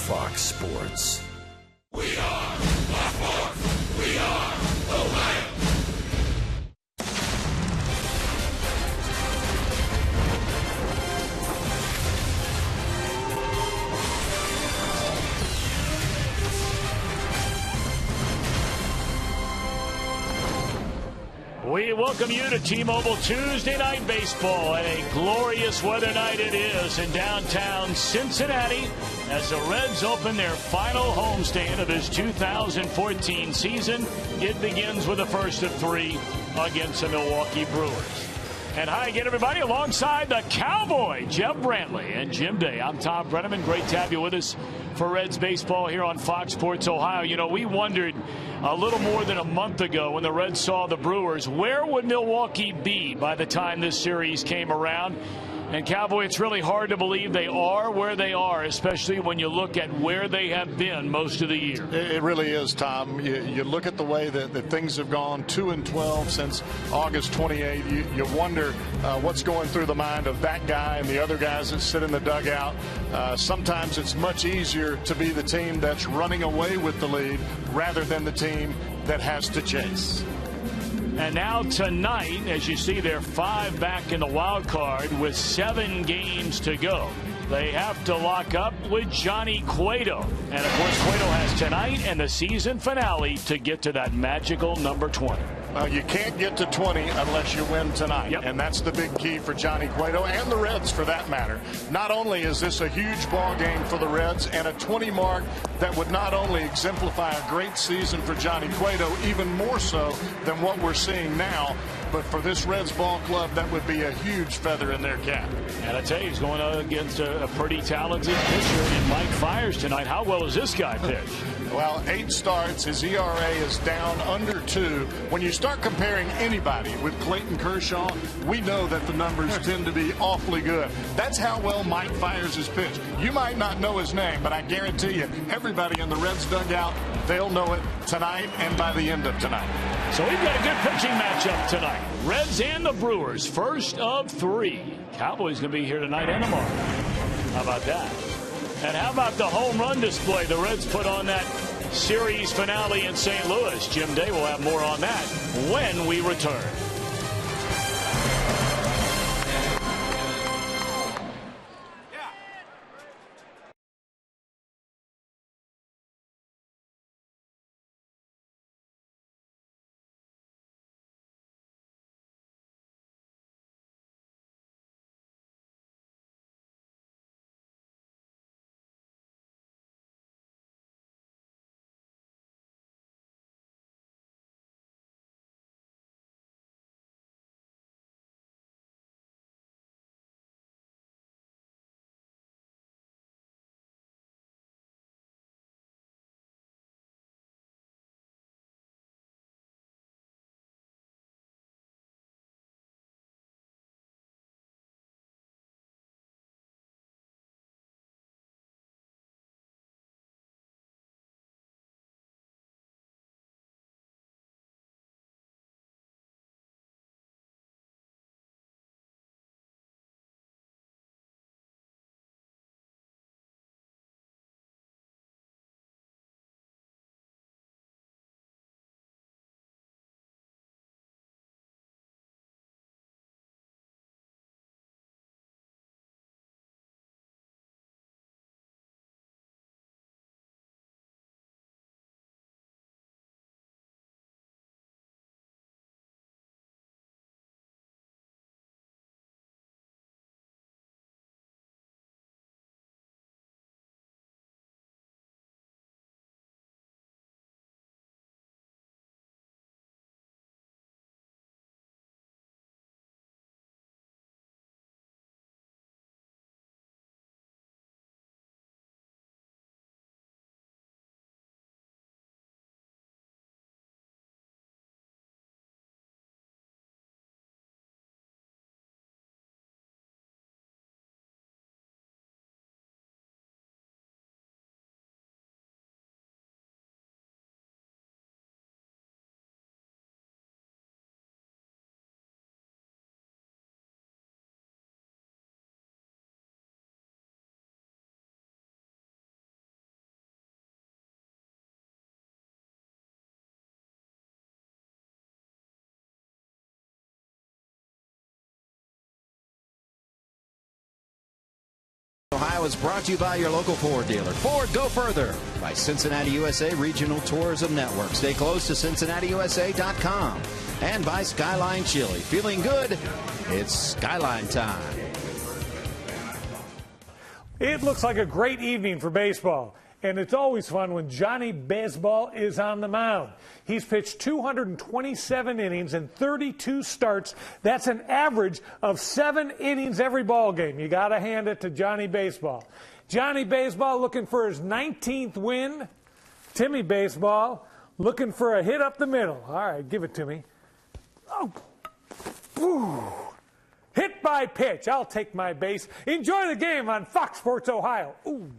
Fox Sports. We are Fox Sports. We are Ohio. We welcome you to T-Mobile Tuesday Night Baseball, and a glorious weather night it is in downtown Cincinnati as the Reds open their final homestand of this 2014 season. It begins with the first of three against the Milwaukee Brewers. And hi again, everybody, alongside the Cowboy, Jeff Brantley and Jim Day. I'm Tom Brenneman. Great to have you with us for Reds baseball here on Fox Sports Ohio. You know, we wondered a little more than a month ago when the Reds saw the Brewers, where would Milwaukee be by the time this series came around? And Cowboy, it's really hard to believe they are where they are, especially when you look at where they have been most of the year. It really is, Tom. You look at the way that things have gone, 2-12 since August 28th. You wonder what's going through the mind of that guy and the other guys that sit in the dugout. Sometimes it's much easier to be the team that's running away with the lead rather than the team that has to chase. And now tonight, as you see, they're 5 back in the wild card with 7 games to go. They have to lock up with Johnny Cueto. And, of course, Cueto has tonight and the season finale to get to that magical number 20. Well, you can't get to 20 unless you win tonight. Yep. And that's the big key for Johnny Cueto and the Reds for that matter. Not only is this a huge ball game for the Reds and a 20 mark that would not only exemplify a great season for Johnny Cueto, even more so than what we're seeing now, but for this Reds ball club, that would be a huge feather in their cap. And I tell you, he's going against a pretty talented pitcher in Mike Fiers tonight. How well is this guy pitch? Well, 8 starts. His ERA is down under 2. When you start comparing anybody with Clayton Kershaw, we know that the numbers tend to be awfully good. That's how well Mike Fiers has pitched. You might not know his name, but I guarantee you, everybody in the Reds dugout, they'll know it tonight and by the end of tonight. So we've got a good pitching matchup tonight. Reds and the Brewers, first of 3. Cowboys going to be here tonight and tomorrow. How about that? And how about the home run display the Reds put on that series finale in St. Louis? Jim Day will have more on that when we return. Ohio is brought to you by your local Ford dealer. Ford, go further. By Cincinnati USA Regional Tourism Network. Stay close to CincinnatiUSA.com. And by Skyline Chili. Feeling good? It's Skyline time. It looks like a great evening for baseball. And it's always fun when Johnny Baseball is on the mound. He's pitched 227 innings and 32 starts. That's an average of 7 innings every ball game. You got to hand it to Johnny Baseball. Johnny Baseball looking for his 19th win. Timmy Baseball looking for a hit up the middle. All right, give it to me. Oh. Ooh. Hit by pitch. I'll take my base. Enjoy the game on Fox Sports Ohio. Ooh.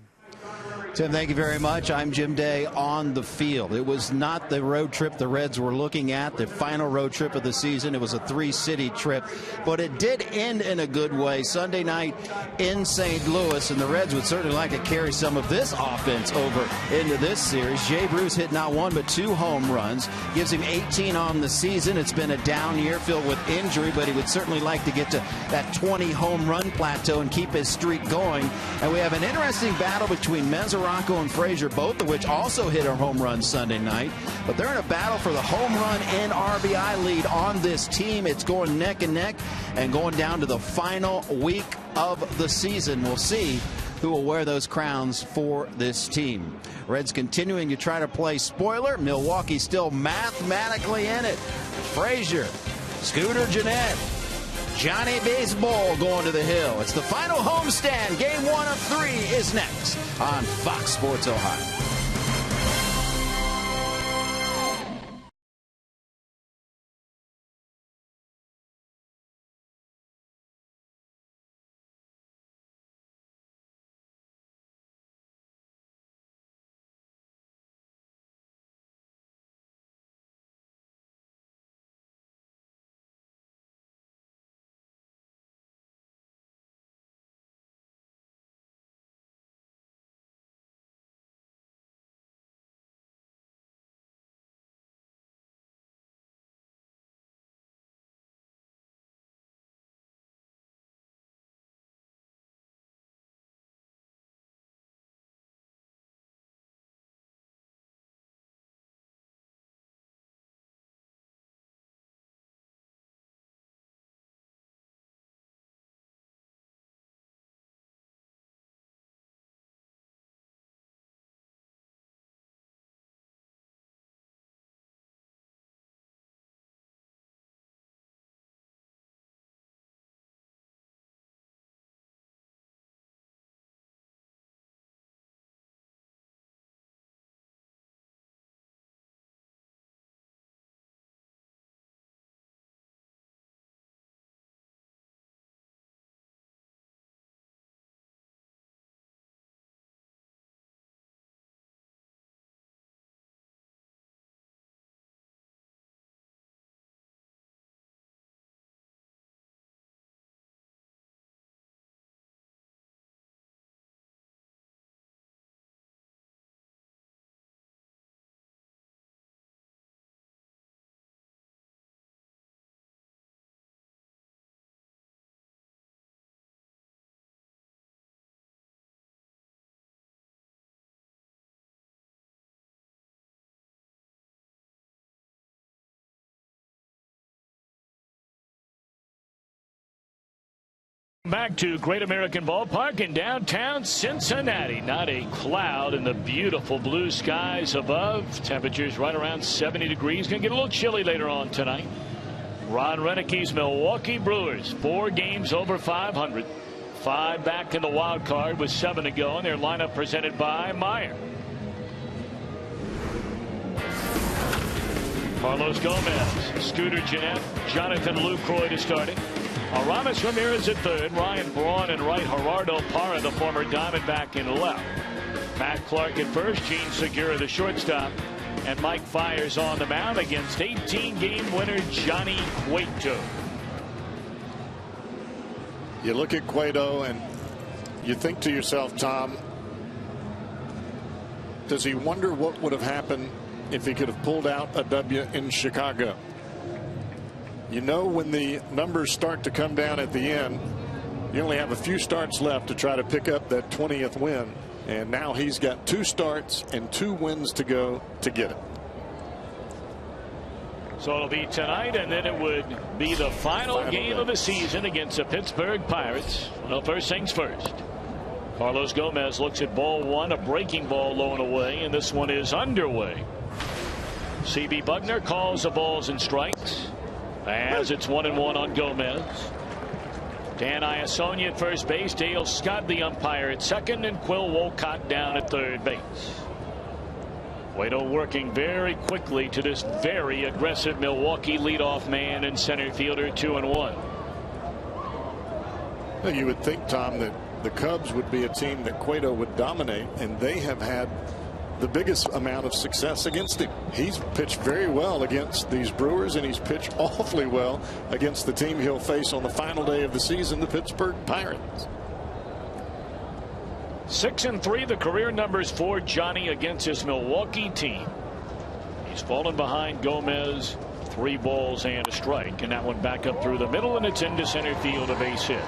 Tim, thank you very much. I'm Jim Day on the field. It was not the road trip the Reds were looking at, the final road trip of the season. It was a 3-city trip, but it did end in a good way. Sunday night in St. Louis, and the Reds would certainly like to carry some of this offense over into this series. Jay Bruce hit not 1 but 2 home runs, gives him 18 on the season. It's been a down year filled with injury, but he would certainly like to get to that 20 home run plateau and keep his streak going. And we have an interesting battle between Mesoraco and Frazier, both of which also hit a home run Sunday night. But they're in a battle for the home run and RBI lead on this team. It's going neck and neck and going down to the final week of the season. We'll see who will wear those crowns for this team. Reds continuing to try to play spoiler. Milwaukee still mathematically in it. Frazier, Scooter Gennett, Johnny Baseball going to the hill. It's the final homestand. Game 1 of 3 is next on Fox Sports Ohio. Back to Great American Ballpark in downtown Cincinnati. Not a cloud in the beautiful blue skies above. Temperatures right around 70 degrees. Going to get a little chilly later on tonight. Ron Renicke's Milwaukee Brewers, 4 games over 500. 5 back in the wild card with 7 to go. And their lineup presented by Meyer. Carlos Gomez, Scooter Gennett, Jonathan Lucroy to start it. Aramis Ramirez at third, Ryan Braun in right, Gerardo Parra, the former Diamondback, in left. Matt Clark at first, Gene Segura the shortstop, and Mike Fiers on the mound against 18-game winner Johnny Cueto. You look at Cueto and you think to yourself, Tom, does he wonder what would have happened if he could have pulled out a W in Chicago? You know, when the numbers start to come down at the end, You only have a few starts left to try to pick up that 20th win, and now he's got 2 starts and 2 wins to go to get it. So it'll be tonight, and then it would be the final game of the season against the Pittsburgh Pirates. Well, first things first. Carlos Gomez looks at ball 1, a breaking ball low and away, and this one is underway. C.B. Buckner calls the balls and strikes as it's 1-1 on Gomez. Dan Iasonia at first base, Dale Scott the umpire at second, and Quill Wolcott down at third base. Cueto working very quickly to this very aggressive Milwaukee leadoff man and center fielder, 2-1. Well, you would think, Tom, that the Cubs would be a team that Cueto would dominate, and they have had the biggest amount of success against him. He's pitched very well against these Brewers, and he's pitched awfully well against the team he'll face on the final day of the season, the Pittsburgh Pirates. 6-3 the career numbers for Johnny against his Milwaukee team. He's fallen behind Gomez, 3 balls and a strike, and that one back up through the middle, and it's into center field, a base hit.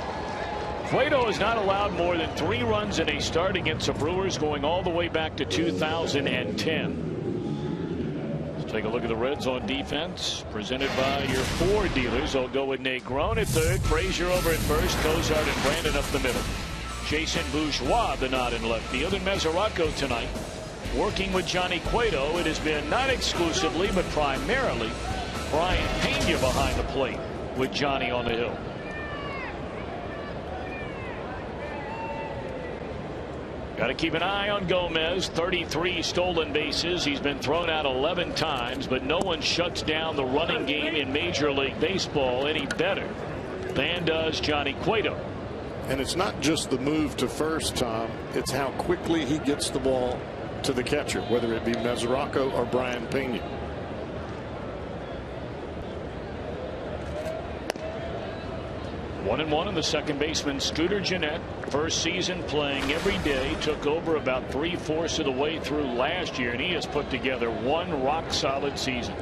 Cueto has not allowed more than 3 runs in a start against the Brewers, going all the way back to 2010. Let's take a look at the Reds on defense, presented by your 4 dealers. They'll go with Nate Groen at third, Frazier over at first, Cozart and Brandon up the middle. Jason Bourgeois the nod in left field, and Mesoraco tonight working with Johnny Cueto. It has been not exclusively but primarily Brian Pena behind the plate with Johnny on the hill. Got to keep an eye on Gomez. 33 stolen bases. He's been thrown out 11 times, but no one shuts down the running game in Major League Baseball any better than does Johnny Cueto. And it's not just the move to first, Tom. It's how quickly he gets the ball to the catcher, whether it be Mesoraco or Brian Pena. One and one on the second baseman, Scooter Gennett. First season playing every day. Took over about 3/4 of the way through last year, and he has put together one rock-solid season.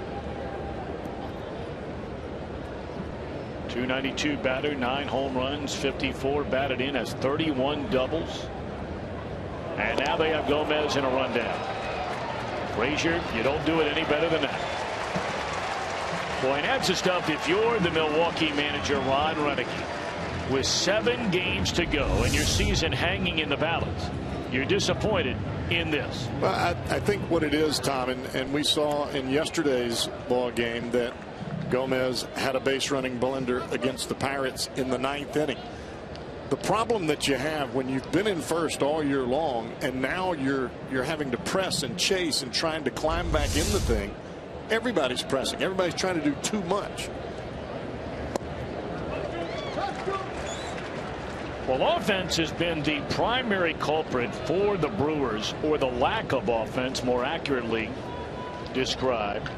292 batter, 9 home runs, 54 batted in, has 31 doubles. And now they have Gomez in a rundown. Frazier, you don't do it any better than that. Boy, and that's the stuff if you're the Milwaukee manager, Ron Renneke. With 7 games to go and your season hanging in the balance, you're disappointed in this. Well, I think what it is, Tom, and we saw in yesterday's ball game that Gomez had a base running blender against the Pirates in the 9th inning. The problem that you have when you've been in first all year long and now you're having to press and chase and trying to climb back in the thing, everybody's pressing. Everybody's trying to do too much. Well, offense has been the primary culprit for the Brewers, or the lack of offense, more accurately described.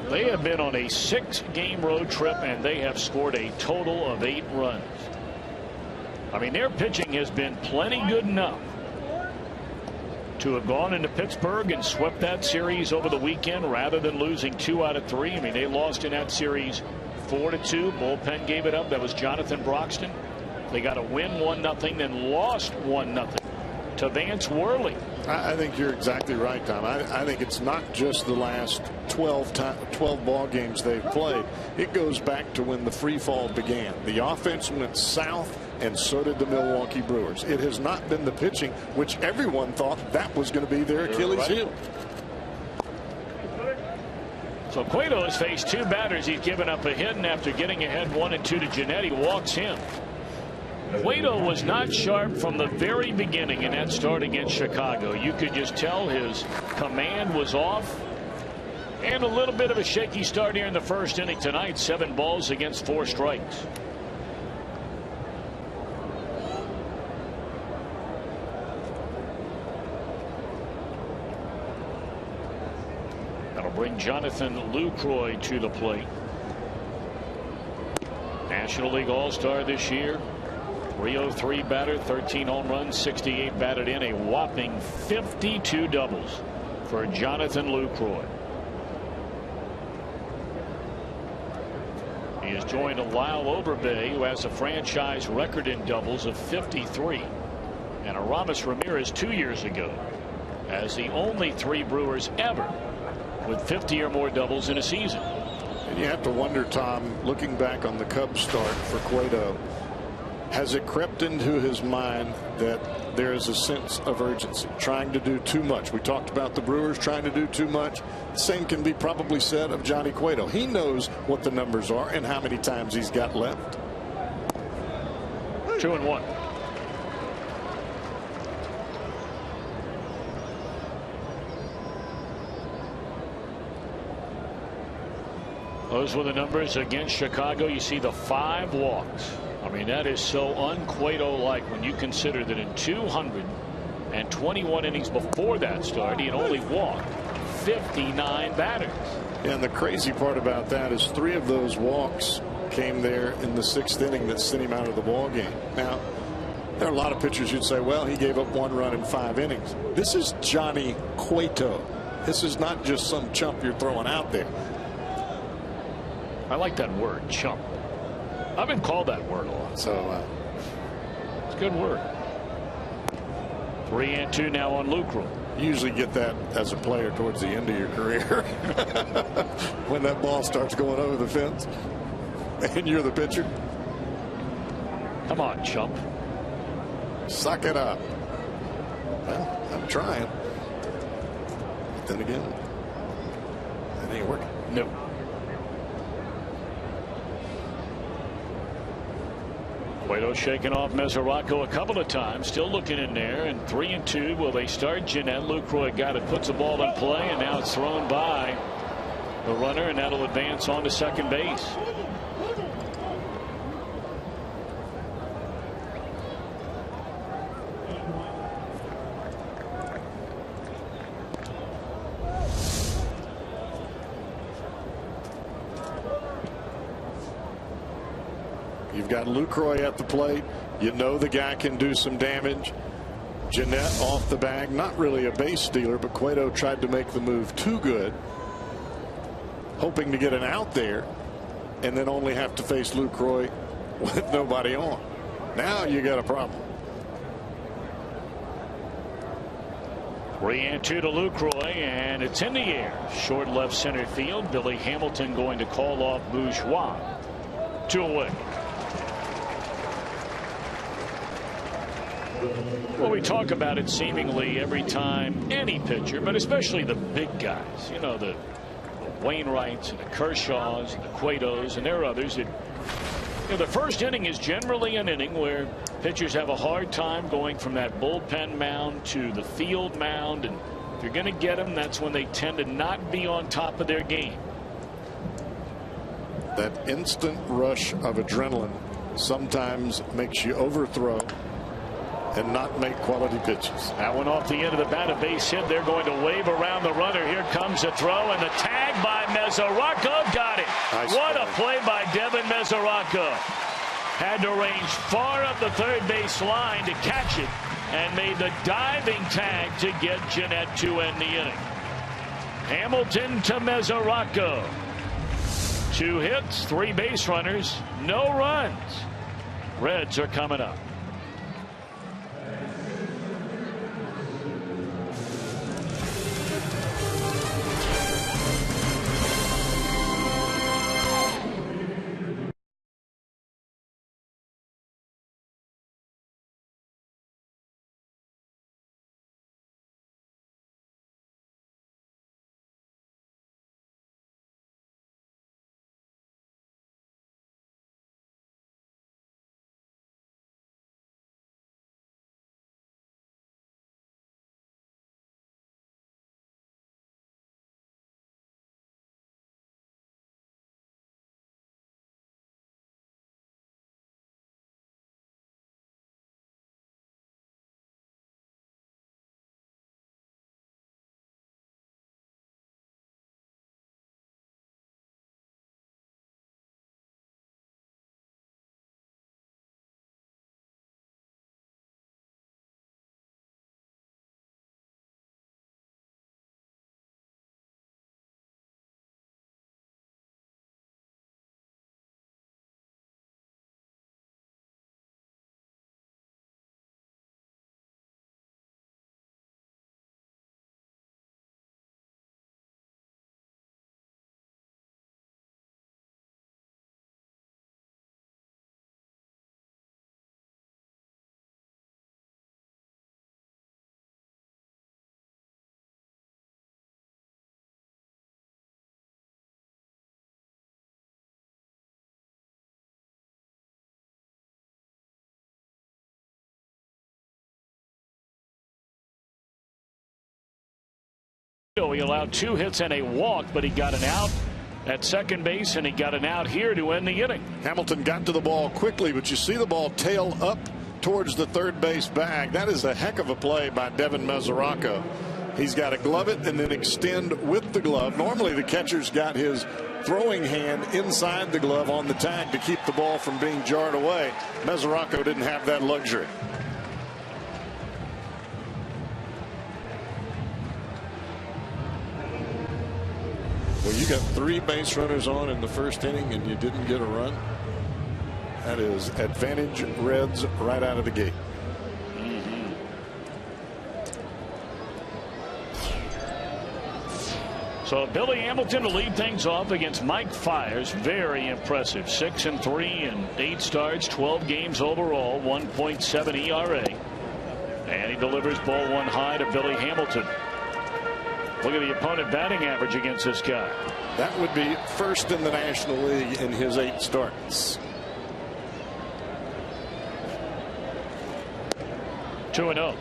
They have been on a 6-game road trip, and they have scored a total of 8 runs. I mean, their pitching has been plenty good enough to have gone into Pittsburgh and swept that series over the weekend rather than losing 2 out of 3. I mean, they lost in that series 4-2. Bullpen gave it up. That was Jonathan Broxton. They got a win 1-0, then lost 1-0 to Vance Worley. I think you're exactly right, Tom. I think it's not just the last 12 ball games they've played. It goes back to when the free fall began. The offense went south, and so did the Milwaukee Brewers. It has not been the pitching, which everyone thought that was going to be their Achilles heel. So Cueto has faced 2 batters. He's given up a hit, and after getting ahead 1-2 to Gennett, he walks him. Cueto was not sharp from the very beginning in that start against Chicago. You could just tell his command was off. And a little bit of a shaky start here in the first inning tonight. 7 balls against 4 strikes. That'll bring Jonathan Lucroy to the plate. National League All-Star this year. 303 batter, 13 home runs, 68 batted in, a whopping 52 doubles for Jonathan Lucroy. He is joined a Lyle Overbay, who has a franchise record in doubles of 53. And Aramis Ramirez 2 years ago as the only 3 Brewers ever with 50 or more doubles in a season. And you have to wonder, Tom, looking back on the Cubs start for Cueto, has it crept into his mind that there is a sense of urgency, trying to do too much? We talked about the Brewers trying to do too much. The same can be probably said of Johnny Cueto. He knows what the numbers are and how many times he's got left. 2-1. Those were the numbers against Chicago. You see the 5 walks. I mean, that is so un-Cueto-like when you consider that in 221 innings before that start, he had only walked 59 batters. And the crazy part about that is 3 of those walks came there in the 6th inning that sent him out of the ball game. Now, there are a lot of pitchers who'd say, well, he gave up 1 run in 5 innings. This is Johnny Cueto. This is not just some chump you're throwing out there. I like that word, chump. I've been called that word a lot. So it's a good word. 3-2 now on Lucroy. You usually get that as a player towards the end of your career when that ball starts going over the fence and you're the pitcher. Come on, chump. Suck it up. Well, I'm trying. But then again, it ain't working. Nope. Cueto shaking off Mesoraco a couple of times, still looking in there, and 3-2. Will they start? Jeanette Lucroy got it, puts the ball in play, and now it's thrown by the runner, and that'll advance on to second base. You've got Lucroy at the plate. You know the guy can do some damage. Jeanette off the bag, not really a base stealer, but Cueto tried to make the move too good, hoping to get an out there, and then only have to face Lucroy with nobody on. Now you got a problem. 3-2 to Lucroy, and it's in the air. Short left center field. Billy Hamilton going to call off Bourgeois. 2 away. Well, we talk about it seemingly every time any pitcher, but especially the big guys, you know, the Wainwrights and the Kershaws and the Cuetos, and there are others that, you know, the first inning is generally an inning where pitchers have a hard time going from that bullpen mound to the field mound, and if you're going to get them, that's when they tend to not be on top of their game. That instant rush of adrenaline sometimes makes you overthrow and not make quality pitches. That one off the end of the bat, a base hit. They're going to wave around the runner. Here comes a throw, and the tag by Mesoraco. Got it. Nice what play. a play by Devin Mesoraco. Had to range far up the third base line to catch it, and made the diving tag to get Jeanette to end the inning. Hamilton to Mesoraco. 2 hits, 3 base runners, no runs. Reds are coming up. He allowed 2 hits and a walk, but he got an out at second base, and he got an out here to end the inning. Hamilton got to the ball quickly, but you see the ball tail up towards the third base bag. That is a heck of a play by Devin Mesoraco. He's got to glove it and then extend with the glove. Normally the catcher's got his throwing hand inside the glove on the tag to keep the ball from being jarred away. Mesoraco didn't have that luxury. Well, you got 3 base runners on in the first inning and you didn't get a run. That is advantage Reds right out of the gate. So Billy Hamilton to lead things off against Mike Fiers. Very impressive. 6-3 and 8 starts, 12 games overall, 1.7 ERA. And he delivers ball 1 high to Billy Hamilton. Look at the opponent batting average against this guy. That would be first in the National League in his 8 starts. 2-0.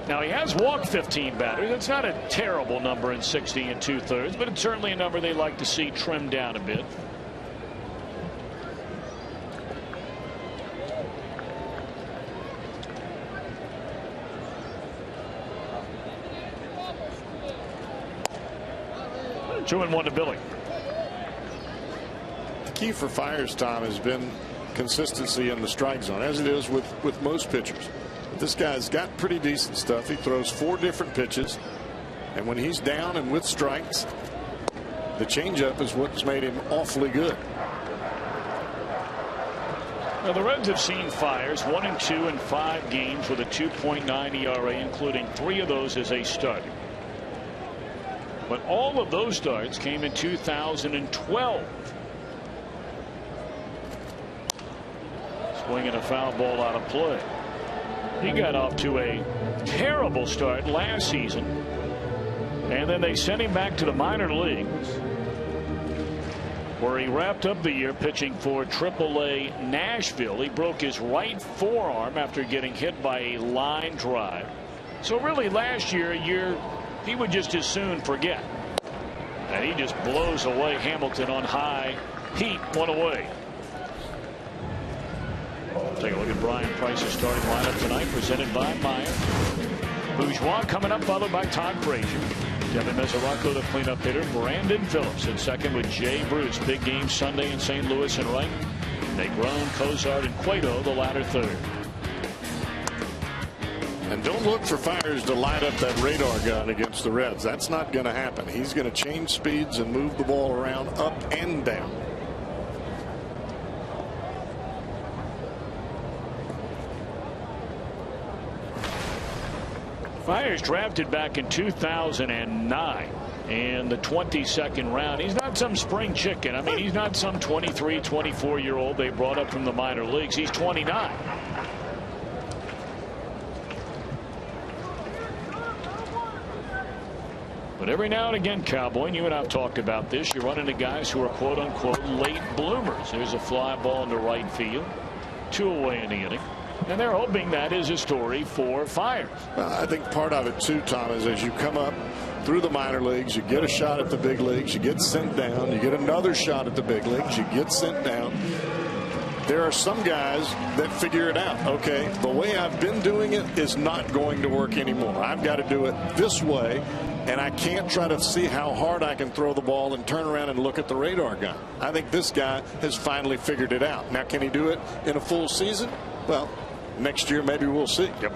Now he has walked 15 batters. That's not a terrible number in 60 2/3, but it's certainly a number they like to see trimmed down a bit. Two and 1 to Billy. The key for Fiers, Tom, has been consistency in the strike zone, as it is with most pitchers. This guy's got pretty decent stuff. He throws 4 different pitches, and when he's down and with strikes, the changeup is what's made him awfully good. Now the Reds have seen Fiers 1-2 in 5 games with a 2.9 ERA, including 3 of those as a starter. But all of those starts came in 2012. Swinging a foul ball out of play. He got off to a terrible start last season, and then they sent him back to the minor leagues, where he wrapped up the year pitching for AAA Nashville. He broke his right forearm after getting hit by a line drive. So really last year, he would just as soon forget. And he just blows away Hamilton on high heat, 1 away. Take a look at Brian Price's starting lineup tonight, presented by Meyer. Bourgeois coming up, followed by Todd Frazier. Devin Mesoraco, the cleanup hitter. Brandon Phillips in second with Jay Bruce. Big game Sunday in St. Louis and right. Negron, Cozart, and Cueto, the latter third. And don't look for Fiers to light up that radar gun against the Reds. That's not going to happen. He's going to change speeds and move the ball around up and down. Fiers drafted back in 2009 in the 22nd round. He's not some spring chicken. I mean, he's not some 23, 24-year-old they brought up from the minor leagues. He's 29. But every now and again, Cowboy, and you and I have talked about this, you run into guys who are quote-unquote late bloomers. There's a fly ball into right field, 2 away in the inning. And they're hoping that is a story for Fiers. Well, I think part of it too, Tom, is as you come up through the minor leagues, you get a shot at the big leagues, you get sent down, you get another shot at the big leagues, you get sent down. There are some guys that figure it out. Okay, the way I've been doing it is not going to work anymore. I've got to do it this way, and I can't try to see how hard I can throw the ball and turn around and look at the radar gun. I think this guy has finally figured it out. Now, can he do it in a full season? Well, next year maybe we'll see. Yep.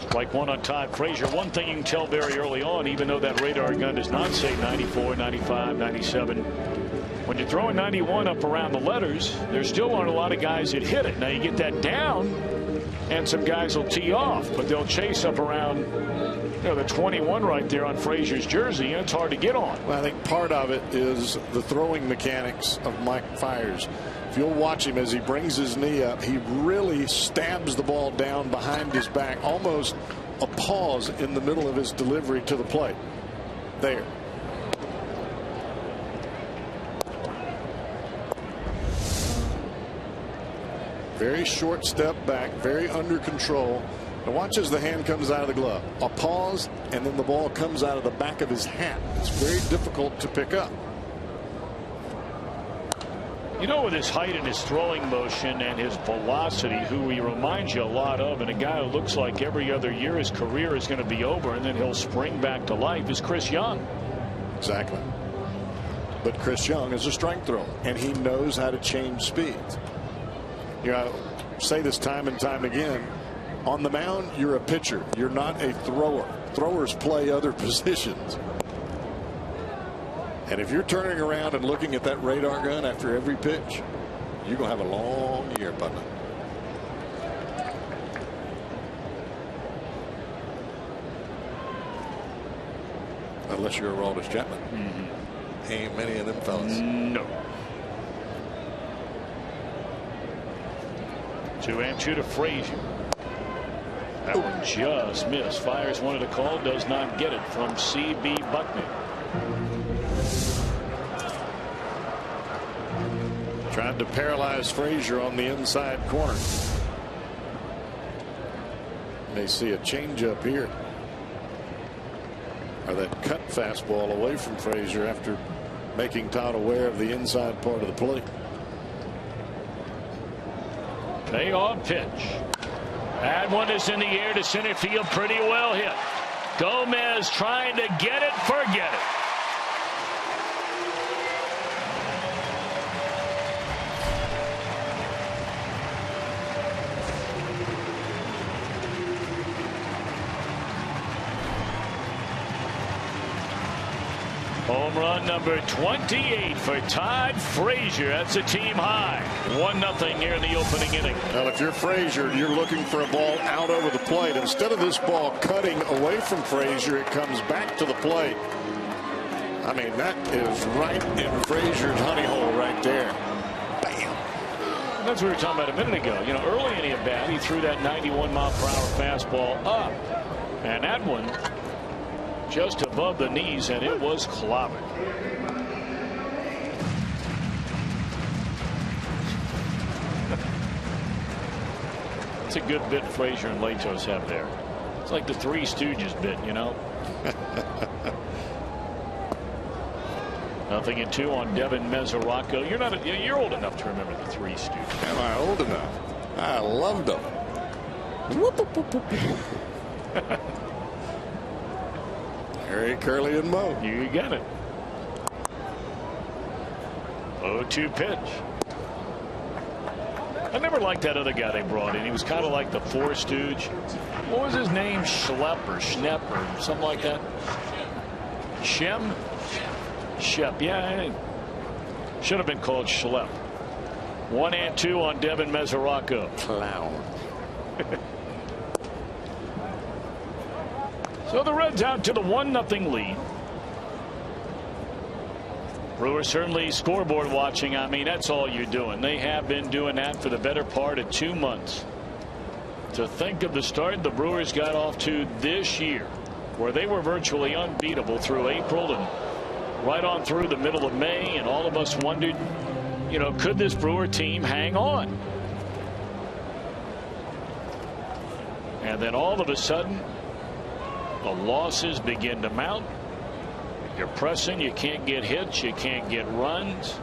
Strike 1 on Todd Frazier. One thing you can tell very early on, even though that radar gun does not say 94, 95, 97, when you're throwing 91 up around the letters, there still aren't a lot of guys that hit it. Now you get that down and some guys will tee off, but they'll chase up around the 21 right there on Frazier's jersey, and it's hard to get on. Well, I think part of it is the throwing mechanics of Mike Fiers. If you'll watch him as he brings his knee up, he really stabs the ball down behind his back, almost a pause in the middle of his delivery to the plate. There. Very short step back, very under control, Now watch as the hand comes out of the glove. A pause, and then the ball comes out of the back of his hat. It's very difficult to pick up. You know, with his height and his throwing motion and his velocity, who he reminds you a lot of, and a guy who looks like every other year his career is going to be over and then he'll spring back to life, is Chris Young. Exactly. But Chris Young is a strike thrower, and he knows how to change speeds. You know, I say this time and time again. On the mound, you're a pitcher. You're not a thrower. Throwers play other positions. And if you're turning around and looking at that radar gun after every pitch, you're going to have a long year, partner. Unless you're a Aroldis Chapman. Ain't many of them fellas. No. 2-2 to Frazier. That one just missed. Fires wanted a call, does not get it from C.B. Buckner. Tried to paralyze Frazier on the inside corner. May see a changeup here. Or that cut fastball away from Frazier after making Todd aware of the inside part of the plate. Payoff pitch. That one is in the air to center field. Pretty well hit. Gomez trying to get it. Forget it. Home run number 28 for Todd Frazier. That's a team high. 1-0 here in the opening inning. Well, if you're Frazier, you're looking for a ball out over the plate. Instead of this ball cutting away from Frazier, it comes back to the plate. I mean, that is right in Frazier's honey hole right there. Bam. That's what we were talking about a minute ago. You know, early in the at bat, he threw that 91-mile-per-hour fastball up. And that one just above the knees, and it was clobbered. It's a good bit Frazier and Latos have there. It's like the Three Stooges bit, you know. 0-2 on Devin Mesoraco. You're old enough to remember the Three Stooges. Am I old enough? I loved them. Harry, Curly, and Moe. You got it. 0-2 pitch. I never liked that other guy they brought in. He was kind of like the Four Stooge. What was his name? Schlepp or Schnepp or something like that? Shem? Shep. Yeah. Should have been called Schlepp. 1-2 on Devin Mesoraco. Clown. So the Reds out to the 1-0 lead. Brewers certainly scoreboard watching. I mean, that's all you're doing. They have been doing that for the better part of 2 months. To think of the start the Brewers got off to this year, where they were virtually unbeatable through April and right on through the middle of May, and all of us wondered, you know, could this Brewer team hang on? And then all of a sudden, the losses begin to mount. You're pressing, you can't get hits, you can't get runs.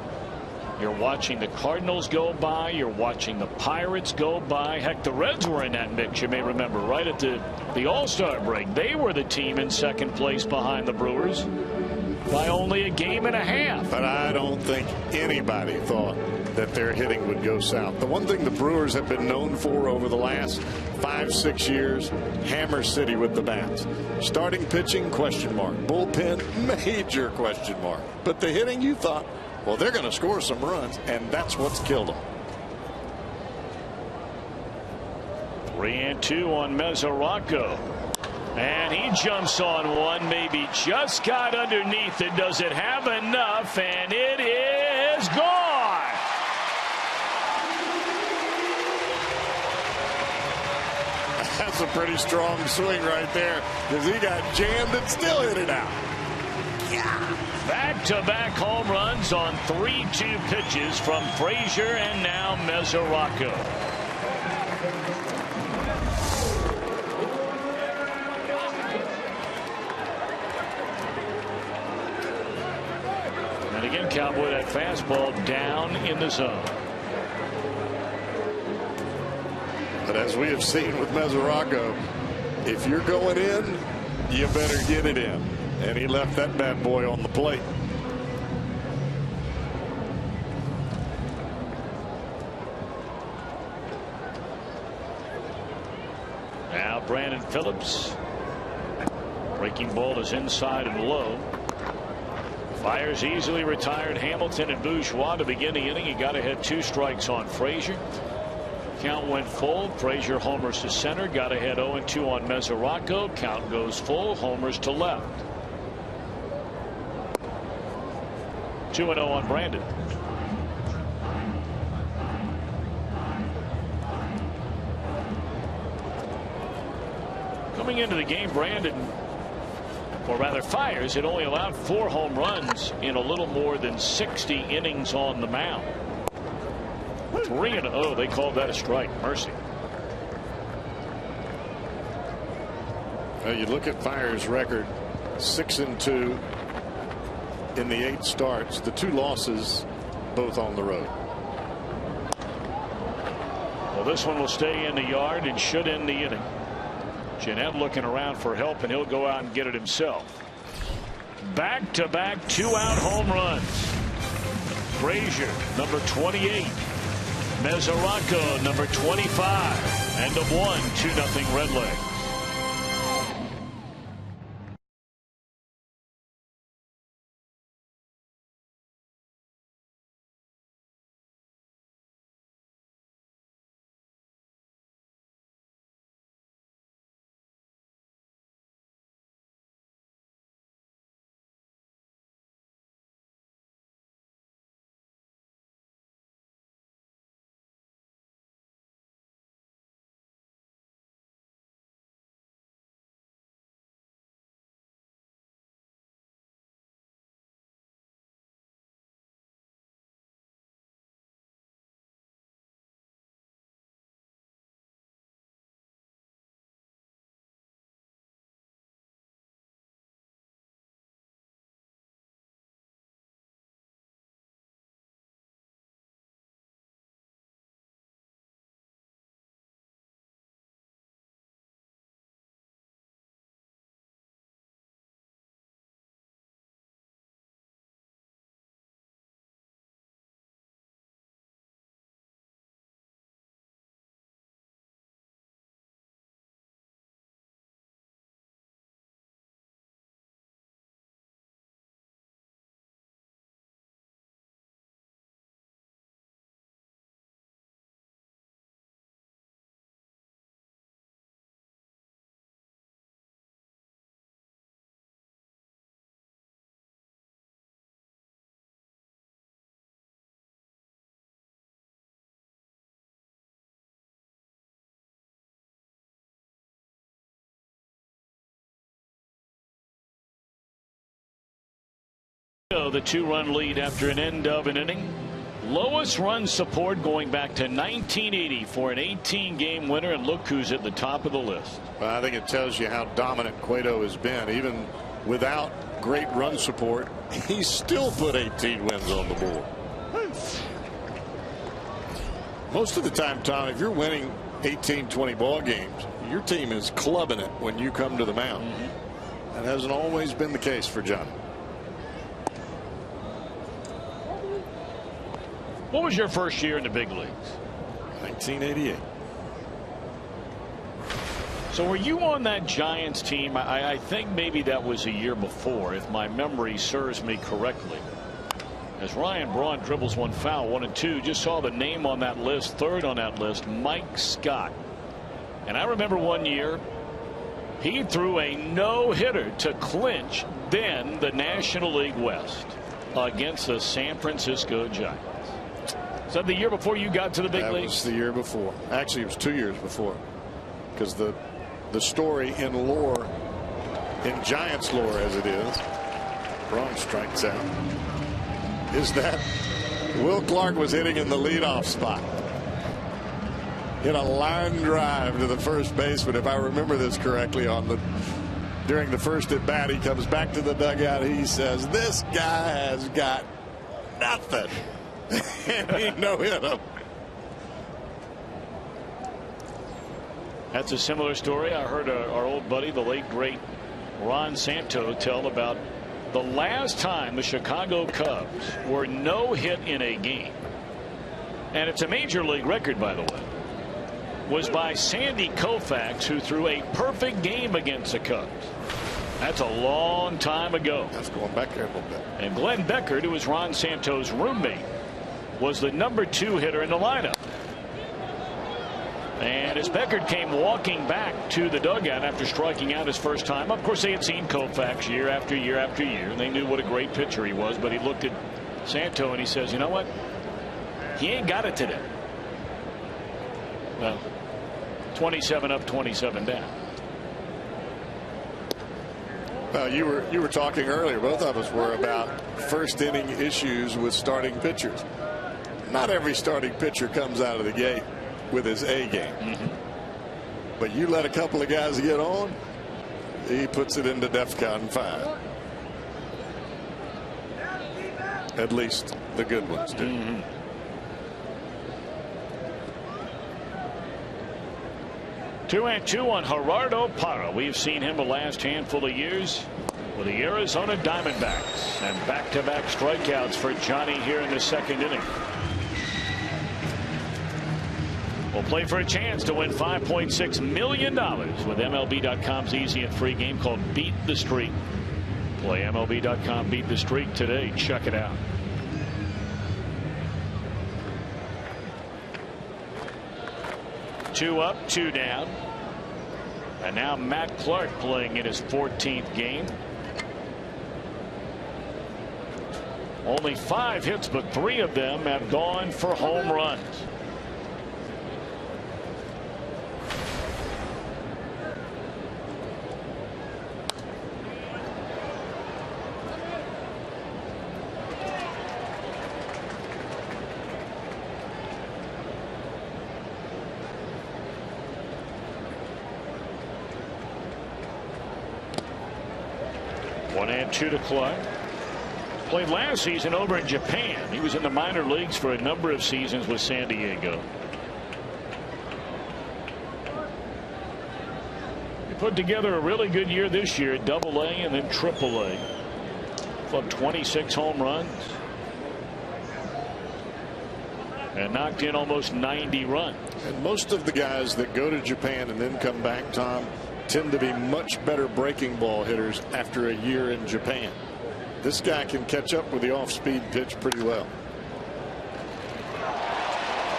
You're watching the Cardinals go by, you're watching the Pirates go by. Heck, the Reds were in that mix, you may remember, right at the All-Star break. They were the team in second place behind the Brewers by only a game and a half. But I don't think anybody thought that their hitting would go south. The one thing the Brewers have been known for over the last 5-6 years, Hammer City with the bats. Starting pitching, question mark. Bullpen, major question mark. But the hitting, you thought, well, they're going to score some runs, and that's what's killed them. 3-2 on Mesoraco. And he jumps on one, maybe just got underneath it. Does it have enough? And it is gone. That's a pretty strong swing right there, because he got jammed and still hit it out. Yeah. Back-to-back home runs on 3-2 pitches from Frazier and now Mesoraco. Cowboy, that fastball down in the zone. But as we have seen with Mesoraco, if you're going in, you better get it in. And he left that bad boy on the plate. Now Brandon Phillips. Breaking ball is inside and low. Fires easily retired Hamilton and Bourgeois to begin the inning. He got ahead 2 strikes on Frazier. Count went full. Frazier homers to center. Got ahead 0-2 on Mesoraco. Count goes full. Homers to left. 2-0 on Brandon. Coming into the game, Brandon, or rather Fires, had only allowed 4 home runs in a little more than 60 innings on the mound. 3-0. They called that a strike. Mercy. Well, you look at Fires' record, 6-2 in the 8 starts. The 2 losses, both on the road. Well, this one will stay in the yard and should end the inning. Jeanette looking around for help, and he'll go out and get it himself. Back-to-back 2-out home runs. Frazier, number 28. Mesoraco, number 25. End of 1, 2-0 Redlegs. The 2-run lead after an end of an inning. Lowest run support going back to 1980 for an 18-game winner, and look who's at the top of the list. Well, I think it tells you how dominant Cueto has been. Even without great run support, he's still put 18 wins on the board. Most of the time, Tom, if you're winning 18-20 ball games, your team is clubbing it when you come to the mound. That hasn't always been the case for John. What was your first year in the big leagues? 1988. So were you on that Giants team? I think maybe that was a year before, if my memory serves me correctly. As Ryan Braun dribbles one foul, 1-2. Just saw the name on that list, third on that list, Mike Scott. And I remember one year he threw a no-hitter to clinch then the National League West against the San Francisco Giants. Is that the year before you got to the big leagues? That was the year before. Actually, it was 2 years before, because the story in lore, in Giants lore as it is, Braun strikes out, is that Will Clark was hitting in the leadoff spot. Hit a line drive to the first baseman, if I remember this correctly, during the first at bat. He comes back to the dugout. He says, "This guy has got nothing. And he no-hit him. That's a similar story I heard our old buddy, the late great Ron Santo, tell about the last time the Chicago Cubs were no hit in a game, and it's a major league record, by the way, was by Sandy Koufax, who threw a perfect game against the Cubs. That's a long time ago. That's going back there a little bit. And Glenn Beckert, who was Ron Santo's roommate, was the #2 hitter in the lineup. And as Beckert came walking back to the dugout after striking out his first time, of course they had seen Koufax year after year after year, and they knew what a great pitcher he was. But he looked at Santo and he says, you know what? He ain't got it today. Well, 27 up, 27 down. Well, you were talking earlier, both of us were, about first inning issues with starting pitchers. Not every starting pitcher comes out of the gate with his A game. But you let a couple of guys get on, he puts it into DEFCON 5. At least the good ones do. 2-2 on Gerardo Parra. We've seen him the last handful of years with the Arizona Diamondbacks, and back-to-back strikeouts for Johnny here in the second inning. We'll play for a chance to win $5.6 million with MLB.com's easy and free game called Beat the Streak. Play MLB.com Beat the Streak today. Check it out. Two up, two down. And now Matt Clark playing in his 14th game. Only 5 hits, but 3 of them have gone for home runs. One and two to Clark. Played last season over in Japan. He was in the minor leagues for a number of seasons with San Diego. He put together a really good year this year at AA and then AAA. Clubbed 26 home runs and knocked in almost 90 runs. And most of the guys that go to Japan and then come back, Tom, tend to be much better breaking ball hitters after a year in Japan. This guy can catch up with the off-speed pitch pretty well.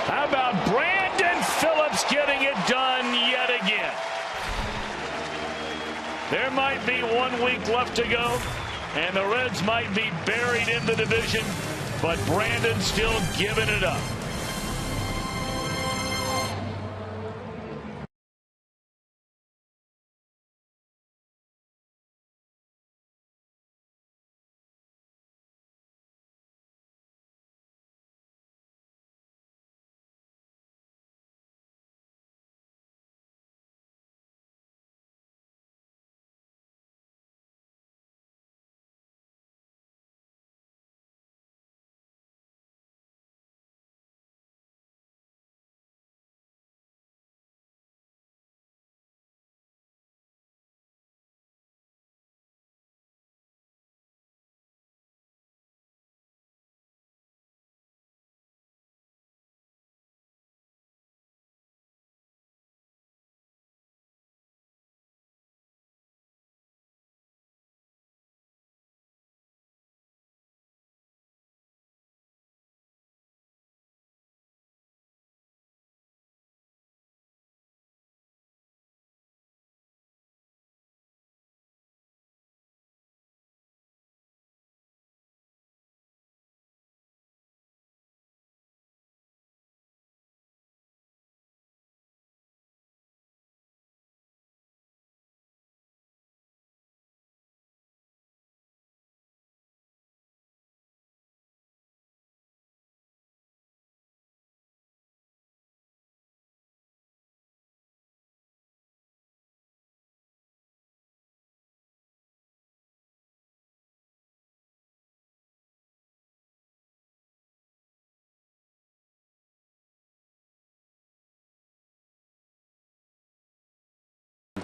How about Brandon Phillips getting it done yet again? There might be 1 week left to go, and the Reds might be buried in the division, but Brandon's still giving it up.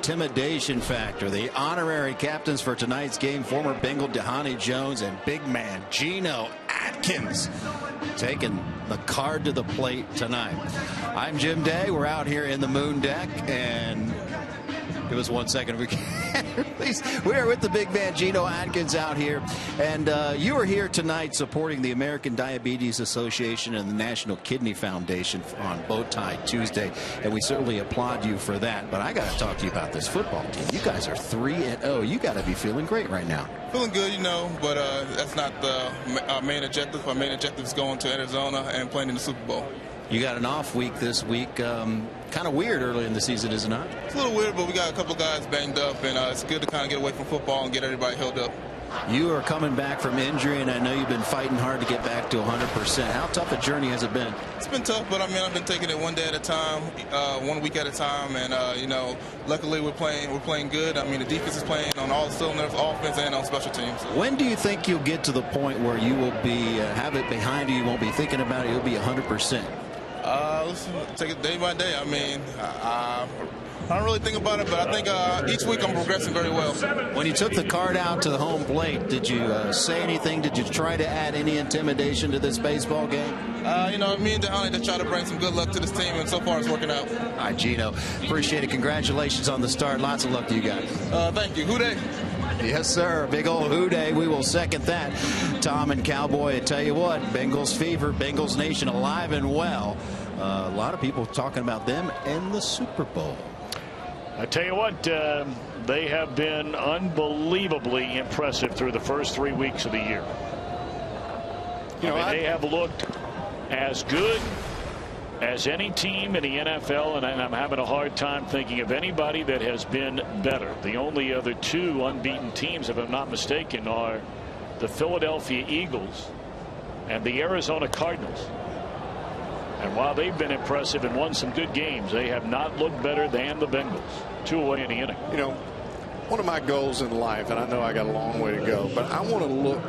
intimidation factor. The honorary captains for tonight's game, former Bengal Dhani Jones and big man Geno Atkins, taking the card to the plate tonight. I'm Jim Day. We're out here in the moon deck, and give us 1 second. We are with the big man Geno Atkins out here, and you are here tonight supporting the American Diabetes Association and the National Kidney Foundation on Bow Tie Tuesday, and we certainly applaud you for that. But I got to talk to you about this football team. You guys are 3-0. You got to be feeling great right now. Feeling good, but that's not the main objective. Our main objective is going to Arizona and playing in the Super Bowl. You got an off week this week. Kind of weird early in the season, is it not? It's a little weird, but we got a couple of guys banged up, and it's good to kind of get away from football and get everybody healed up. You are coming back from injury, and I know you've been fighting hard to get back to 100%. How tough a journey has it been? It's been tough, but I've been taking it one day at a time, 1 week at a time, and luckily we're playing good. The defense is playing on all cylinders, offense and on special teams. When do you think you'll get to the point where you will be have it behind you? You won't be thinking about it. You'll be 100%. Listen, take it day by day. I don't really think about it, but I think each week I'm progressing very well. When you took the card out to the home plate, did you say anything? Did you try to add any intimidation to this baseball game? Me and Dhani just try to bring some good luck to this team, and so far it's working out. All right, Geno, appreciate it. Congratulations on the start. Lots of luck to you guys. Thank you. Who day? Yes, sir. Big old who day. We will second that. Tom and Cowboy, I tell you what, Bengals fever, Bengals nation alive and well. A lot of people talking about them and the Super Bowl. I tell you what, they have been unbelievably impressive through the first 3 weeks of the year. They have looked as good as any team in the NFL, and I'm having a hard time thinking of anybody that has been better. The only other two unbeaten teams, if I'm not mistaken, are the Philadelphia Eagles and the Arizona Cardinals. And while they've been impressive and won some good games, they have not looked better than the Bengals. 2 away in the inning. One of my goals in life, and I know I got a long way to go, but I want to look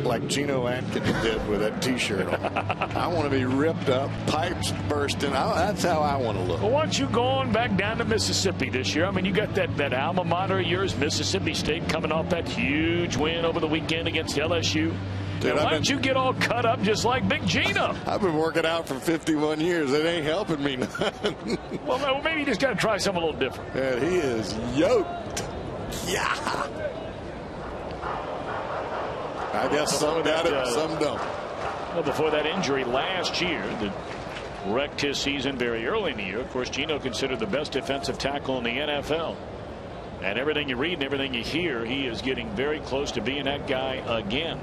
like Geno Atkins did with that T-shirt on. I want to be ripped up, pipes bursting. That's how I want to look. Well, why don't you go on back down to Mississippi this year? You got that alma mater of yours, Mississippi State, coming off that huge win over the weekend against LSU. Dude, why don't you get all cut up just like Big Geno? I've been working out for 51 years. It ain't helping me none. Well, maybe you just got to try something a little different. Man, he is yoked. Yeah. I guess some got it, some don't. Well, before that injury last year that wrecked his season very early in the year, of course, Geno considered the best defensive tackle in the NFL. And everything you read and everything you hear, he is getting very close to being that guy again.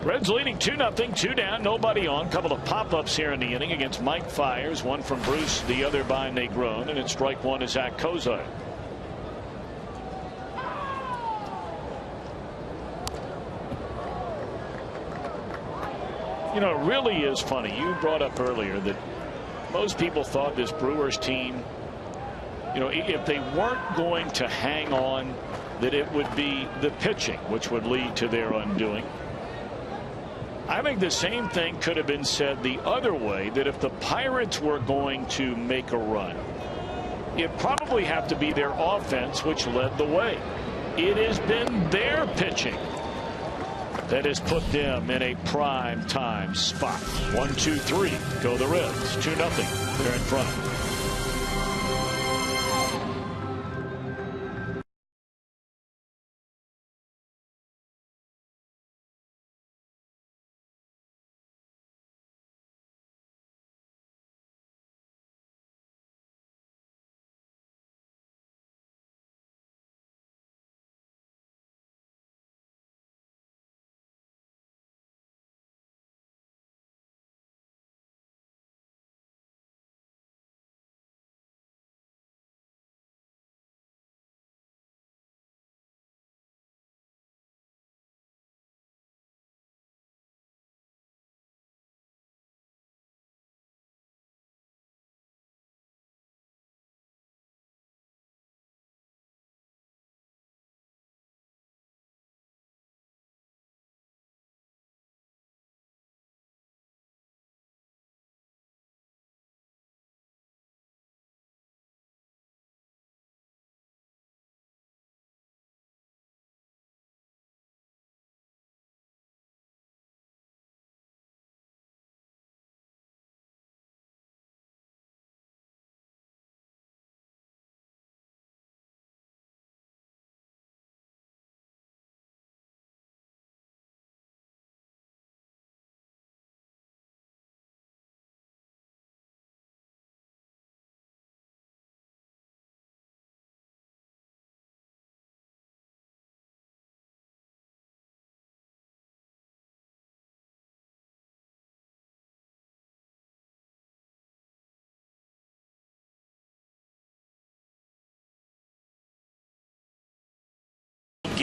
Reds leading 2-0, 2 down, nobody on. Couple of pop-ups here in the inning against Mike Fiers, one from Bruce, the other by Negron, and in strike one is Zach Kozar. It really is funny. You brought up earlier that most people thought this Brewers team, if they weren't going to hang on, that it would be the pitching which would lead to their undoing. I think the same thing could have been said the other way, that if the Pirates were going to make a run, it'd probably have to be their offense which led the way. It has been their pitching that has put them in a prime time spot. 1-2-3 go the Reds. 2-0. They're in front.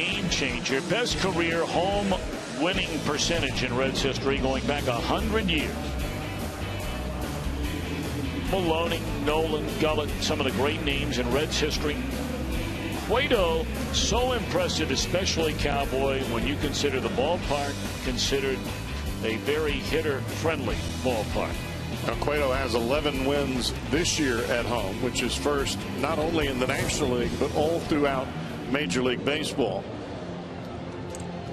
game changer. Best career home winning percentage in Reds history going back 100 years. Maloney, Nolan, Gullett, some of the great names in Reds history. Cueto, so impressive, especially Cowboy, when you consider the ballpark considered a very hitter-friendly ballpark. Now, Cueto has 11 wins this year at home, which is first not only in the National League, but all throughout Major League Baseball.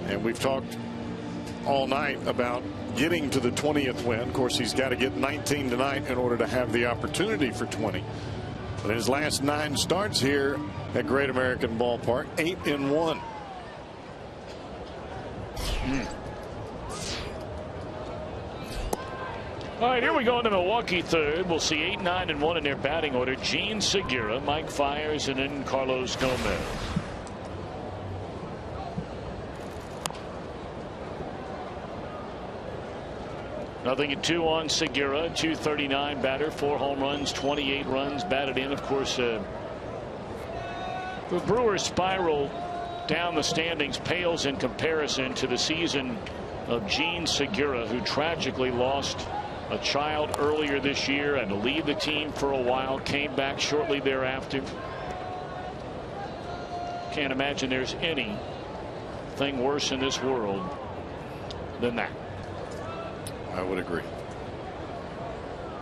And we've talked all night about getting to the 20th win. Of course, he's got to get 19 tonight in order to have the opportunity for 20. But in his last 9 starts here at Great American Ballpark, 8-1. All right, here we go into Milwaukee third. We'll see 8, 9, and 1 in their batting order. Gene Segura, Mike Fiers, and then Carlos Gomez. Nothing at 2 on Segura. 239 batter, 4 home runs, 28 runs batted in. Of course, the Brewers spiral down the standings pales in comparison to the season of Gene Segura, who tragically lost a child earlier this year and to leave the team for a while, came back shortly thereafter. Can't imagine there's anything worse in this world than that. I would agree.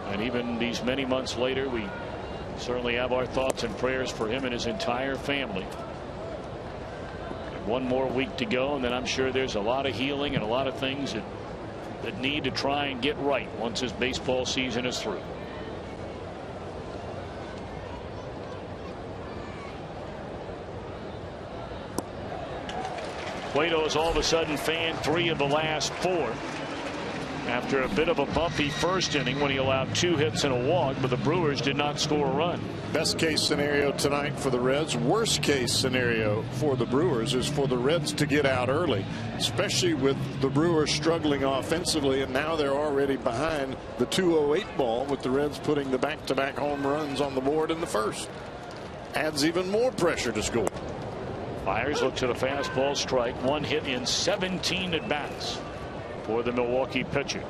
And even these many months later, we certainly have our thoughts and prayers for him and his entire family. And 1 more week to go, and then I'm sure there's a lot of healing and a lot of things that need to try and get right once this baseball season is through. Cueto is all of a sudden fanned 3 of the last 4. After a bit of a bumpy first inning when he allowed 2 hits and a walk, but the Brewers did not score a run. Best case scenario tonight for the Reds. Worst case scenario for the Brewers is for the Reds to get out early, especially with the Brewers struggling offensively, and now they're already behind the 208 ball with the Reds putting the back-to-back home runs on the board in the first. Adds even more pressure to score. Fiers looks at a fastball strike. 1 hit in 17 at bats for the Milwaukee pitcher.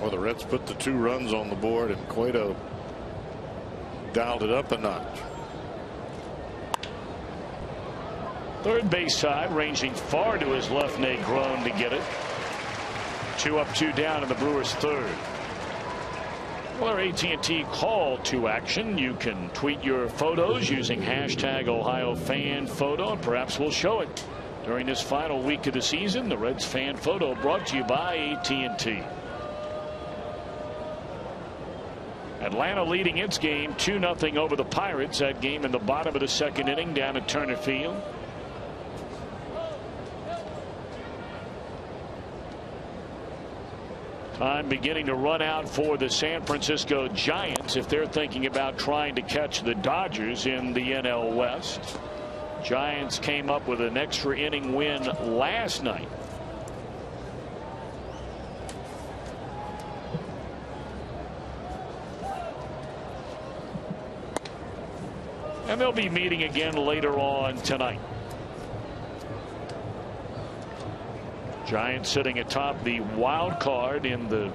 Well, the Reds put the 2 runs on the board, and Cueto dialed it up a notch. Third base side, ranging far to his left knee, grown to get it. 2 up, 2 down in the Brewers' third. Well, our AT&T call to action. You can tweet your photos using hashtag #OhioFanPhoto, and perhaps we'll show it during this final week of the season. The Reds fan photo brought to you by AT&T. Atlanta leading its game 2-0 over the Pirates. That game in the bottom of the second inning down at Turner Field. Time beginning to run out for the San Francisco Giants if they're thinking about trying to catch the Dodgers in the NL West. Giants came up with an extra inning win last night. And they'll be meeting again later on tonight. Giants sitting atop the wild card in the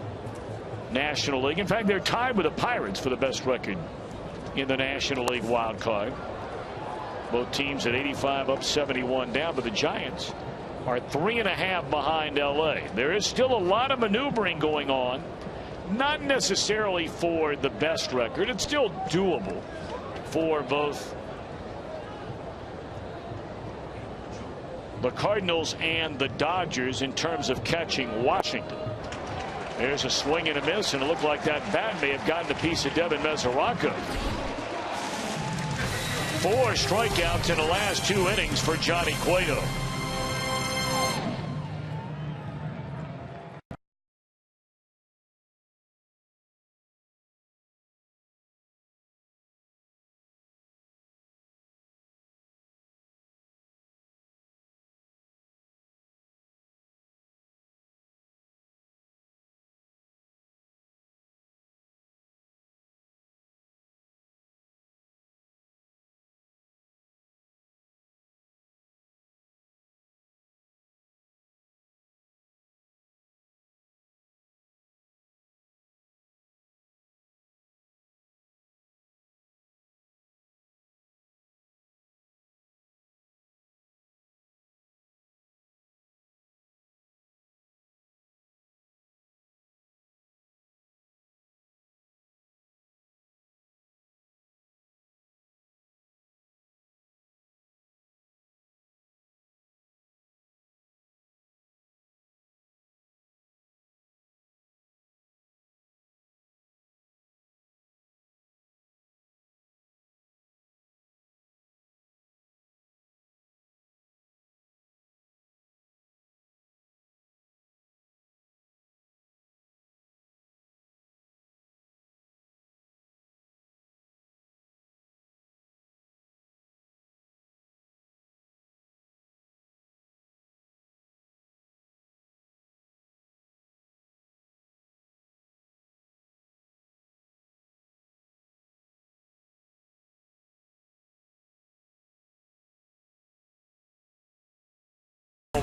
National League. In fact, they're tied with the Pirates for the best record in the National League wild card. Both teams at 85 up, 71 down, but the Giants are 3.5 behind LA. There is still a lot of maneuvering going on. Not necessarily for the best record. It's still doable for both the Cardinals and the Dodgers in terms of catching Washington. There's a swing and a miss, and it looked like that bat may have gotten a piece of Devin Mesoraco. 4 strikeouts in the last 2 innings for Johnny Cueto.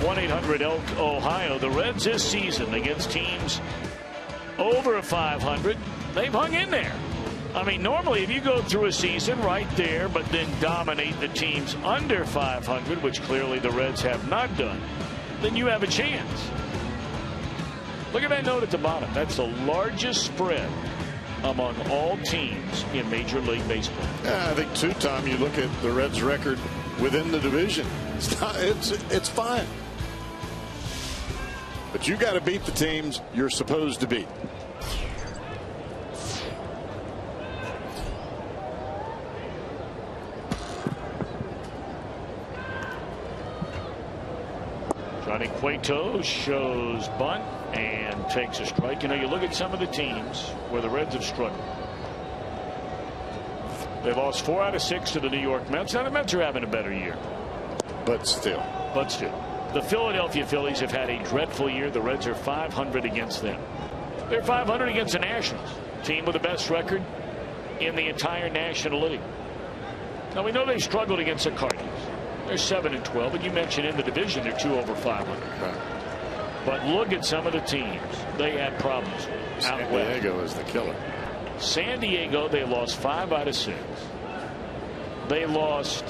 1-800-ELK Ohio. The Reds this season against teams over 500, they've hung in there. I mean, normally if you go through a season right there, but then dominate the teams under 500, which clearly the Reds have not done, then you have a chance. Look at that note at the bottom. That's the largest spread among all teams in Major League Baseball. Yeah, I think two-time you look at the Reds' record within the division. It's fine. But you got to beat the teams you're supposed to beat. Johnny Cueto shows bunt and takes a strike. You know, you look at some of the teams where the Reds have struggled. They lost 4 out of 6 to the New York Mets. Now the Mets are having a better year. But still. The Philadelphia Phillies have had a dreadful year. The Reds are 500 against them. They're 500 against the Nationals, team with the best record in the entire National League. Now we know they struggled against the Cardinals. They're 7-12, and you mentioned in the division they're 2 over 500. Right. But look at some of the teams they had problems with. San Diego is the killer. San Diego, they lost 5 out of 6. They lost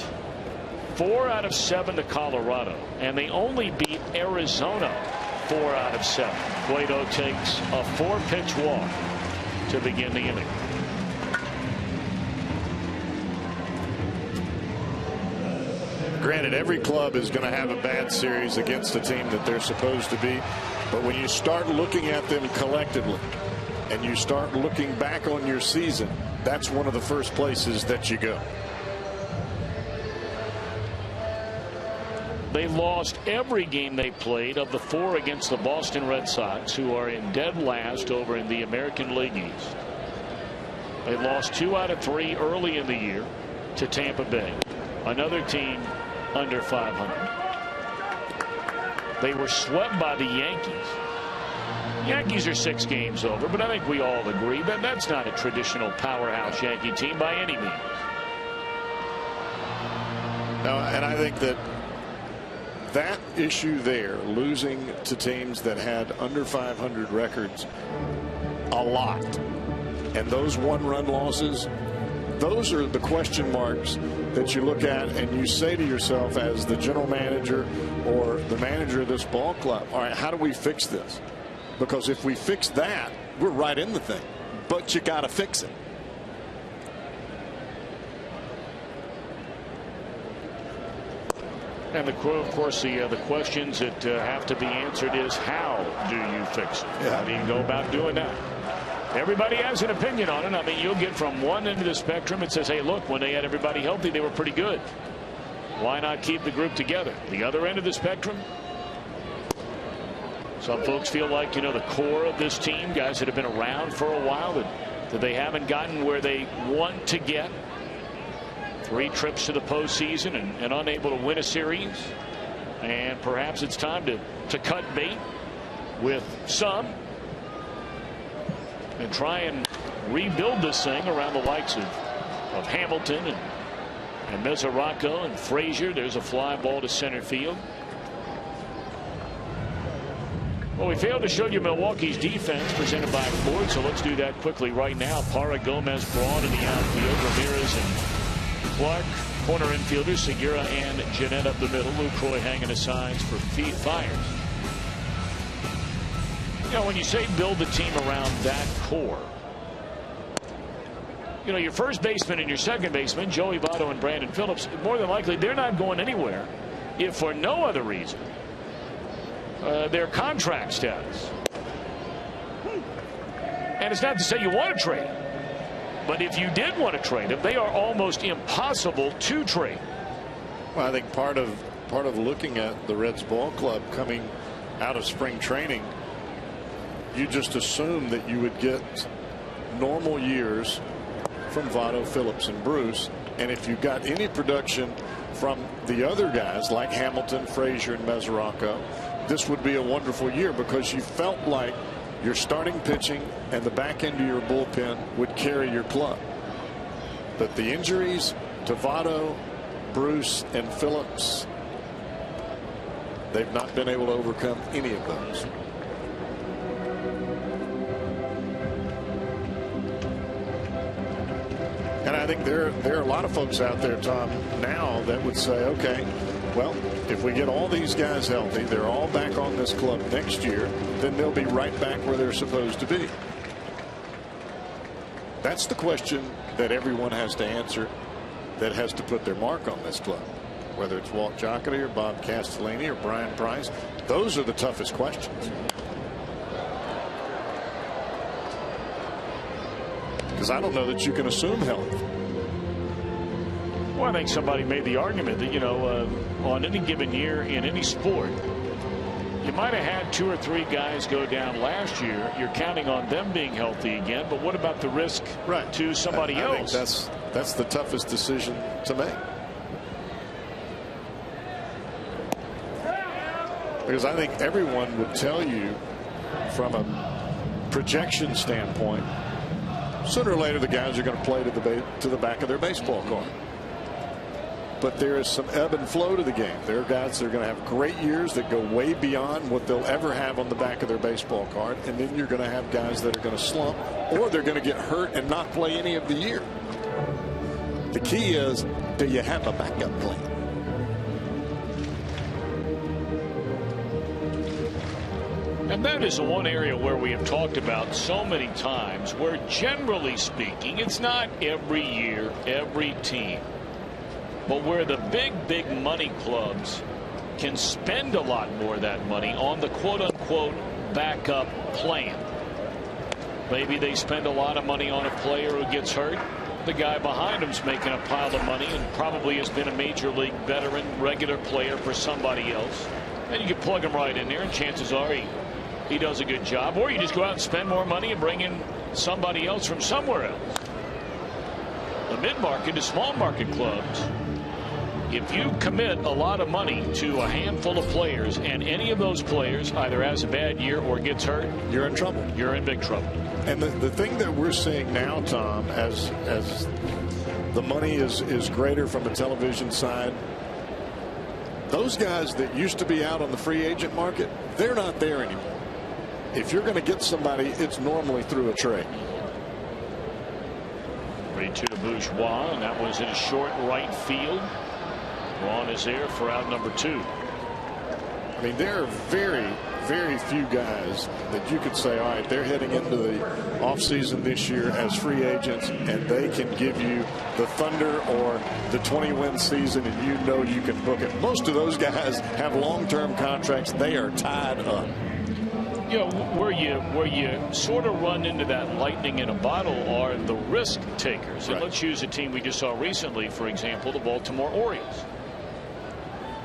4 out of 7 to Colorado, and they only beat Arizona 4 out of 7. Cueto takes a 4-pitch walk to begin the inning. Granted, every club is going to have a bad series against a team that they're supposed to beat, but when you start looking at them collectively and you start looking back on your season, that's one of the first places that you go. They lost every game they played of the 4 against the Boston Red Sox, who are in dead last over in the American League East. They lost 2 out of 3 early in the year to Tampa Bay, another team under 500. They were swept by the Yankees. Yankees are 6 games over, but I think we all agree that that's not a traditional powerhouse Yankee team by any means. No, and I think that issue there, losing to teams that had under 500 records a lot, and those 1-run losses, those are the question marks that you look at and you say to yourself as the general manager or the manager of this ball club, all right, how do we fix this? Because if we fix that, we're right in the thing, but you got to fix it. And of course, the questions that have to be answered is, how do you fix it? Yeah. How do you go about doing that? Everybody has an opinion on it. I mean, you'll get from one end of the spectrum and says, hey, look, when they had everybody healthy, they were pretty good. Why not keep the group together? The other end of the spectrum, some folks feel like, you know, the core of this team, guys that have been around for a while, that they haven't gotten where they want to get. 3 trips to the postseason and unable to win a series. And perhaps it's time to cut bait with some and try and rebuild this thing around the likes of Hamilton and Mesoraco and Frazier. There's a fly ball to center field. Well, we failed to show you Milwaukee's defense presented by Ford, so let's do that quickly right now. Parra, Gomez, Braun in the outfield. Ramirez and Clark, corner infielders, Segura and Jeanette up the middle. Lucroy hanging the signs for Fires. You know, when you say build the team around that core, you know, your first baseman and your second baseman, Joey Votto and Brandon Phillips, more than likely they're not going anywhere if for no other reason their contract status. And it's not to say you want to trade, but if you did want to trade them, they are almost impossible to trade. Well, I think part of looking at the Reds ball club coming out of spring training, you just assume that you would get normal years from Votto, Phillips, and Bruce. And if you got any production from the other guys like Hamilton, Frazier, and Mesoraco, this would be a wonderful year because you felt like your starting pitching and the back end of your bullpen would carry your club. But the injuries to Votto, Bruce, and Phillips they've not been able to overcome any of those. And I think there are a lot of folks out there, Tom, now that would say, okay, well, if we get all these guys healthy, they're all back on this club next year, then they'll be right back where they're supposed to be. That's the question that everyone has to answer, that has to put their mark on this club. Whether it's Walt Jocketty or Bob Castellini or Brian Price, those are the toughest questions. Because I don't know that you can assume health. Well, I think somebody made the argument that, you know, on any given year in any sport, you might have had 2 or 3 guys go down last year. You're counting on them being healthy again. But what about the risk to somebody else? I think that's the toughest decision to make. Because I think everyone would tell you from a projection standpoint, sooner or later the guys are going to play to the back of their baseball card. But there is some ebb and flow to the game. There are guys that are going to have great years that go way beyond what they'll ever have on the back of their baseball card. And then you're going to have guys that are going to slump, or they're going to get hurt and not play any of the year. The key is, do you have a backup plan? And that is the one area where we have talked about so many times where, generally speaking, it's not every year, every team, but where the big money clubs can spend a lot more of that money on the quote unquote backup plan. Maybe they spend a lot of money on a player who gets hurt. The guy behind him's making a pile of money and probably has been a major league veteran, regular player for somebody else. And you can plug him right in there, and chances are he does a good job. Or you just go out and spend more money and bring in somebody else from somewhere else. The mid-market to small market clubs, if you commit a lot of money to a handful of players and any of those players either has a bad year or gets hurt, you're in trouble. You're in big trouble. And the thing that we're seeing now, Tom, as the money is greater from the television side, those guys that used to be out on the free agent market, they're not there anymore. If you're going to get somebody, it's normally through a trade. 3-2 to Bourgeois, and that was in a short right field. Ron is there for out number 2. I mean, there are very few guys that you could say, all right, they're heading into the offseason this year as free agents, and they can give you the Thunder or the 20-win season, and you know you can book it. Most of those guys have long-term contracts. They are tied up. You know, where you sort of run into that lightning in a bottle are the risk takers. And let's use a team we just saw recently, for example, the Baltimore Orioles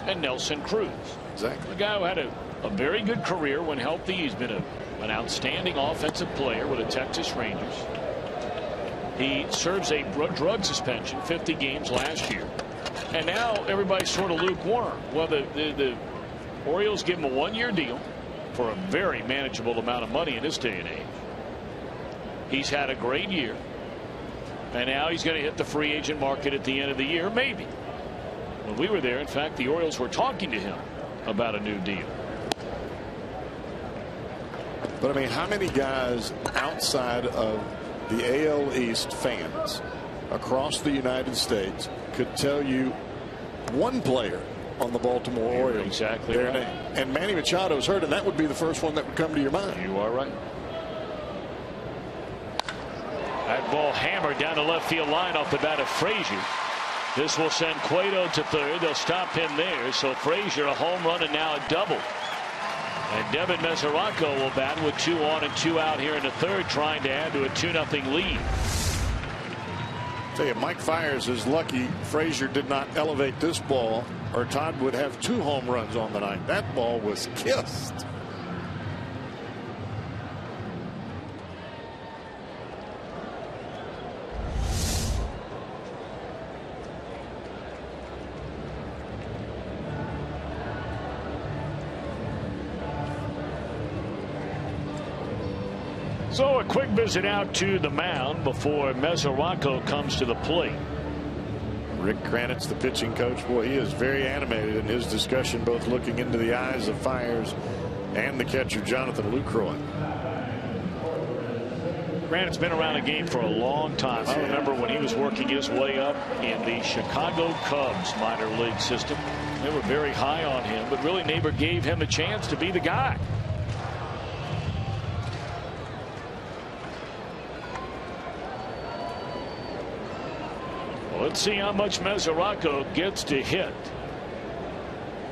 and Nelson Cruz. Exactly. A guy who had a very good career when healthy. He's been an outstanding offensive player with the Texas Rangers. He serves a drug suspension, 50 games last year. And now everybody's sort of lukewarm. Well, the Orioles give him a 1-year deal for a very manageable amount of money in this day and age. He's had a great year, and now he's going to hit the free agent market at the end of the year, maybe. When we were there, in fact, the Orioles were talking to him about a new deal. But I mean, how many guys outside of the AL East fans across the United States could tell you one player on the Baltimore Orioles? Exactly their right. name? And Manny Machado's hurt, and that would be the first one that would come to your mind. You are right. That ball hammered down the left field line off the bat of Frazier. This will send Cueto to third. They'll stop him there. So Frazier a home run and now a double. And Devin Mesoraco will bat with 2 on and 2 out here in the third, trying to add to a 2-0 lead. Tell you, Mike Fiers is lucky Frazier did not elevate this ball, or Todd would have 2 home runs on the night. That ball was kissed. So a quick visit out to the mound before Mesoraco comes to the plate. Rick Kranitz, the pitching coach, boy, he is very animated in his discussion, both looking into the eyes of Fiers and the catcher Jonathan Lucroy. Grant's been around the game for a long time. I remember when he was working his way up in the Chicago Cubs minor league system. They were very high on him, but really Neighbor gave him a chance to be the guy. Well, let's see how much Mesoraco gets to hit.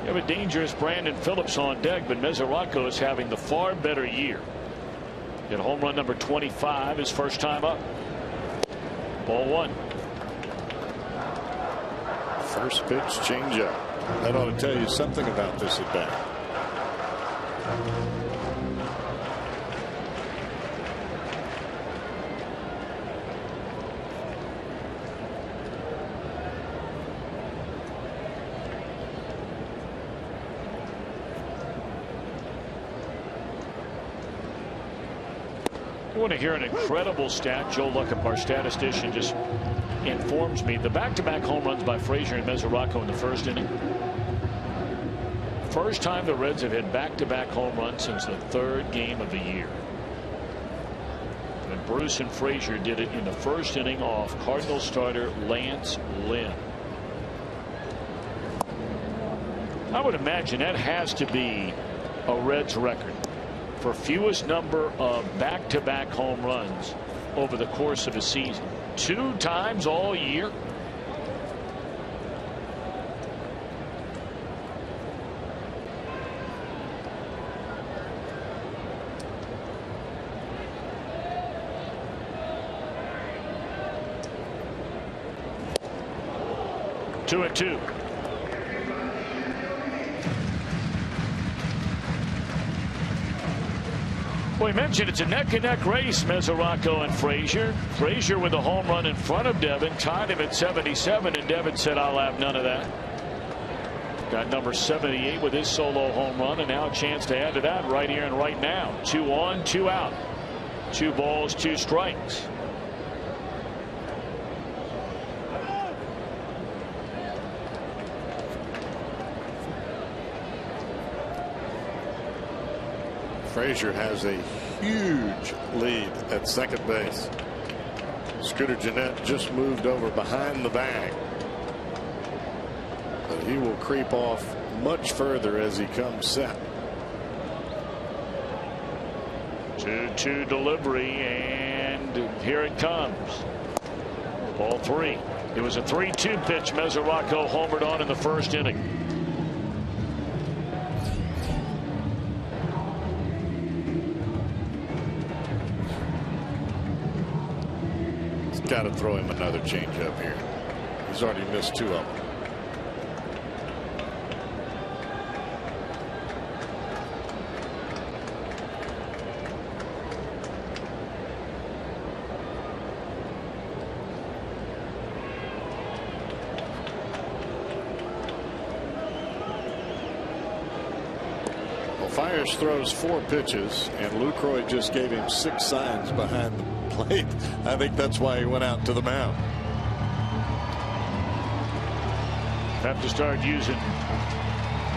You have a dangerous Brandon Phillips on deck, but Mesoraco is having the far better year. Hit home run number 25 his first time up. Ball one. First pitch changeup. That ought to tell you something about this at bat. I want to hear an incredible stat. Joe Luckham, our statistician, just informs me the back-to-back home runs by Frazier and Mesoraco in the first inning. First time the Reds have hit back-to-back home runs since the third game of the year. And Bruce and Frazier did it in the first inning off Cardinals starter Lance Lynn. I would imagine that has to be a Reds record for fewest number of back-to-back home runs over the course of a season. 2 times all year. Two and two. We mentioned it's a neck-and-neck race, Mesoraco and Frazier. Frazier with a home run in front of Devin, tied him at 77, and Devin said, "I'll have none of that." Got number 78 with his solo home run, and now a chance to add to that right here and right now. 2 on, 2 out. 2 balls, 2 strikes. Frazier has a huge lead at second base. Scooter Gennett just moved over behind the bag, but he will creep off much further as he comes set. 2-2 delivery, and here it comes. Ball 3. It was a 3-2 pitch Mesoraco homered on in the first inning. Got to throw him another changeup here. He's already missed 2 of them. Well, Fiers throws 4 pitches, and Lucroy just gave him 6 signs behind the plate. I think that's why he went out to the mound. Have to start using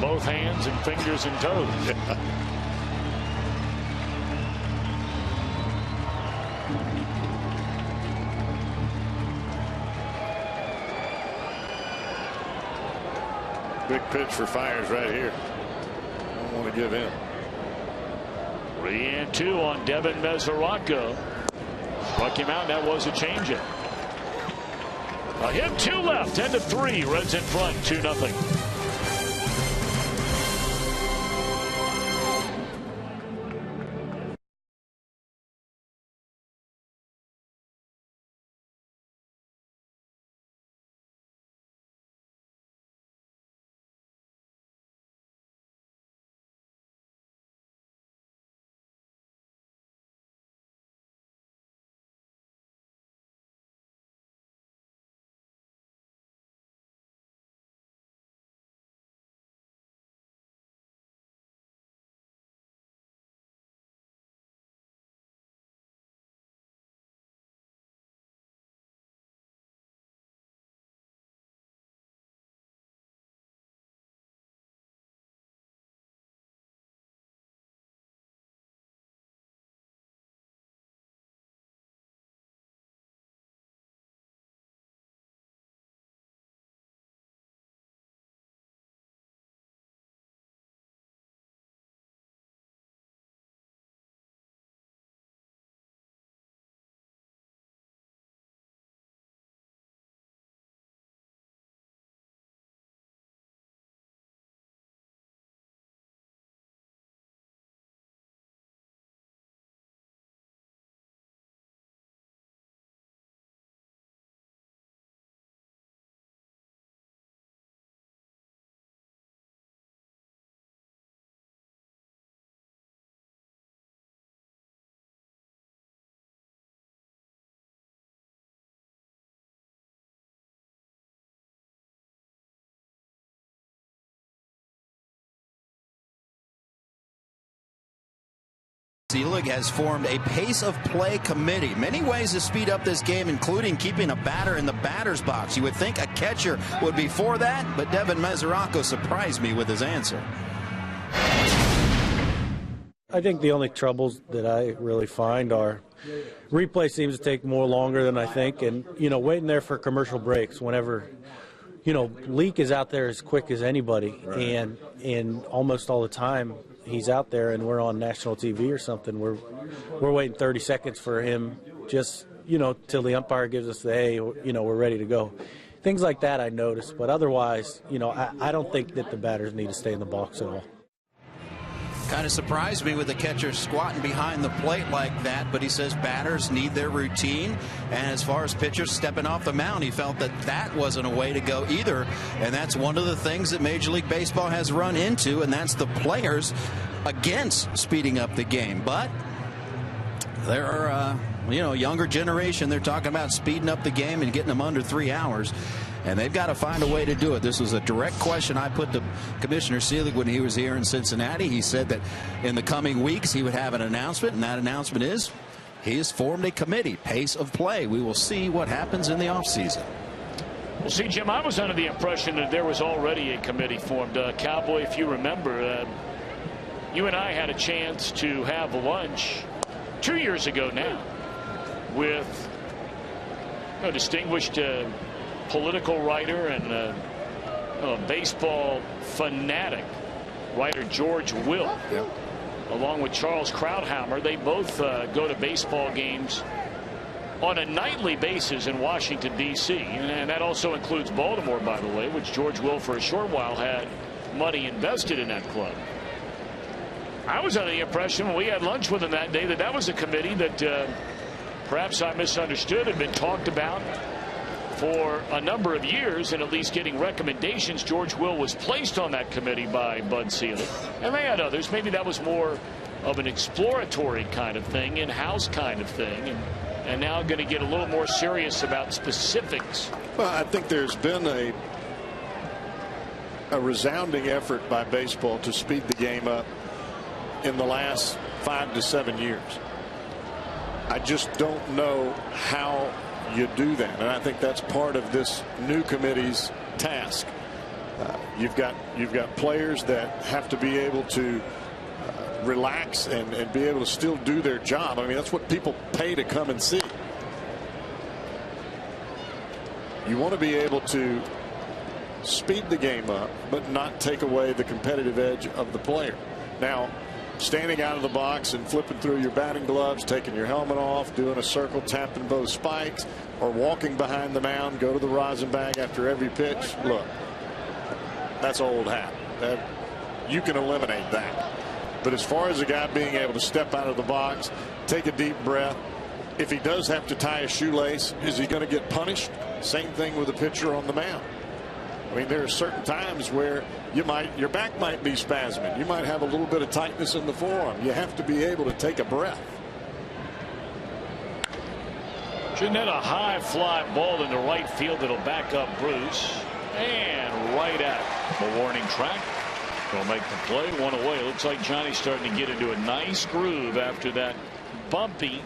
both hands and fingers and toes. Big pitch for Fiers right here. Don't want to give in. 3-2 on Devin Mesoraco. Struck him out. That was a changeup. A hit, 2 left, 10-3. Reds in front, 2-0. Selig has formed a pace of play committee. Many ways to speed up this game, including keeping a batter in the batter's box. You would think a catcher would be for that, but Devin Mesoraco surprised me with his answer. I think the only troubles that I really find are replay seems to take more longer than I think, and waiting there for commercial breaks whenever Leak is out there as quick as anybody, and almost all the time he's out there and we're on national TV or something, we're waiting 30 seconds for him just till the umpire gives us the hey, we're ready to go. Things like that I notice, but otherwise I don't think that the batters need to stay in the box at all. Kind of surprised me with the catcher squatting behind the plate like that, but he says batters need their routine, and as far as pitchers stepping off the mound, he felt that wasn't a way to go either, and that's one of the things that Major League Baseball has run into, and that's the players against speeding up the game. But there are younger generation, they're talking about speeding up the game and getting them under 3 hours. And they've got to find a way to do it. This was a direct question I put to Commissioner Selig when he was here in Cincinnati. He said that in the coming weeks he would have an announcement, and that announcement is he has formed a committee, pace of play. We will see what happens in the offseason. Well, see, Jim, I was under the impression that there was already a committee formed. Cowboy, if you remember, you and I had a chance to have lunch 2 years ago now with a distinguished political writer and a baseball fanatic writer, George Will, along with Charles Krauthammer. They both go to baseball games on a nightly basis in Washington, D.C. And that also includes Baltimore, by the way, which George Will for a short while had money invested in that club. I was under the impression when we had lunch with him that day that was a committee that perhaps I misunderstood, had been talked about for a number of years, and at least getting recommendations. George Will was placed on that committee by Bud Selig, and they had others. Maybe that was more of an exploratory kind of thing, in-house kind of thing, and now going to get a little more serious about specifics. Well, I think there's been a resounding effort by baseball to speed the game up in the last 5 to 7 years. I just don't know how you do that, and I think that's part of this new committee's task. You've got players that have to be able to relax and be able to still do their job. I mean, that's what people pay to come and see. You want to be able to speed the game up, but not take away the competitive edge of the player. Now, standing out of the box and flipping through your batting gloves, taking your helmet off, doing a circle, tapping both spikes, or walking behind the mound, go to the rosin bag after every pitch. Look, that's old hat. You can eliminate that. But as far as a guy being able to step out of the box, take a deep breath, if he does have to tie a shoelace, is he going to get punished? Same thing with a pitcher on the mound. I mean, there are certain times where your back might be spasming. You might have a little bit of tightness in the forearm. You have to be able to take a breath. Jeanette, a high fly ball into right field that'll back up Bruce, and right at the warning track. He'll make the play, one away. Looks like Johnny's starting to get into a nice groove after that bumpy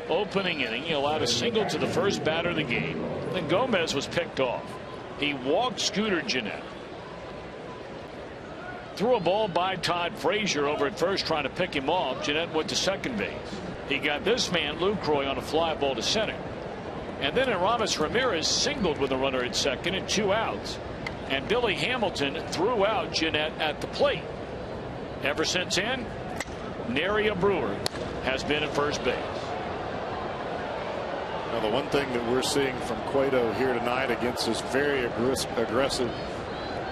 opening inning. He allowed a single to the first batter of the game. Then Gomez was picked off. He walked Scooter Gennett. Threw a ball by Todd Frazier over at first trying to pick him off. Gennett went to second base. He got this man, Lucroy, on a fly ball to center. And then Aramis Ramirez singled with a runner at second and 2 outs. And Billy Hamilton threw out Gennett at the plate. Ever since then, nary a Brewer has been at first base. Now, the one thing that we're seeing from Cueto here tonight against this very aggressive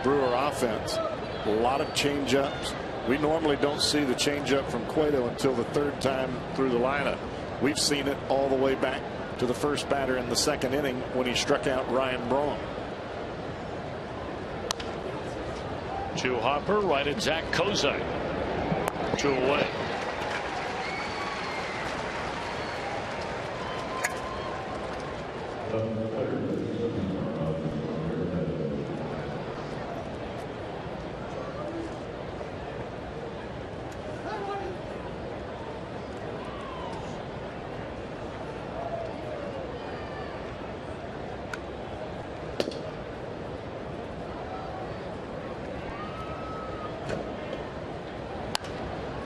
Brewer offense, a lot of changeups. We normally don't see the changeup from Cueto until the third time through the lineup. We've seen it all the way back to the first batter in the second inning when he struck out Ryan Braun. To Hopper, right at Zach Kozak. 2 away.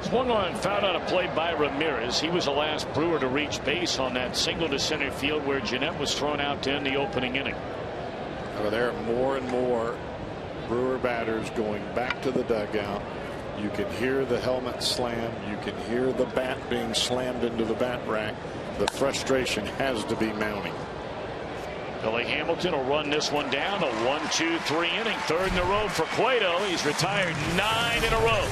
Swung on and fouled on a play by Ramirez. He was the last Brewer to reach base on that single to center field where Jeanette was thrown out to end the opening inning. Well, there are more and more Brewer batters going back to the dugout. You can hear the helmet slam. You can hear the bat being slammed into the bat rack. The frustration has to be mounting. Billy Hamilton will run this one down. A 1-2-3 inning. Third in a row for Cueto. He's retired 9 in a row.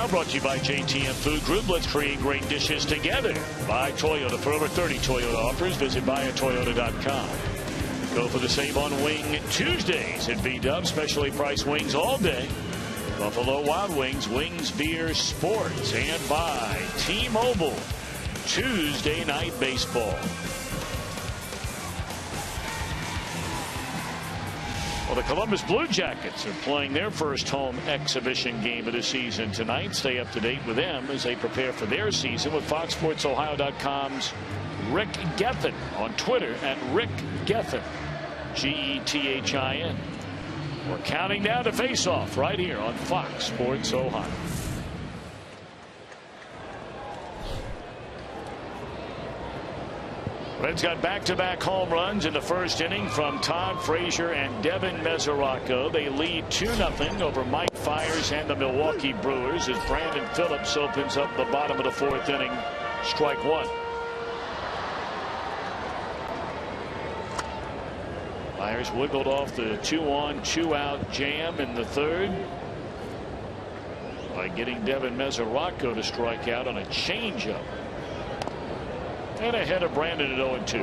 Brought to you by JTM Food Group. Let's create great dishes together. By Toyota. For over 30 Toyota offers, visit buyatoyota.com. Go for the Save on Wing Tuesdays at B-Dub. Specially priced wings all day. Buffalo Wild Wings, Wings, Beer, Sports. And by T-Mobile. Tuesday Night Baseball. Well, the Columbus Blue Jackets are playing their first home exhibition game of the season tonight. Stay up to date with them as they prepare for their season with FoxSportsOhio.com's Rick Gethin on Twitter at Rick Gethin, Gethin. We're counting down to face-off right here on Fox Sports Ohio. Reds got back-to-back home runs in the first inning from Todd Frazier and Devin Mesoraco. They lead 2-0 over Mike Fiers and the Milwaukee Brewers as Brandon Phillips opens up the bottom of the fourth inning. Strike one. Fiers wiggled off the 2-on, 2-out jam in the third by getting Devin Mesoraco to strike out on a changeup. And ahead of Brandon at 0-2.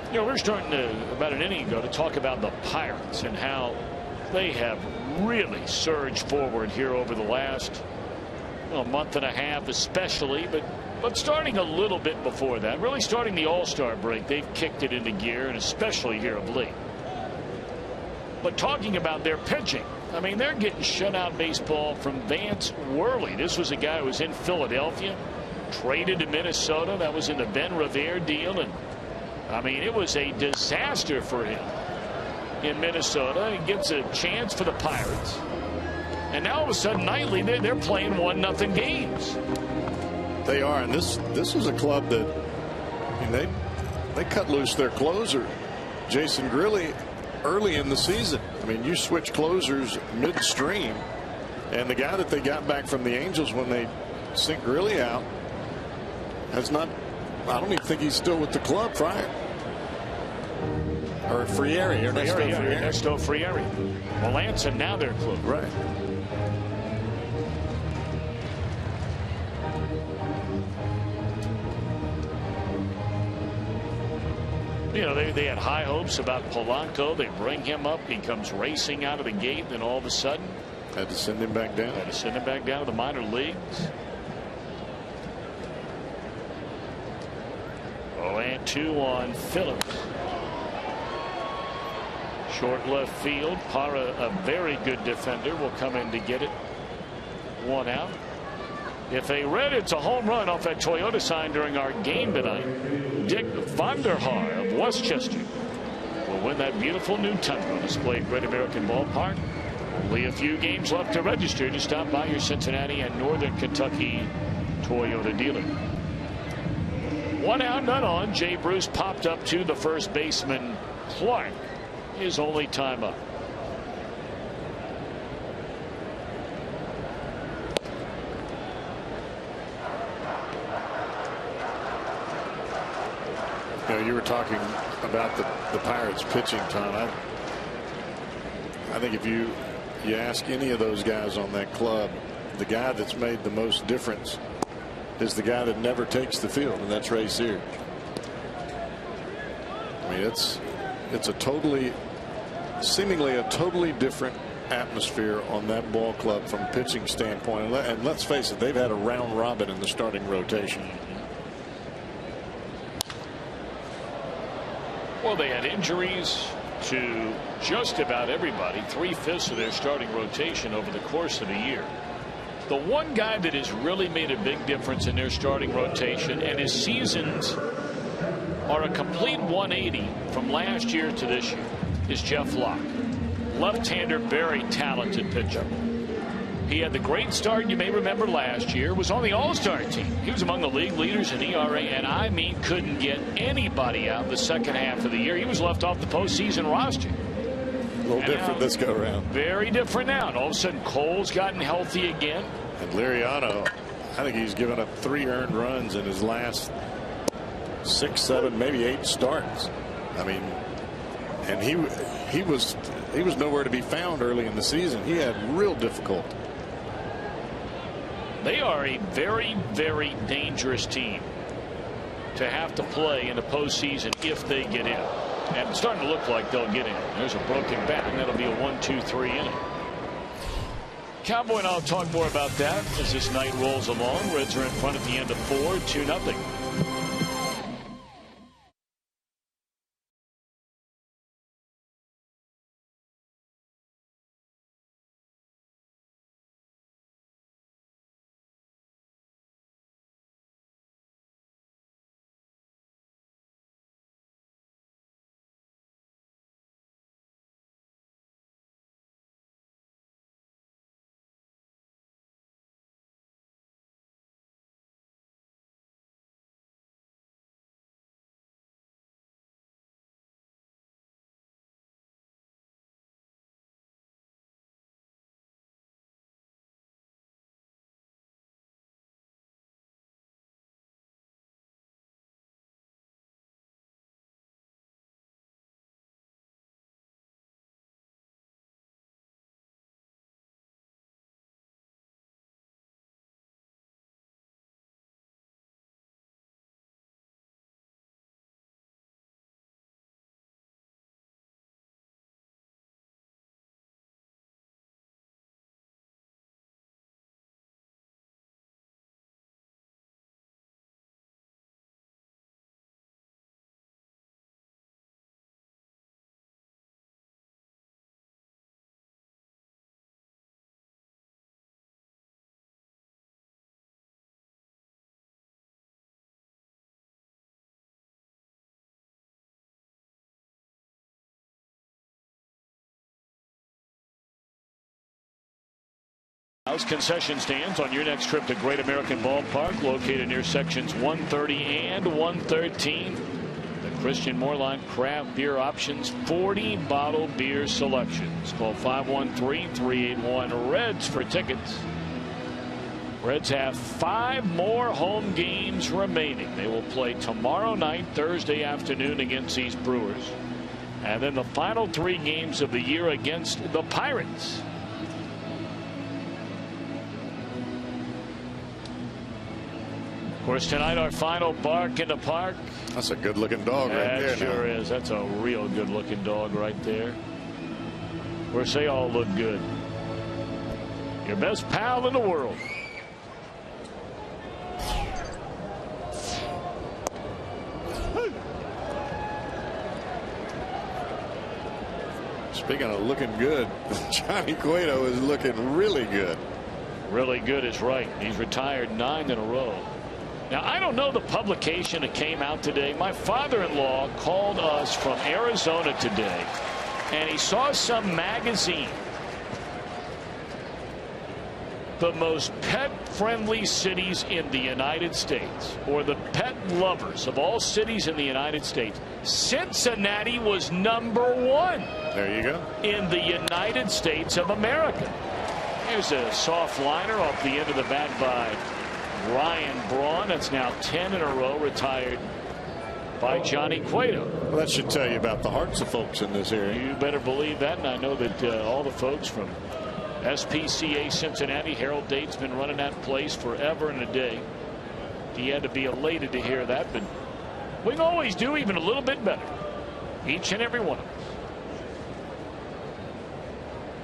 You know, we're starting to, about an inning ago, to talk about the Pirates and how they have really surged forward here over the last month and a half especially, but starting a little bit before that, really starting the All-Star break, they've kicked it into gear, and especially here of late. But talking about their pitching, I mean, they're getting shutout baseball from Vance Worley. This was a guy who was in Philadelphia, traded to Minnesota. That was in the Ben Revere deal, and I mean, it was a disaster for him in Minnesota. He gets a chance for the Pirates, and now all of a sudden nightly they're playing 1-0 games. They are, and this was a club that, I mean, they cut loose their closer, Jason Grilli, early in the season. I mean, you switch closers midstream, and the guy that they got back from the Angels when they sent Grilli out has not. I don't even think he's still with the club. Or Frieri, Ernesto Frieri. Melanson now their club. Right. You know, they had high hopes about Polanco. They bring him up. He comes racing out of the gate. Then all of a sudden, had to send him back down. Had to send him back down to the minor leagues. 0-2 on Phillips. Short left field. Parra, a very good defender, will come in to get it. 1 out. If a Red, it's a home run off that Toyota sign during our game tonight. Dick Vanderhaar of Westchester will win that beautiful new Tundra on display at Great American Ballpark. Only a few games left to register. Just stop by your Cincinnati and Northern Kentucky Toyota dealer. 1 out, none on. Jay Bruce popped up to the first baseman. Clark, his only time up. You know, you were talking about the Pirates pitching, Tom. I think if you ask any of those guys on that club, the guy that's made the most difference is the guy that never takes the field, and that's Ray Sears. I mean, it's a seemingly a totally different atmosphere on that ball club from a pitching standpoint. And let's face it, they've had a round robin in the starting rotation. Well, they had injuries to just about everybody, 3/5 of their starting rotation over the course of a year. The one guy that has really made a big difference in their starting rotation, and his seasons are a complete 180 from last year to this year, is Jeff Locke. Left-hander, very talented pitcher. He had the great start you may remember last year, was on the All-Star team. He was among the league leaders in ERA, and I mean couldn't get anybody out the second half of the year. He was left off the postseason roster. A little different this go around. Very different now. And all of a sudden, Cole's gotten healthy again. And Liriano, I think he's given up 3 earned runs in his last 6, 7, maybe 8 starts. I mean, and he was nowhere to be found early in the season. He had real difficulty. They are a very, very dangerous team to have to play in the postseason if they get in. And it's starting to look like they'll get in. There's a broken bat, and that'll be a 1-2-3 inning. Cowboy and I'll talk more about that as this night rolls along. Reds are in front at the end of 4, 2-0. Concession stands on your next trip to Great American Ballpark, located near sections 130 and 113. The Christian Moorline craft beer options, 40 bottle beer selections. Call 513-381-REDS for tickets. Reds have 5 more home games remaining. They will play tomorrow night, Thursday afternoon against these Brewers. And then the final 3 games of the year against the Pirates. Of course, tonight our final Bark in the Park That's a good-looking dog right there. That sure is. That's a real good-looking dog right there. Of course, they all look good. Your best pal in the world. Speaking of looking good, Johnny Cueto is looking really good. Really good is right. He's retired 9 in a row. Now, I don't know the publication that came out today. My father-in-law called us from Arizona today, and he saw some magazine. The most pet-friendly cities in the United States, or the pet lovers of all cities in the United States. Cincinnati was #1. There you go. In the United States of America. Here's a soft liner off the end of the bat by Ryan Braun. That's now 10 in a row retired by Johnny Cueto. Well, that should tell you about the hearts of folks in this area. You better believe that, and I know that all the folks from SPCA Cincinnati, Harold Date's been running that place forever and a day. He had to be elated to hear that, but we can always do even a little bit better. Each and every one of us.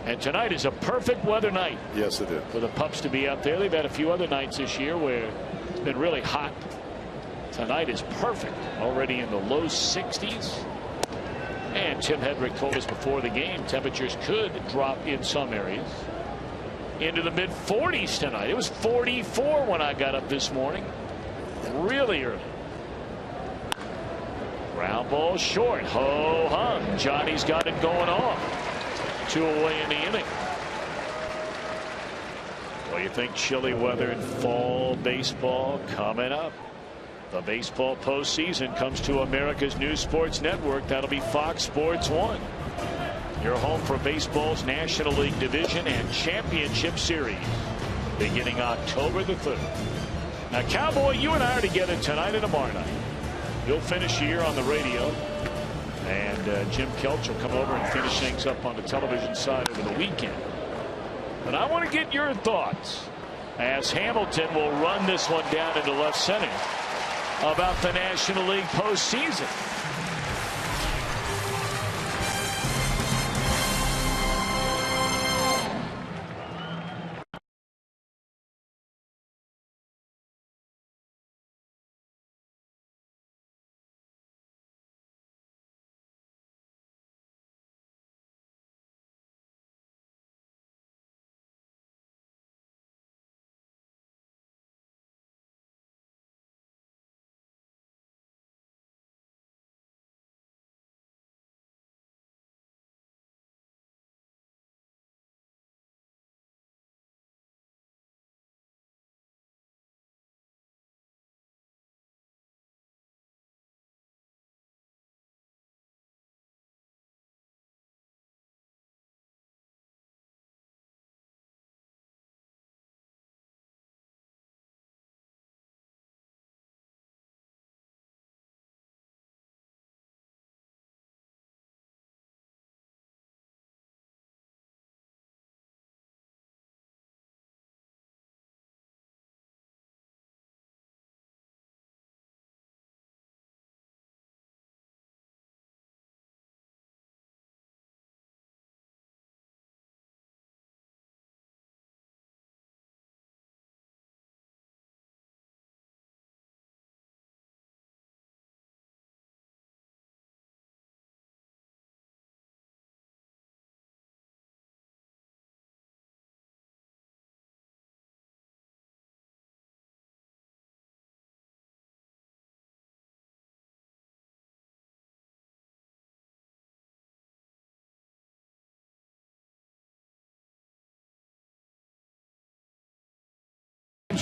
And tonight is a perfect weather night. Yes, it is. For the pups to be out there. They've had a few other nights this year where it's been really hot. Tonight is perfect. Already in the low 60s. And Tim Hedrick told us before the game temperatures could drop in some areas into the mid 40s tonight. It was 44 when I got up this morning. Really early. Ground ball short. Ho hum. Johnny's got it going on. 2 away in the inning. Well, you think chilly weather in fall baseball coming up. The baseball postseason comes to America's new sports network. That'll be Fox Sports 1. Your home for baseball's National League Division and Championship Series beginning October the 3rd. Now, Cowboy, you and I are together tonight and tomorrow night. You'll finish the year on the radio. And Jim Kelch will come over and finish things up on the television side over the weekend. But I want to get your thoughts as Hamilton will run this one down into left center about the National League postseason.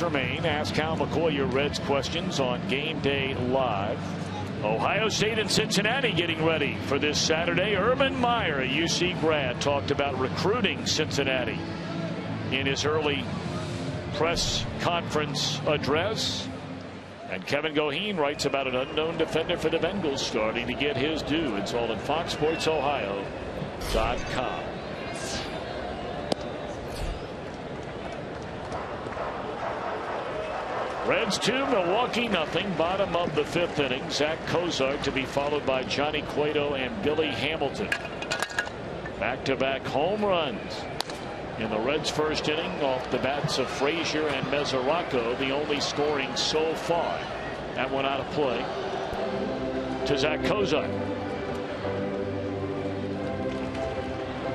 Remain. Ask Cal McCoy your Reds questions on Game Day Live. Ohio State and Cincinnati getting ready for this Saturday. Urban Meyer, a UC grad, talked about recruiting Cincinnati in his early press conference address. And Kevin Goheen writes about an unknown defender for the Bengals starting to get his due. It's all at FoxSportsOhio.com. Reds 2, Milwaukee nothing. Bottom of the 5th inning. Zach Cozart to be followed by Johnny Cueto and Billy Hamilton. Back-to-back home runs in the Reds' first inning off the bats of Frazier and Mesoraco. The only scoring so far. That one out of play to Zach Cozart.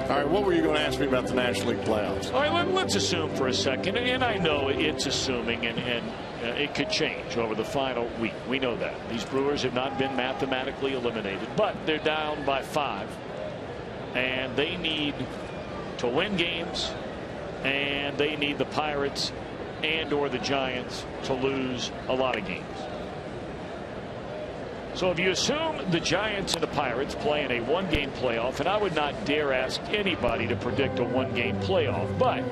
All right, what were you going to ask me about the National League playoffs? All right, let's assume for a second, and I know it's assuming, and it could change over the final week. We know that. These Brewers have not been mathematically eliminated, but they're down by 5, and they need to win games, and they need the Pirates and or the Giants to lose a lot of games. So if you assume the Giants and the Pirates play in a 1-game playoff, and I would not dare ask anybody to predict a 1-game playoff, but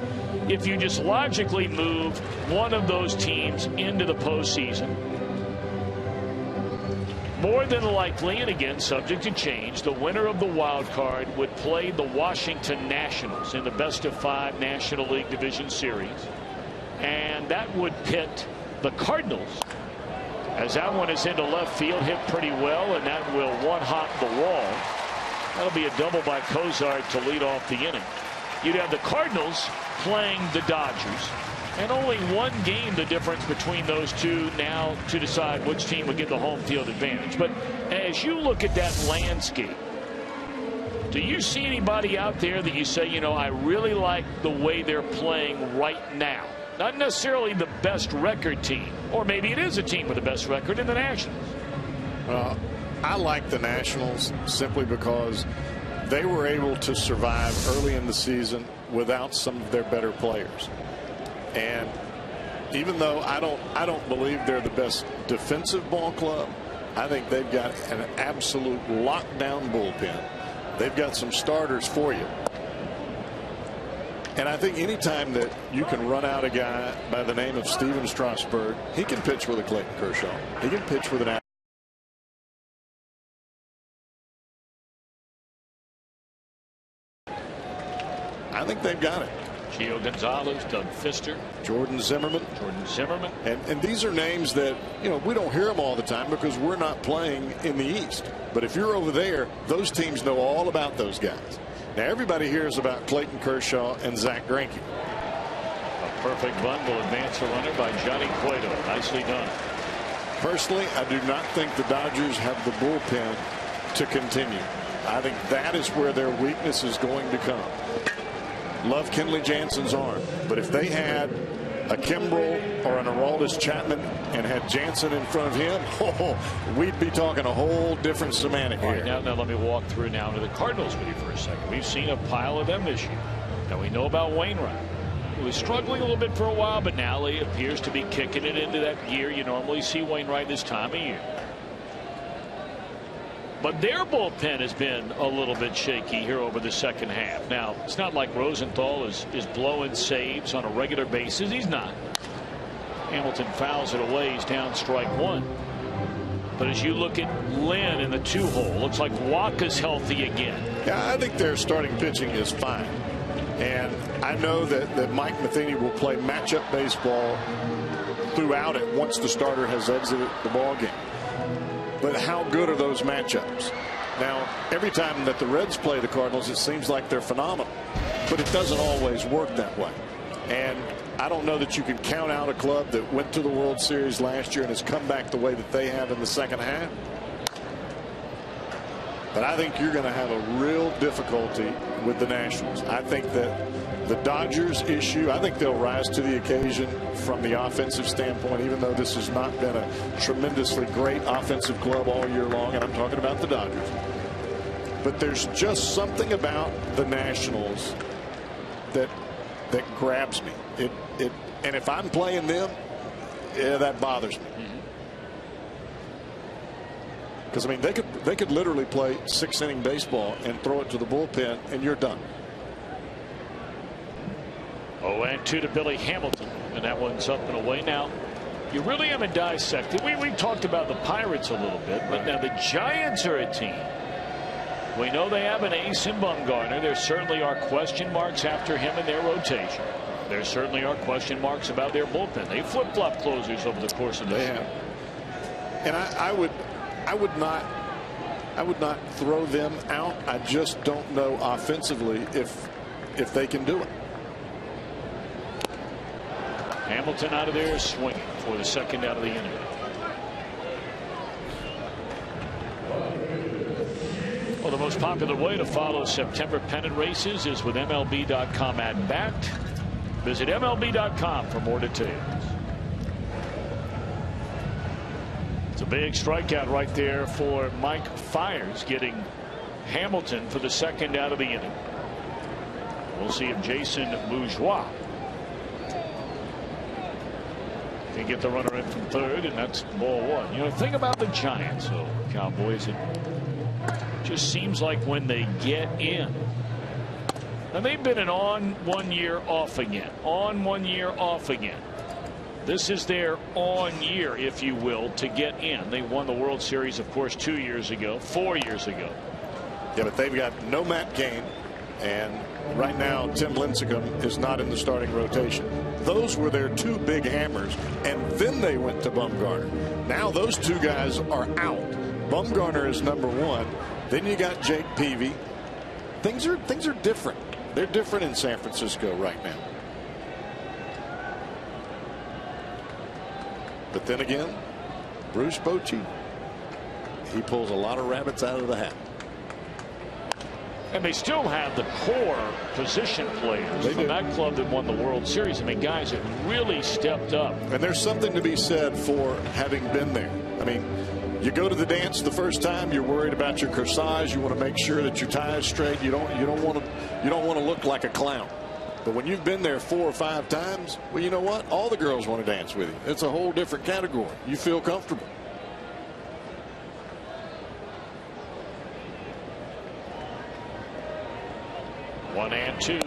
if you just logically move one of those teams into the postseason, more than likely, and again subject to change, the winner of the wild card would play the Washington Nationals in the best-of-5 National League Division Series, and that would pit the Cardinals, as that one is into left field, hit pretty well, and that will one-hop the wall. That'll be a double by Cozart to lead off the inning. You'd have the Cardinals playing the Dodgers, and only 1 game the difference between those two now to decide which team would get the home field advantage. But as you look at that landscape, do you see anybody out there that you say, you know, I really like the way they're playing right now? Not necessarily the best record team, or maybe it is a team with the best record in the Nationals. I like the Nationals simply because they were able to survive early in the season without some of their better players. And even though I don't believe they're the best defensive ball club, I think they've got an absolute lockdown bullpen. They've got some starters for you. And I think anytime that you can run out a guy by the name of Steven Strasburg, he can pitch with a Clayton Kershaw. He can pitch with an. I think they've got it. Gio Gonzalez, Doug Fister, Jordan Zimmerman. And these are names that, you know, we don't hear them all the time because we're not playing in the East. But if you're over there, those teams know all about those guys. Now everybody hears about Clayton Kershaw and Zach Greinke. A perfect bunt will advance a runner by Johnny Cueto. Nicely done. Personally, I do not think the Dodgers have the bullpen to continue. I think that is where their weakness is going to come. Love Kenley Jansen's arm, but if they had a Kimbrel or an Aroldis Chapman and had Jansen in front of him, we'd be talking a whole different semantic here. Right, now let me walk through now to the Cardinals with you for a second. We've seen a pile of them this year. Now we know about Wainwright. He was struggling a little bit for a while, but now he appears to be kicking it into that gear you normally see Wainwright this time of year. But their bullpen has been a little bit shaky here over the second half. Now, it's not like Rosenthal is blowing saves on a regular basis. He's not. Hamilton fouls it away. He's down strike 1. But as you look at Lynn in the 2-hole, looks like Waka's healthy again. Yeah, I think their starting pitching is fine. And I know that Mike Matheny will play matchup baseball throughout it once the starter has exited the ballgame. But how good are those matchups? Now, every time that the Reds play the Cardinals, it seems like they're phenomenal. But it doesn't always work that way. And I don't know that you can count out a club that went to the World Series last year and has come back the way that they have in the second half. But I think you're going to have a real difficulty with the Nationals. I think that the Dodgers issue, I think they'll rise to the occasion from the offensive standpoint, even though this has not been a tremendously great offensive club all year long, and I'm talking about the Dodgers. But there's just something about the Nationals that grabs me. And if I'm playing them, yeah, that bothers me. Because I mean, they could literally play 6-inning baseball and throw it to the bullpen, and you're done. 0-2 to Billy Hamilton, and that one's up and away. Now, you really haven't dissected. We talked about the Pirates a little bit, but now the Giants are a team. We know they have an ace in Bumgarner. There certainly are question marks after him in their rotation. There certainly are question marks about their bullpen. They flip-flop closers over the course of this year. And I would not throw them out. I just don't know offensively if they can do it. Hamilton out of there swinging for the second out of the inning. Well, the most popular way to follow September pennant races is with MLB.com at bat. Visit MLB.com for more details. It's a big strikeout right there for Mike Fiers, getting Hamilton for the second out of the inning. We'll see if Jason Bourgeois can get the runner in from third, and that's ball one. You know, think about the Giants, though, Cowboys. It just seems like when they get in, and they've been an on 1 year, off again, on 1 year, off again. This is their on year, if you will, to get in. They won the World Series, of course, 2 years ago, 4 years ago. Yeah, but they've got no Matt Cain, and right now Tim Lincecum is not in the starting rotation. Those were their two big hammers, and then they went to Bumgarner. Now those two guys are out. Bumgarner is number one. Then you got Jake Peavy. Things are different. They're different in San Francisco right now. But then again, Bruce Bochy, he pulls a lot of rabbits out of the hat. And they still have the core position players from that club that won the World Series. I mean, guys that really stepped up. And there's something to be said for having been there. I mean, you go to the dance the first time, you're worried about your corsage. You want to make sure that your tie is straight. You don't want to look like a clown. But when you've been there 4 or 5 times, well, you know what? All the girls want to dance with you. It's a whole different category. You feel comfortable. One and two.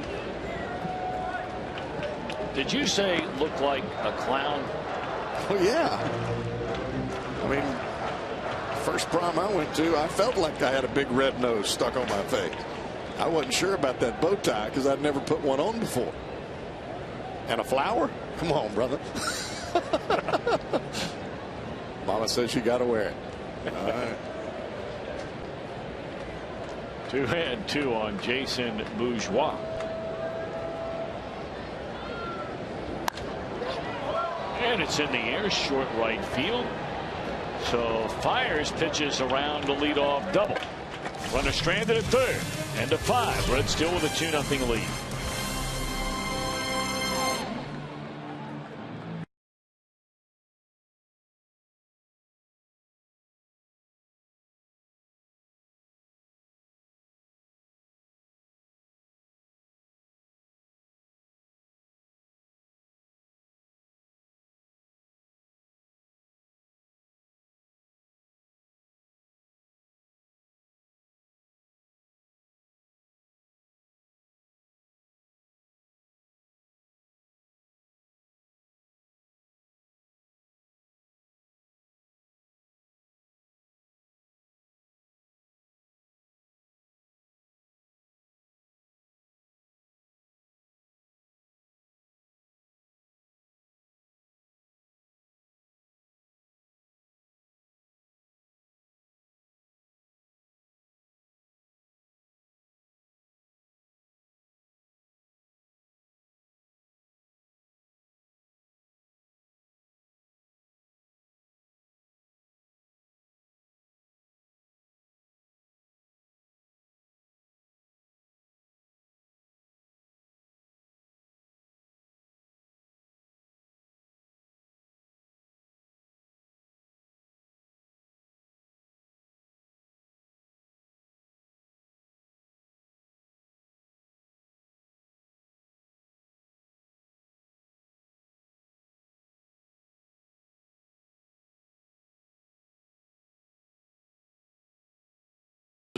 Did you say look like a clown? Oh, yeah. I mean, first prom I went to, I felt like I had a big red nose stuck on my face. I wasn't sure about that bow tie because I'd never put one on before. And a flower? Come on, brother. Mama says you got to wear it. All right. 2-2 on Jason Bourgeois. And it's in the air, short right field. So Fiers pitches around the leadoff double. Runner stranded at third. And to 5. Reds still with a 2-0 lead.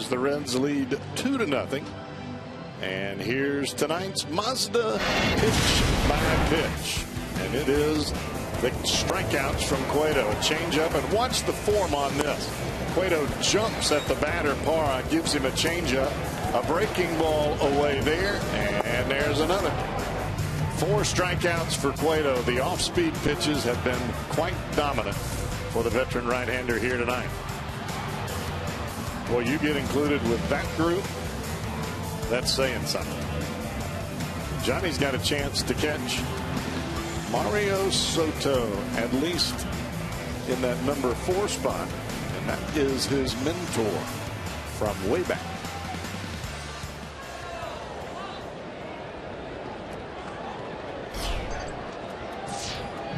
The Reds lead 2-0. And here's tonight's Mazda pitch by pitch. And it is the strikeouts from Cueto. A changeup. And watch the form on this. Cueto jumps at the batter. Parra gives him a changeup. A breaking ball away there. And there's another. 4 strikeouts for Cueto. The off-speed pitches have been quite dominant for the veteran right-hander here tonight. Well, you get included with that group, that's saying something. Johnny's got a chance to catch Mario Soto, at least in that number 4 spot, and that is his mentor from way back.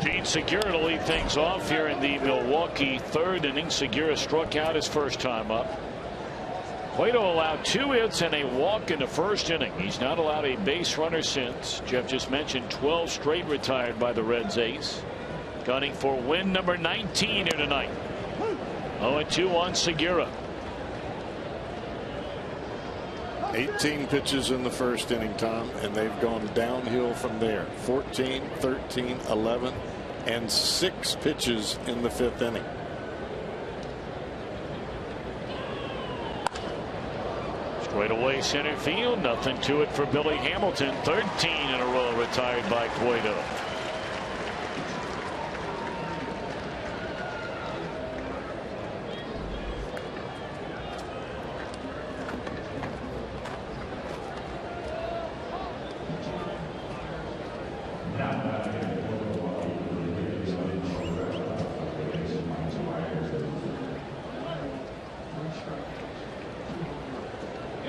Gene Segura to lead things off here in the Milwaukee 3rd inning. Segura struck out his first time up. Cueto allowed 2 hits and a walk in the 1st inning. He's not allowed a base runner since. Jeff just mentioned 12 straight retired by the Reds ace. Gunning for win number 19 here tonight. 0-2 on Segura. 18 pitches in the 1st inning, Tom, and they've gone downhill from there. 14, 13, 11, and 6 pitches in the 5th inning. Straight away center field. Nothing to it for Billy Hamilton. 13 in a row retired by Cueto.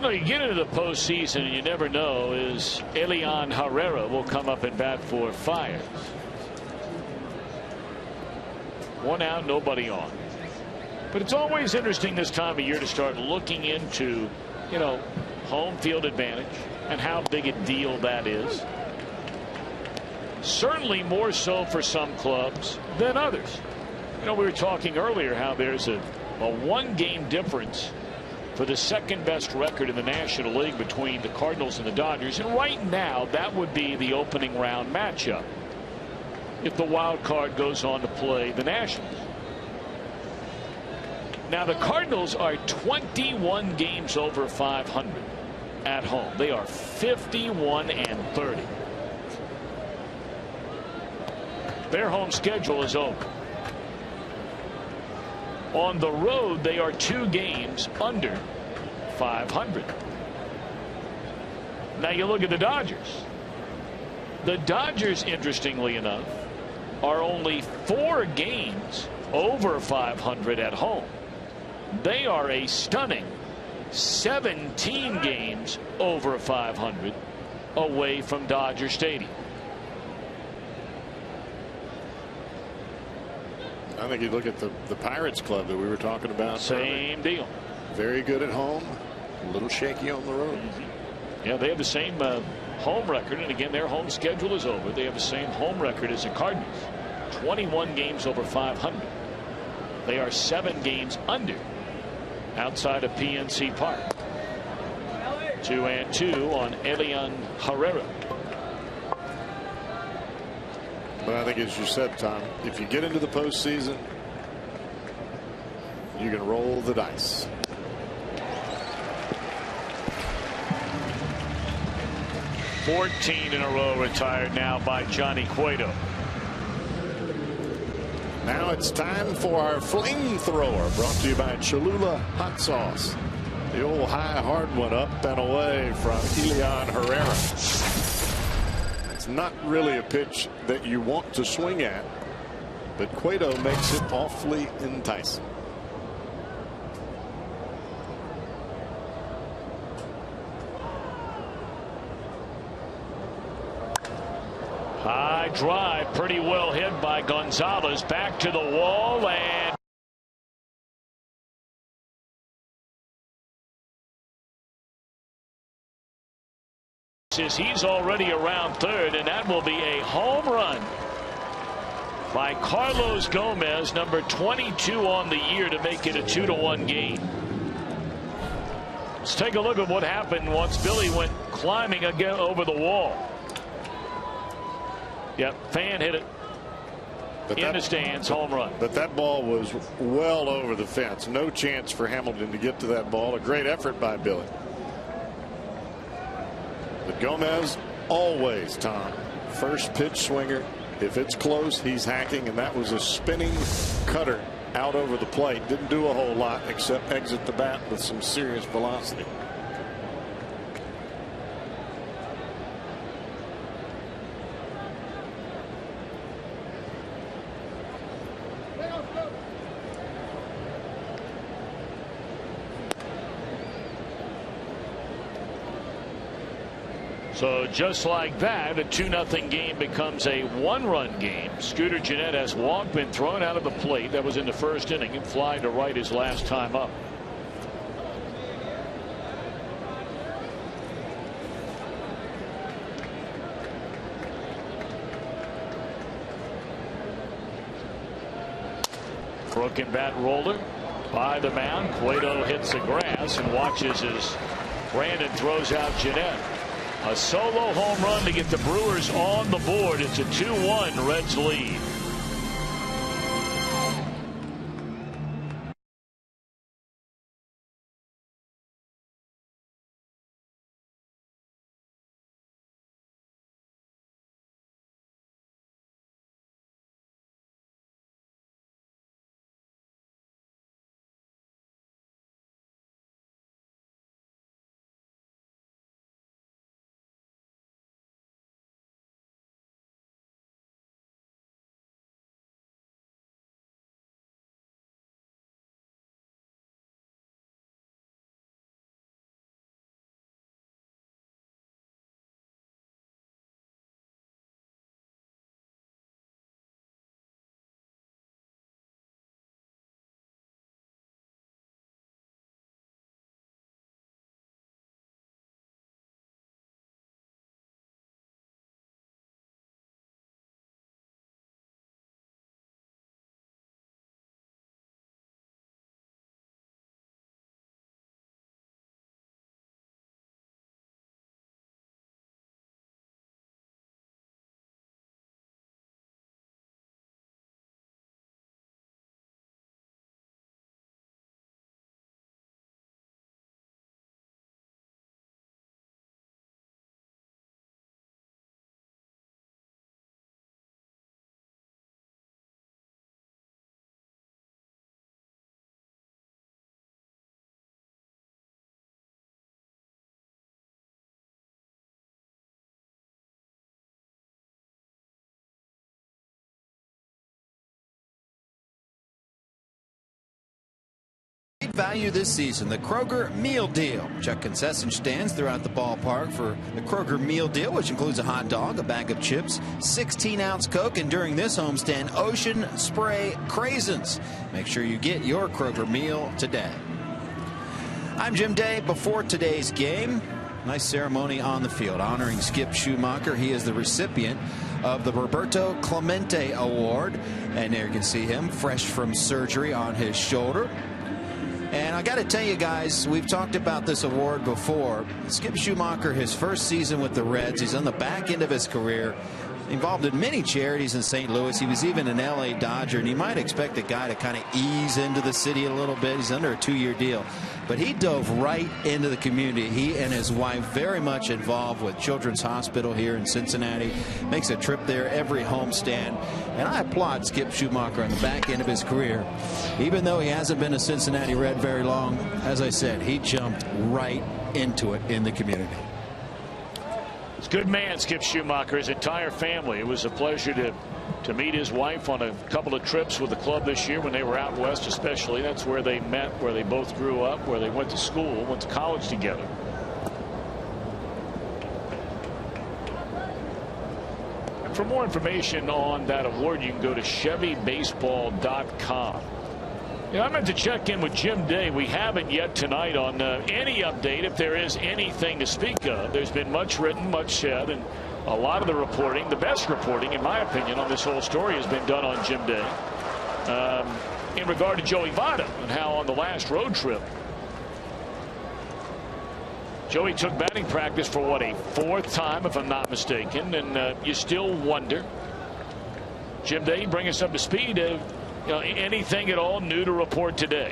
You get into the postseason and you never know, is Elian Herrera will come up and bat for Fires. 1 out, nobody on. But it's always interesting this time of year to start looking into, home field advantage and how big a deal that is. Certainly more so for some clubs than others. We were talking earlier how there's a 1-game difference for the 2nd best record in the National League between the Cardinals and the Dodgers, and right now that would be the opening round matchup if the wild card goes on to play the Nationals. Now the Cardinals are 21 games over 500 at home. They are 51-30. Their home schedule is open. On the road, they are 2 games under 500. Now you look at the Dodgers. The Dodgers, interestingly enough, are only 4 games over 500 at home. They are a stunning 17 games over 500 away from Dodger Stadium. I think you look at the Pirates club that we were talking about. Same deal. Very good at home, a little shaky on the road. Yeah, they have the same home record, and again their home schedule is over. They have the same home record as the Cardinals, 21 games over 500. They are 7 games under outside of PNC Park. 2-2 on Elian Herrera. But I think, as you said, Tom, if you get into the postseason, you can roll the dice. $14 in a row retired now by Johnny Cueto. Now it's time for our flamethrower, brought to you by Cholula Hot Sauce. The old high hard one up and away from Elian Herrera. It's not really a pitch that you want to swing at, but Cueto makes it awfully enticing. High drive, pretty well hit by Gonzalez, back to the wall, and he's already around 3rd, and that will be a home run by Carlos Gomez, number 22 on the year, to make it a 2-1 game. Let's take a look at what happened once Billy went climbing again over the wall. Yep, fan hit it in the stands, home run. But that ball was well over the fence. No chance for Hamilton to get to that ball. A great effort by Billy. But Gomez always, Tom, first pitch swinger. If it's close, he's hacking, and that was a spinning cutter out over the plate. Didn't do a whole lot except exit the bat with some serious velocity. So just like that, a 2-0 game becomes a 1-run game. Scooter Gennett has walked, been thrown out of the plate. That was in the first inning, and flying to right his last time up. Broken bat roller by the mound. Cueto hits the grass and watches as Brandon throws out Gennett. A solo home run to get the Brewers on the board. It's a 2-1 Reds lead. Value this season, the Kroger Meal Deal. Check concession stands throughout the ballpark for the Kroger Meal Deal, which includes a hot dog, a bag of chips, 16-ounce Coke, and during this homestand, Ocean Spray Craisins. Make sure you get your Kroger meal today. I'm Jim Day. Before today's game, nice ceremony on the field honoring Skip Schumacher. He is the recipient of the Roberto Clemente Award, and there you can see him fresh from surgery on his shoulder. And I got to tell you guys, we've talked about this award before. Skip Schumacher, his first season with the Reds, he's on the back end of his career, involved in many charities in St. Louis. He was even an LA Dodger, and you might expect a guy to kind of ease into the city a little bit. He's under a 2-year deal, but he dove right into the community. He and his wife very much involved with Children's Hospital here in Cincinnati. Makes a trip there every homestand, and I applaud Skip Schumacher on the back end of his career. Even though he hasn't been a Cincinnati Red very long, as I said, he jumped right into it in the community. It's a good man, Skip Schumacher, his entire family. It was a pleasure to meet his wife on a couple of trips with the club this year when they were out west, especially. That's where they met, where they both grew up, where they went to school, went to college together. And for more information on that award, you can go to ChevyBaseball.com. You know, I meant to check in with Jim Day. We haven't yet tonight on any update, if there is anything to speak of. There's been much written, much said, and a lot of the reporting, the best reporting, in my opinion, on this whole story has been done on Jim Day. In regard to Joey Votto and how on the last road trip, Joey took batting practice for, what, a 4th time, if I'm not mistaken, and you still wonder. Jim Day, bring us up to speed of anything at all new to report today.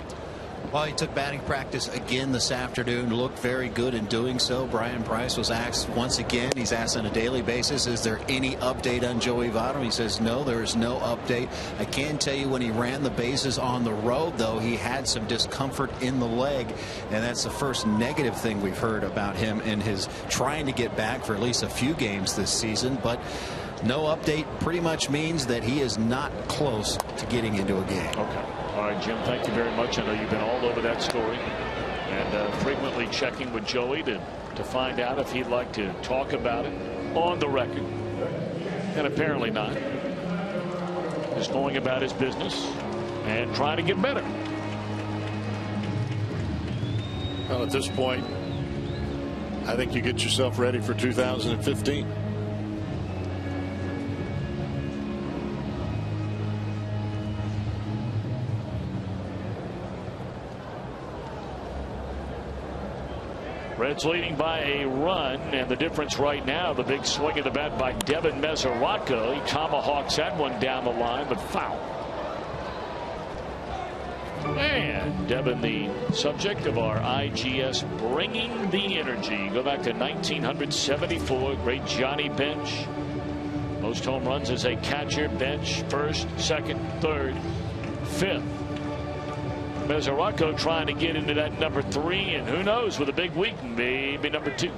Well, he took batting practice again this afternoon, looked very good in doing so. Brian Price was asked once again, he's asked on a daily basis, is there any update on Joey Votto? He says no, there is no update. I can tell you when he ran the bases on the road, though, he had some discomfort in the leg, and that's the first negative thing we've heard about him in his trying to get back for at least a few games this season. But no update pretty much means that he is not close to getting into a game. Okay. All right, Jim, thank you very much. I know you've been all over that story and frequently checking with Joey to find out if he'd like to talk about it on the record. And apparently not. Just going about his business and trying to get better. Well, at this point, I think you get yourself ready for 2015. Reds leading by a run, and the difference right now, the big swing of the bat by Devin Mesoraco. He tomahawks that one down the line, but foul. And Devin, the subject of our IGS Bringing the Energy. Go back to 1974. Great Johnny Bench. Most home runs as a catcher. Bench first, second, third, fifth. Mesoraco trying to get into that number 3, and who knows, with a big week, maybe number 2.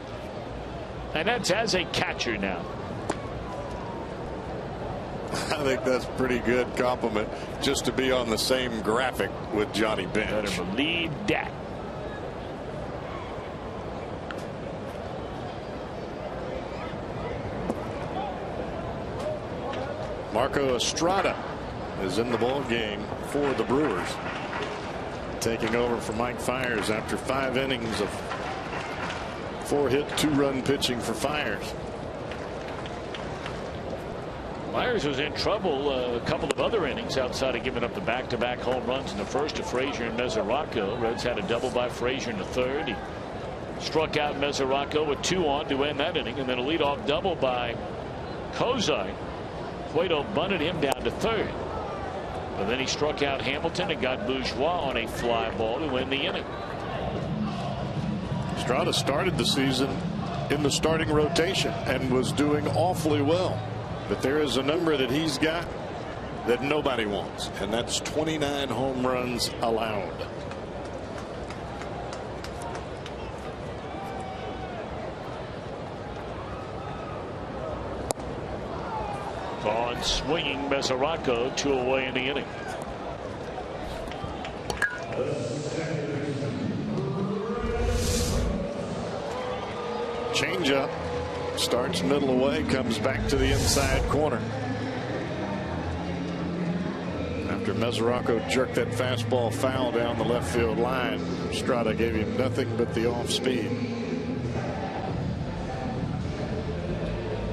And that's as a catcher now. I think that's a pretty good compliment just to be on the same graphic with Johnny Bench. Better believe that. Marco Estrada is in the ball game for the Brewers, taking over for Mike Fiers after 5 innings of 4-hit 2-run pitching for Fiers. Myers was in trouble a couple of other innings outside of giving up the back-to-back home runs in the first to Frazier and Mesoraco. Reds had a double by Frazier in the third. He struck out Mesoraco with 2 on to end that inning, and then a leadoff double by Kozai. Cueto bunted him down to third. But then he struck out Hamilton and got Bourgeois on a fly ball to win the inning. Estrada started the season in the starting rotation and was doing awfully well. But there is a number that he's got that nobody wants, and that's 29 home runs allowed. On swinging Mesoraco, 2 away in the inning. Changeup starts middle away, comes back to the inside corner. After Mesoraco jerked that fastball foul down the left field line, Estrada gave him nothing but the off speed.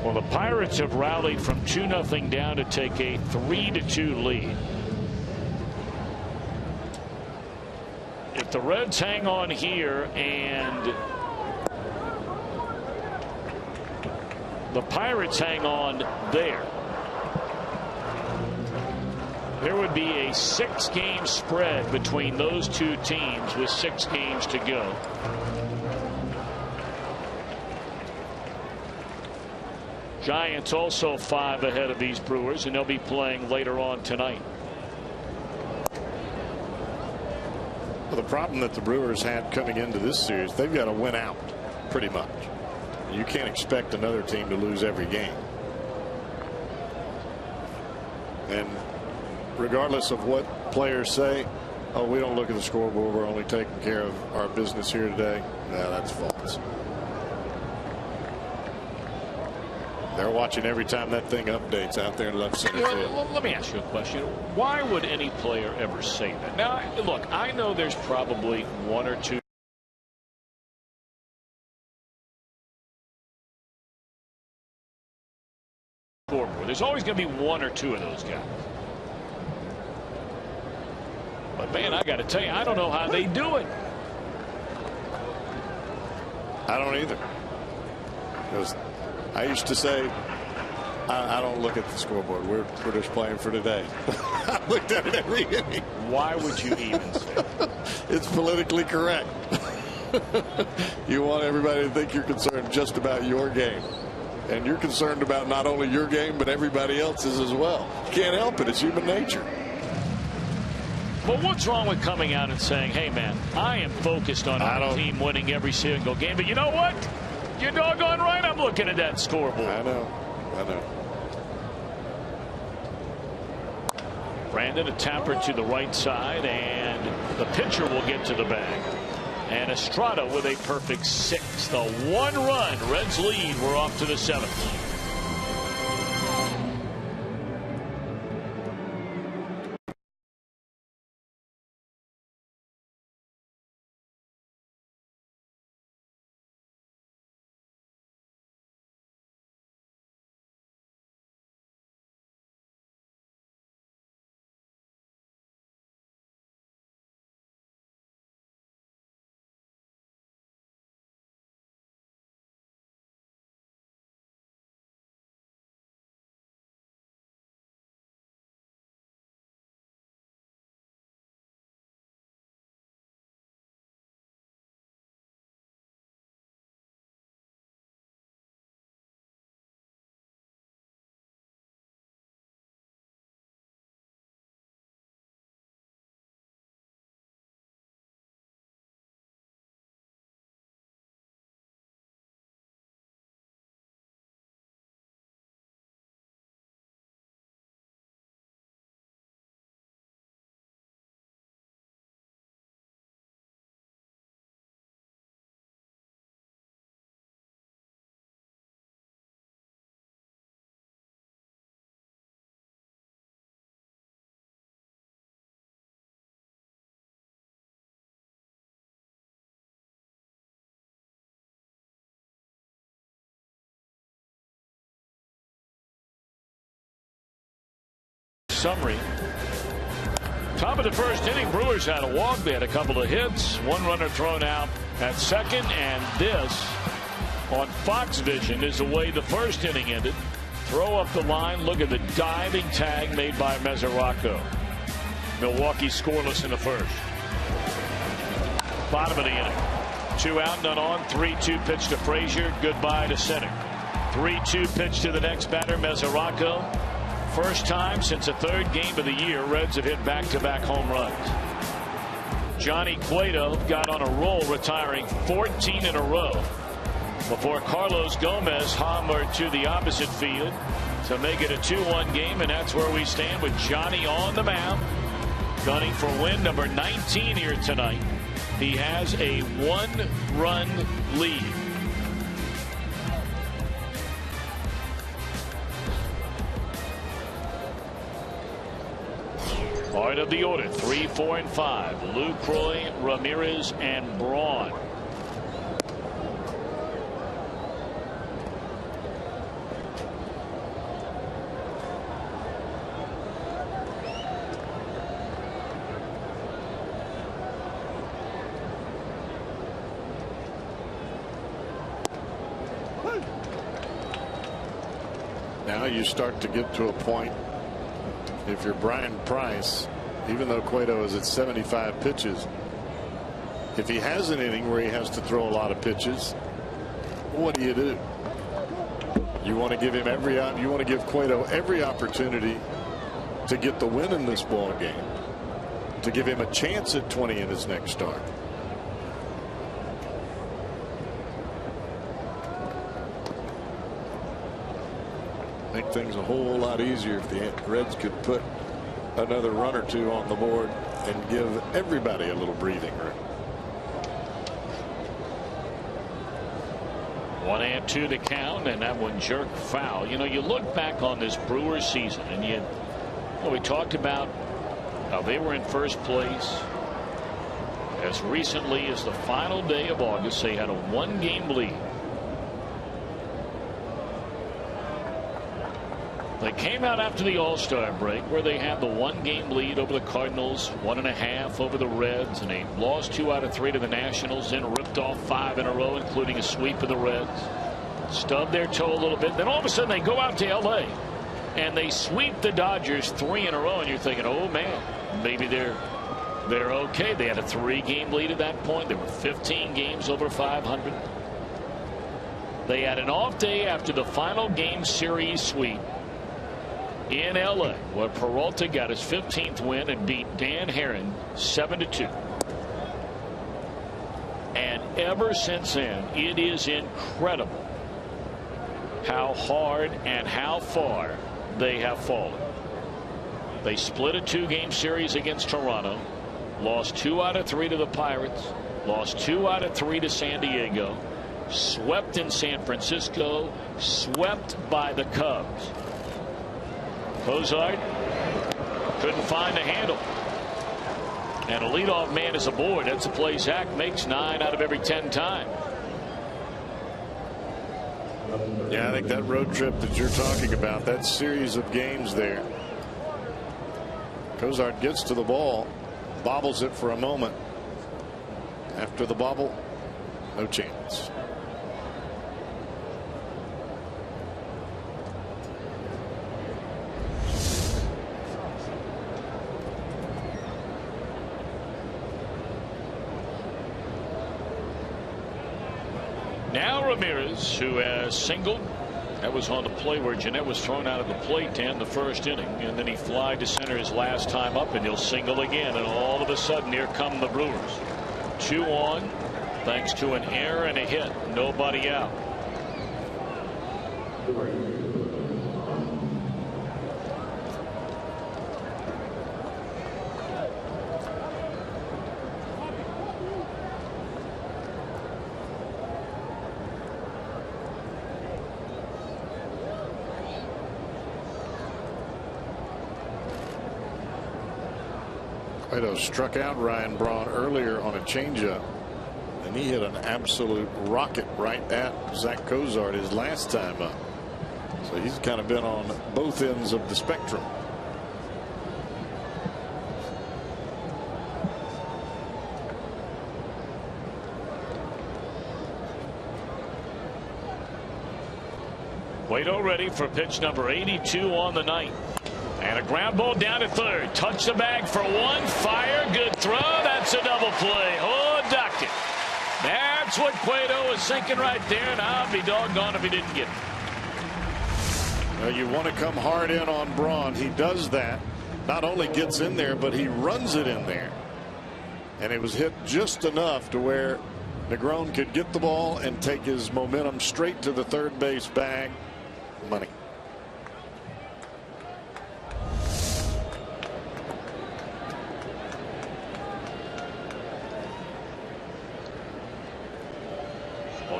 Well, the Pirates have rallied from 2-0 down to take a 3-2 lead. If the Reds hang on here and the Pirates hang on there, there would be a 6-game spread between those 2 teams with 6 games to go. Giants also 5 ahead of these Brewers, and they'll be playing later on tonight. Well, the problem that the Brewers had coming into this series, they've got to win out pretty much. You can't expect another team to lose every game. And regardless of what players say, oh, we don't look at the scoreboard, we're only taking care of our business here today. No, that's false. They're watching every time that thing updates out there in left center field. Well, let me ask you a question. Why would any player ever say that? Now, look, I know there's probably 1 or 2 scoreboard. There's always going to be 1 or 2 of those guys. But, man, I got to tell you, I don't know how they do it. I don't either. Because I used to say, I don't look at the scoreboard. We're just playing for today. I looked at it every inning. Why would you even say that? It's politically correct. You want everybody to think you're concerned just about your game. And you're concerned about not only your game, but everybody else's as well. You can't help it. It's human nature. But what's wrong with coming out and saying, hey, man, I am focused on our team winning every single game. But you know what? You're doggone right. I'm looking at that scoreboard. I know. Brandon, a tapper to the right side, and the pitcher will get to the bag. And Estrada with a perfect 6. The 1-run Reds lead. We're off to the 7th. Summary. Top of the first inning, Brewers had a walk. They had a couple of hits. 1 runner thrown out at second. And this on Fox Vision is the way the first inning ended. Throw up the line. Look at the diving tag made by Mesoraco. Milwaukee scoreless in the first. Bottom of the inning. 2 out, none on. 3-2 pitch to Frazier. Goodbye to center. 3-2 pitch to the next batter, Mesoraco. First time since the 3rd game of the year, Reds have hit back-to-back home runs. Johnny Cueto got on a roll, retiring 14 in a row before Carlos Gomez homered to the opposite field to make it a 2-1 game, and that's where we stand with Johnny on the mound, gunning for win number 19 here tonight. He has a 1-run lead. Part of the order, 3, 4, and 5. Lucroy, Ramirez, and Braun. Now you start to get to a point. If you're Brian Price, even though Cueto is at 75 pitches, if he has an inning where he has to throw a lot of pitches, what do? You want to give him you want to give Cueto every opportunity to get the win in this ball game, to give him a chance at 20 in his next start. Make things a whole lot easier if the Reds could put another run or 2 on the board and give everybody a little breathing room. 1-2 the count, and that one jerked foul. You know, you look back on this Brewers season, and we talked about how they were in first place as recently as the final day of August. They had a 1-game lead. They came out after the All-Star break where they had the 1-game lead over the Cardinals, 1.5 over the Reds, and they lost 2 out of 3 to the Nationals, then ripped off 5 in a row, including a sweep of the Reds. Stubbed their toe a little bit. Then all of a sudden they go out to L.A. and they sweep the Dodgers 3 in a row, and you're thinking, oh man, maybe they're okay. They had a 3-game lead at that point. They were 15 games over 500. They had an off day after the final game series sweep in LA, where Peralta got his 15th win and beat Dan Herron 7-2. And ever since then, it is incredible how hard and how far they have fallen. They split a 2-game series against Toronto, lost 2 out of 3 to the Pirates, lost 2 out of 3 to San Diego, swept in San Francisco, swept by the Cubs. Cozart couldn't find the handle. And a leadoff man is aboard. That's a play Zach makes 9 out of every 10 times. Yeah, I think that road trip that you're talking about, that series of games there, Cozart gets to the ball, bobbles it for a moment. After the bobble, no chance. Now Ramirez, who has singled. That was on the play where Jeanette was thrown out of the plate to end the first inning, and then he flied to center his last time up, and he'll single again, and all of a sudden here come the Brewers. 2 on thanks to an error and a hit. Nobody out. Cueto struck out Ryan Braun earlier on a changeup, and he hit an absolute rocket right at Zach Cozart his last time up. So he's kind of been on both ends of the spectrum. Cueto ready for pitch number 82 on the night. And a ground ball down to third. Touch the bag for 1. Fire. Good throw. That's a double play. Oh, ducked it. That's what Cueto was thinking right there, and I'll be doggone if he didn't get it. Well, you want to come hard in on Braun. He does that. Not only gets in there, but he runs it in there. And it was hit just enough to where Negron could get the ball and take his momentum straight to the third base bag. Money.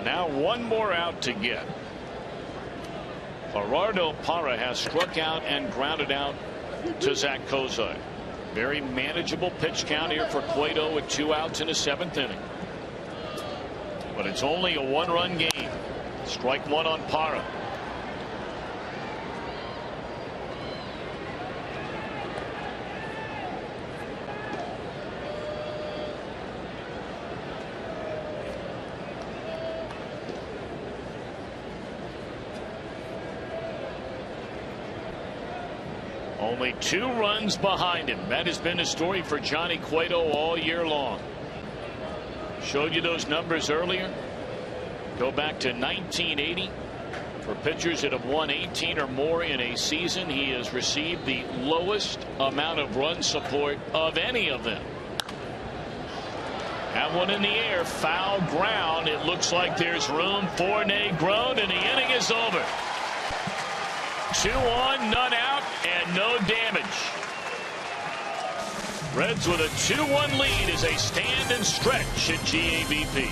Now 1 more out to get. Gerardo Parra has struck out and grounded out to Zach Cozart. Very manageable pitch count here for Cueto with 2 outs in the 7th inning. But it's only a 1-run game. Strike 1 on Parra. Only 2 runs behind him. That has been the story for Johnny Cueto all year long. Showed you those numbers earlier. Go back to 1980. For pitchers that have won 18 or more in a season, he has received the lowest amount of run support of any of them. That one in the air, foul ground. It looks like there's room for Negron, and the inning is over. 2 on, none out, and no damage. Reds with a 2-1 lead as they stand and stretch at GABP.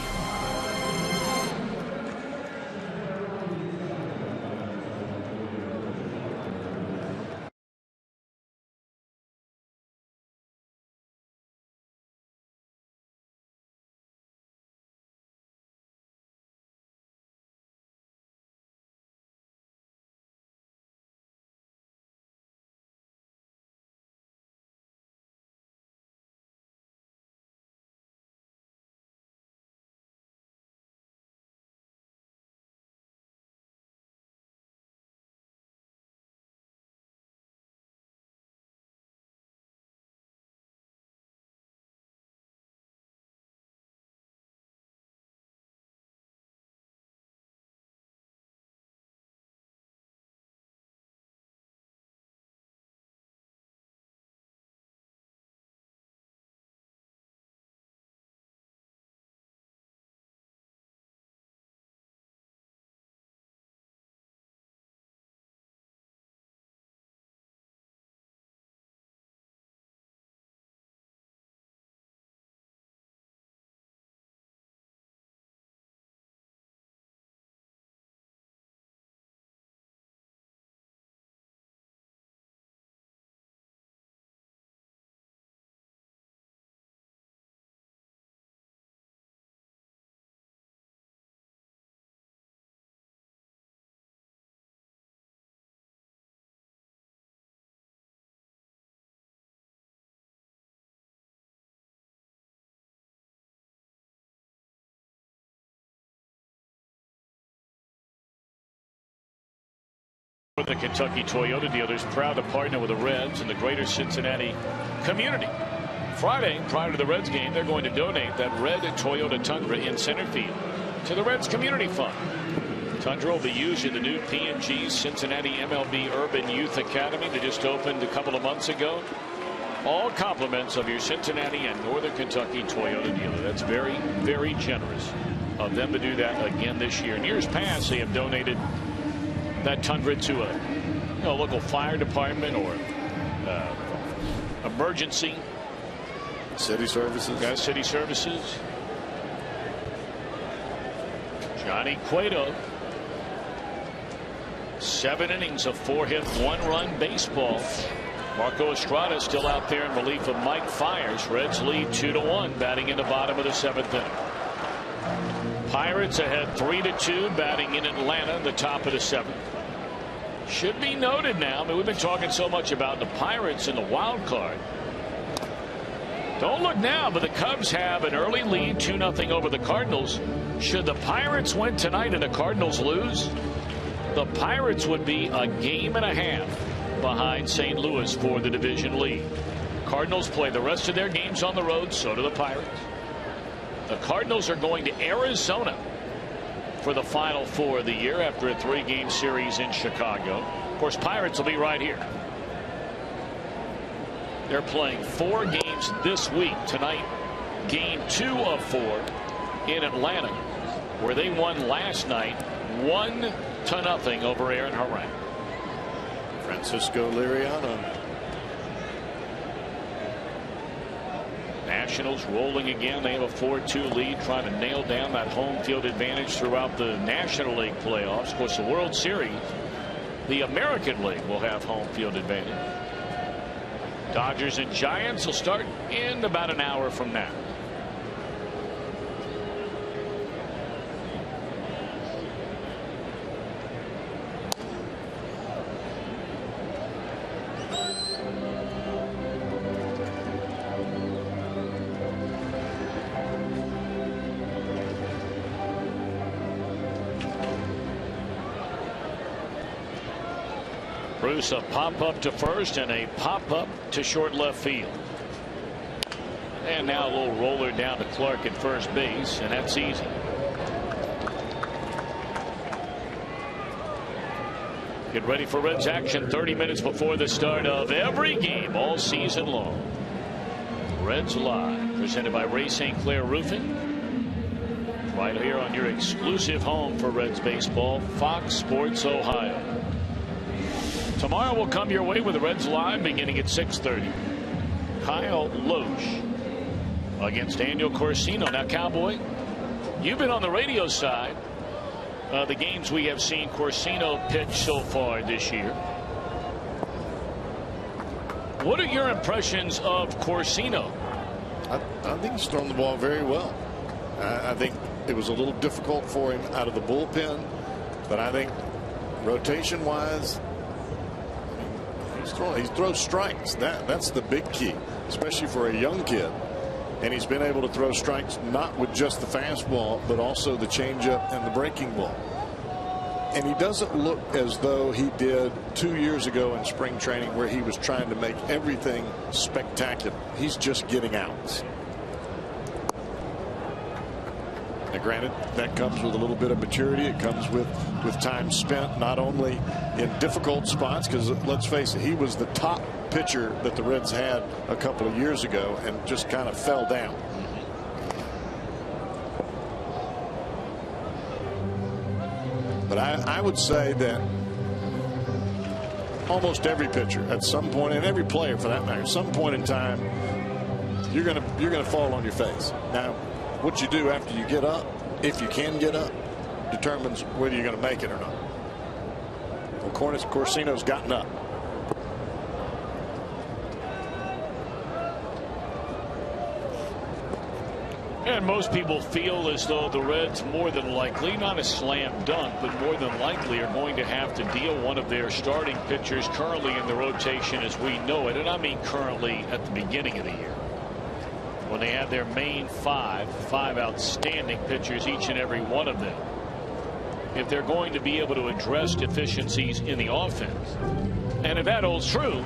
The Kentucky Toyota dealers proud to partner with the Reds and the greater Cincinnati community. Friday, prior to the Reds game, they're going to donate that red Toyota Tundra in center field to the Reds Community Fund. Tundra will be used in the new P&G Cincinnati MLB Urban Youth Academy that just opened a couple of months ago. All compliments of your Cincinnati and Northern Kentucky Toyota dealer. That's very, very generous of them to do that again this year. In years past, they have donated that Tundra to a local fire department or emergency city services. City services. Johnny Cueto, 7 innings of 4-hit, 1-run baseball. Marco Estrada still out there in relief of Mike Fiers. Reds lead 2-1, batting in the bottom of the 7th inning. Pirates ahead 3-2, batting in Atlanta in the top of the 7th. Should be noted now, I mean, we've been talking so much about the Pirates in the wild card. Don't look now, but the Cubs have an early lead, 2-0 over the Cardinals. Should the Pirates win tonight and the Cardinals lose, the Pirates would be a game and a half behind St. Louis for the division lead. Cardinals play the rest of their games on the road, so do the Pirates. The Cardinals are going to Arizona for the final 4 of the year after a 3-game series in Chicago. Of course, Pirates will be right here. They're playing 4 games this week. Tonight, game 2 of 4 in Atlanta, where they won last night 1-0 over Aaron Harang. Francisco Liriano. Nationals rolling again. They have a 4-2 lead, trying to nail down that home field advantage throughout the National League playoffs. Of course, the World Series, the American League will have home field advantage. Dodgers and Giants will start in about an hour from now. Bruce, a pop-up to first and a pop-up to short left field. And now a little roller down to Clark at first base, and that's easy. Get ready for Reds action 30 minutes before the start of every game all season long. Reds Live, presented by Ray St. Clair Roofing. Right here on your exclusive home for Reds baseball, Fox Sports Ohio. Tomorrow will come your way with the Reds Live beginning at 6:30. Kyle Loesch against Daniel Corsino. Now, Cowboy, you've been on the radio side of the games we have seen Corsino pitch so far this year. What are your impressions of Corsino? I think he's thrown the ball very well. I think it was a little difficult for him out of the bullpen, but I think rotation wise, he throws strikes. That's the big key, especially for a young kid. And he's been able to throw strikes not with just the fastball, but also the changeup and the breaking ball. And he doesn't look as though he did 2 years ago in spring training, where he was trying to make everything spectacular. He's just getting outs. Now, granted, that comes with a little bit of maturity. It comes with time spent not only in difficult spots, because let's face it, he was the top pitcher that the Reds had a couple of years ago and just kind of fell down. But I would say that almost every pitcher at some point, and every player for that matter, at some point in time, you're gonna fall on your face. Now, what you do after you get up, if you can get up, determines whether you're going to make it or not. Well, Corsino's gotten up. And most people feel as though the Reds more than likely, not a slam dunk, but more than likely are going to have to deal one of their starting pitchers currently in the rotation as we know it. And I mean currently at the beginning of the year, when they had their main five outstanding pitchers, each and every one of them if they're going to be able to address deficiencies in the offense. And if that holds true,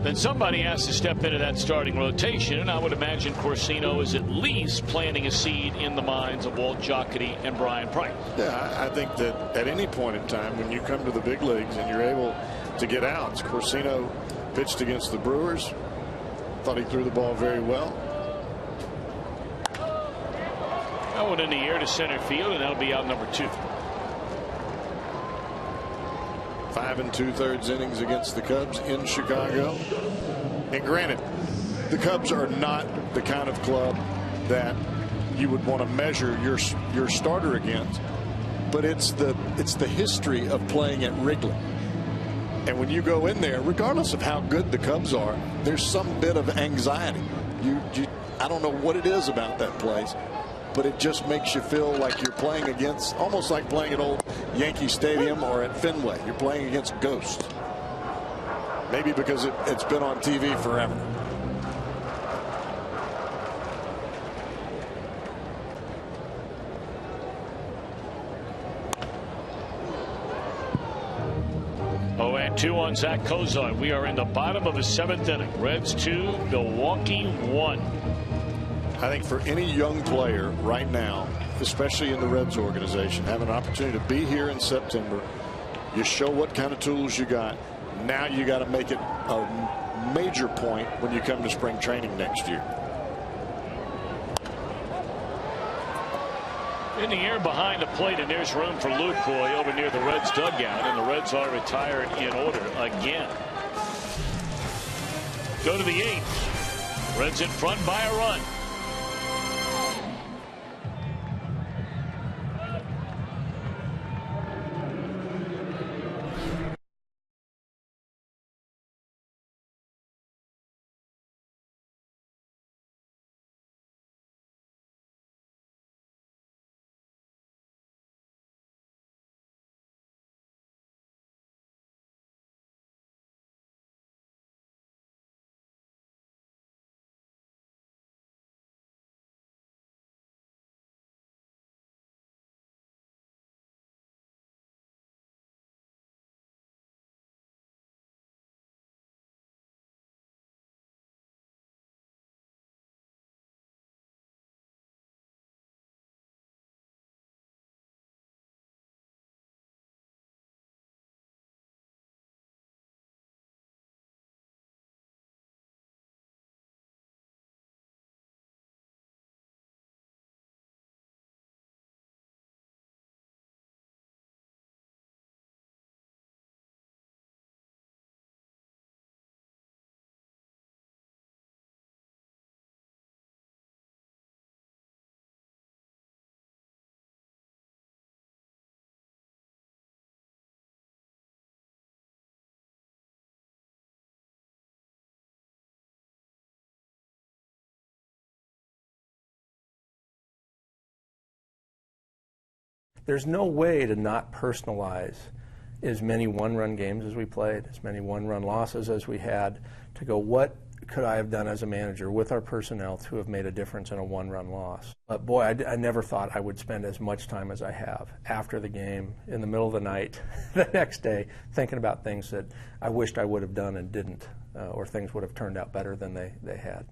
then somebody has to step into that starting rotation, and I would imagine Corsino is at least planting a seed in the minds of Walt Jocketty and Brian Price. Yeah, I think that at any point in time when you come to the big leagues and you're able to get outs, Corsino pitched against the Brewers. Thought he threw the ball very well. That one in the air to center field, and that'll be out number 2. 5 2/3 innings against the Cubs in Chicago. And granted, the Cubs are not the kind of club that you would want to measure your starter against, but it's the history of playing at Wrigley. And when you go in there, regardless of how good the Cubs are, there's some bit of anxiety. I don't know what it is about that place, but it just makes you feel like you're playing against, almost like playing at old Yankee Stadium or at Fenway. You're playing against ghosts. Maybe because it's been on TV forever. Oh, and 2 on Zach Kozar. We are in the bottom of the 7th inning. Reds 2, Milwaukee 1. I think for any young player right now, especially in the Reds organization, having an opportunity to be here in September, you show what kind of tools you got. Now you got to make it a major point when you come to spring training next year. In the air behind the plate, and there's room for Lucroy over near the Reds dugout, and the Reds are retired in order again. Go to the 8th. Reds in front by a run. There's no way to not personalize as many one-run games as we played, as many one-run losses as we had, to go, what could I have done as a manager with our personnel to have made a difference in a one-run loss? But boy, I never thought I would spend as much time as I have after the game, in the middle of the night, the next day, thinking about things that I wished I would have done and didn't, or things would have turned out better than they had.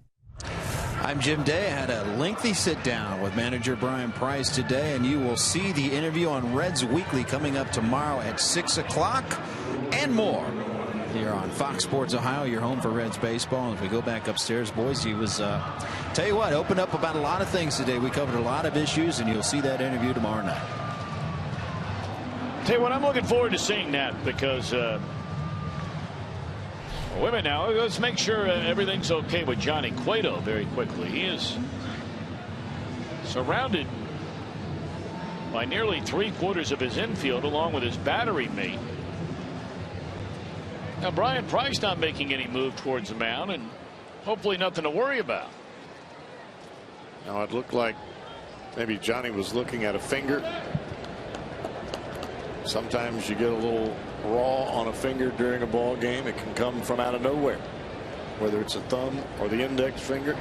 I'm Jim Day. I had a lengthy sit down with manager Brian Price today, and you will see the interview on Reds Weekly coming up tomorrow at 6 o'clock and more here on Fox Sports Ohio, your home for Reds baseball. And if we go back upstairs, boys, he was, tell you what, opened up about a lot of things today. We covered a lot of issues, and you'll see that interview tomorrow night. Tell you what, I'm looking forward to seeing that because wait a minute now. Let's make sure everything's okay with Johnny Cueto very quickly. He is surrounded by nearly 3/4 of his infield along with his battery mate. Now Brian Price not making any move towards the mound, and hopefully nothing to worry about. Now it looked like maybe Johnny was looking at a finger. Sometimes you get a little raw on a finger during a ball game. It can come from out of nowhere, whether it's a thumb or the index finger.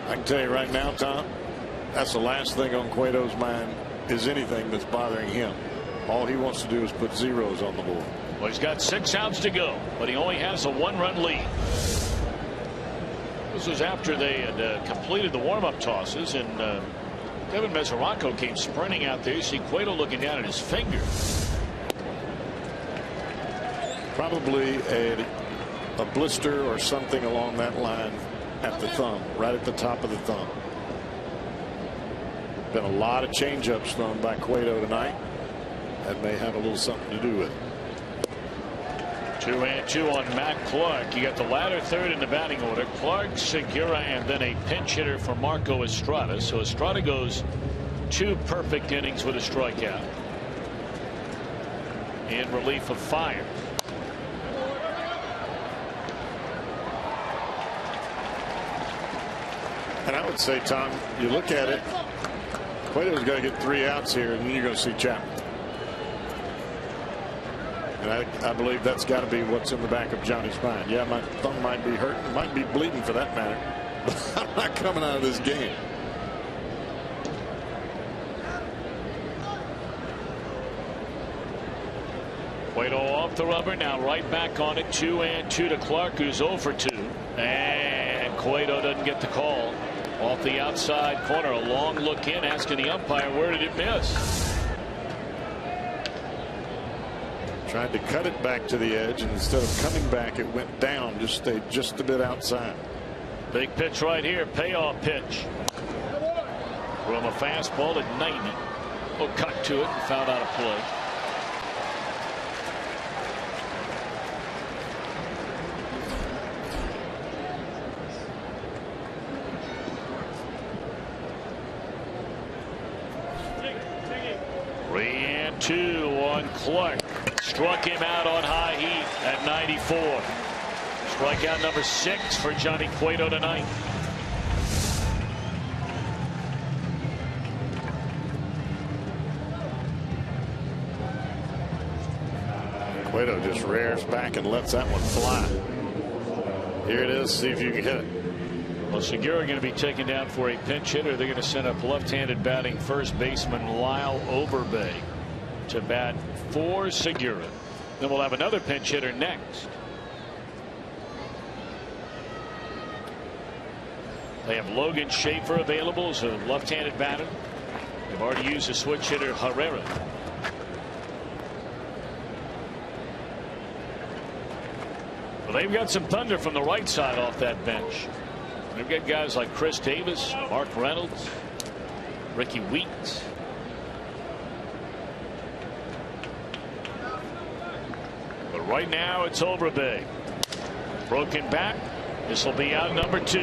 I can tell you right now, Tom, that's the last thing on Cueto's mind is anything that's bothering him. All he wants to do is put zeros on the board. Well, he's got 6 outs to go, but he only has a 1-run lead. This was after they had completed the warm-up tosses, and Kevin Mesoraco came sprinting out there. You see Cueto looking down at his finger. Probably a blister or something along that line at the thumb, right at the top of the thumb. Been a lot of changeups thrown by Cueto tonight. That may have a little something to do with it. 2-2 on Matt Clark. You got the latter third in the batting order. Clark, Segura, and then a pinch hitter for Marco Estrada. So Estrada goes 2 perfect innings with a strikeout in relief of Fire. And I would say, Tom, you look at it, Cueto's got to get 3 outs here, and then you're going to see Chapman. And I believe that's got to be what's in the back of Johnny's mind. Yeah, my thumb might be hurting, might be bleeding for that matter, but I'm not coming out of this game. Cueto off the rubber, now right back on it. 2-2 to Clark, who's 0 for 2. And Cueto doesn't get the call. Off the outside corner, a long look in, asking the umpire, where did it miss? Tried to cut it back to the edge, and instead of coming back, it went down, just stayed just a bit outside. Big pitch right here, payoff pitch. From a fastball at 90. Oh, cut to it and fouled out of play. Two on Clark. Struck him out on high heat at 94. Strikeout number 6 for Johnny Cueto tonight. Cueto just rears back and lets that one fly. Here it is. See if you can hit it. Well, Segura going to be taken down for a pinch hitter. They're going to send up left-handed batting first baseman Lyle Overbay to bat for Segura. Then we'll have another pinch hitter next. They have Logan Schaefer available as a left-handed batter. They've already used a switch hitter, Herrera. Well, they've got some thunder from the right side off that bench. They've got guys like Chris Davis, Mark Reynolds, Ricky Weeks. But right now it's Overbay. Broken back. This will be out number 2.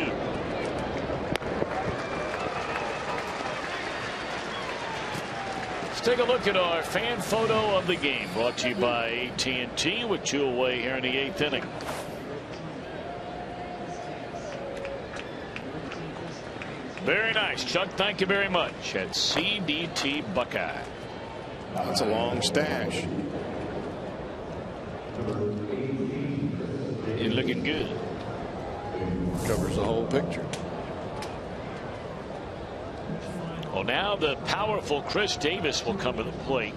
Let's take a look at our fan photo of the game, brought to you by AT&T, with 2 away here in the 8th inning. Very nice, Chuck. Thank you very much. At CDT Buckeye. That's a long stash. You're looking good. Covers the whole picture. Well, now the powerful Chris Davis will come to the plate.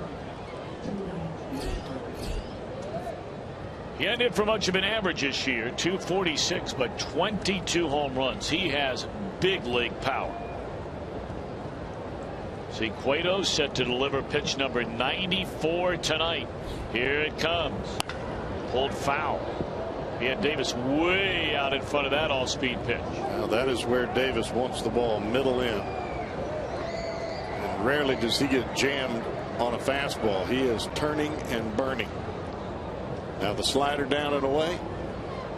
He hadn't hit for much of an average this year, 246, but 22 home runs. He has big league power. See, Cueto set to deliver pitch number 94 tonight. Here it comes. Pulled foul. He had Davis way out in front of that all-speed pitch. Now that is where Davis wants the ball, middle in. And rarely does he get jammed on a fastball. He is turning and burning. Now the slider down and away.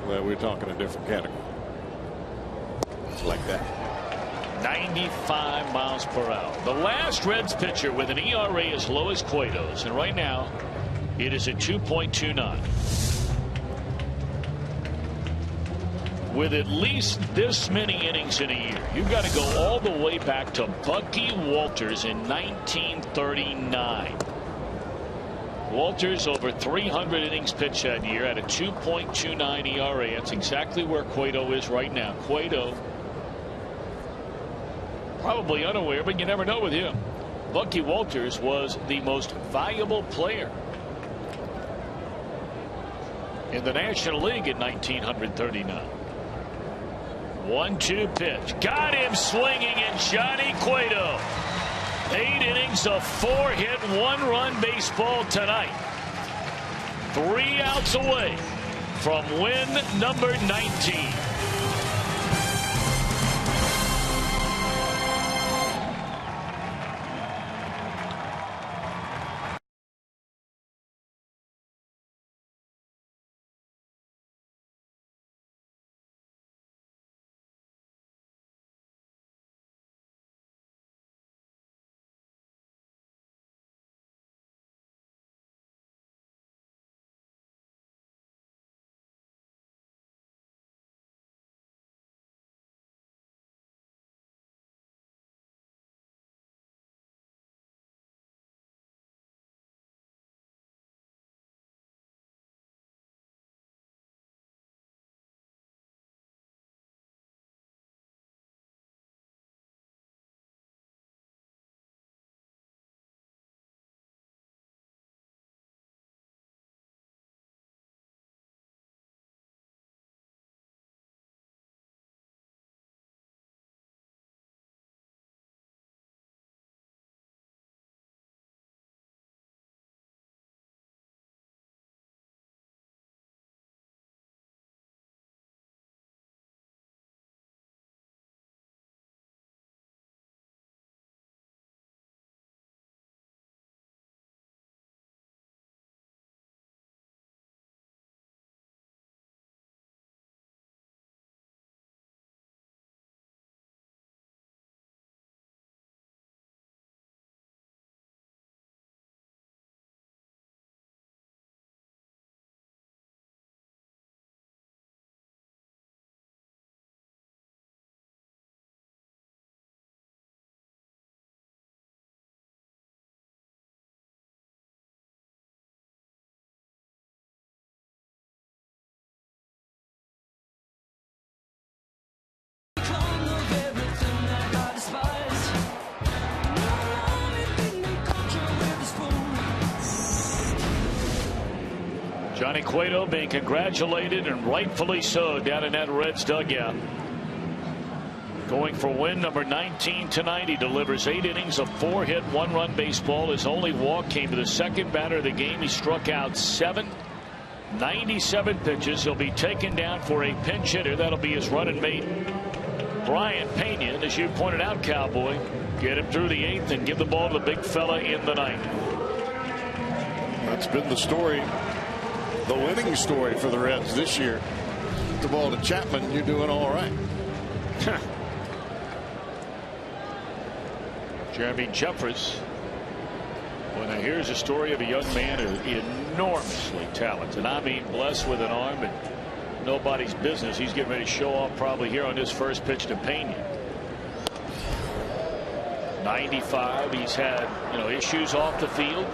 Well, we're talking a different category. It's like that. 95 miles per hour. The last Reds pitcher with an ERA as low as Cueto's, and right now it is at 2.29. With at least this many innings in a year, you've got to go all the way back to Bucky Walters in 1939. Walters over 300 innings pitched that year at a 2.29 ERA. That's exactly where Cueto is right now. Cueto probably unaware, but you never know with him. Bucky Walters was the most valuable player in the National League in 1939. 1-2 pitch. Got him swinging, and Johnny Cueto. 8 innings of 4-hit, 1-run baseball tonight. 3 outs away from win number 19. Johnny Cueto being congratulated, and rightfully so, down in that Reds dugout. Going for win number 19 tonight. He delivers 8 innings of 4-hit, 1-run baseball. His only walk came to the second batter of the game. He struck out 7. 97 pitches. He'll be taken down for a pinch hitter. That'll be his running mate, Brian Pena. And as you pointed out, Cowboy, get him through the 8th and give the ball to the big fella in the 9th. That's been the story, the winning story for the Reds this year. The ball to Chapman, you're doing all right. Jeremy Jeffress. When here's a story of a young man who's enormously talented. I mean, blessed with an arm and nobody's business. He's getting ready to show off probably here on his first pitch to Pena. 95. He's had, issues off the field.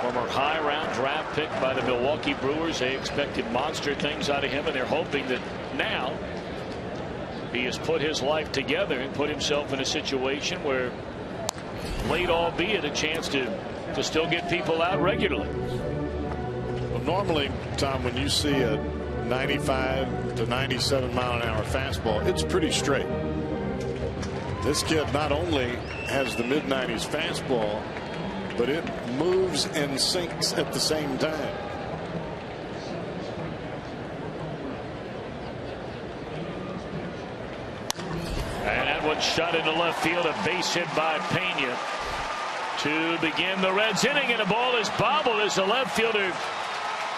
Former high-round draft pick by the Milwaukee Brewers. They expected monster things out of him, and they're hoping that now he has put his life together and put himself in a situation where, late albeit, a chance to still get people out regularly. Well, normally, Tom, when you see a 95 to 97 mile an hour fastball, it's pretty straight. This kid not only has the mid-90s fastball, but it moves and sinks at the same time. And that one shot into left field, a base hit by Pena to begin the Reds inning, and the ball is bobbled as the left fielder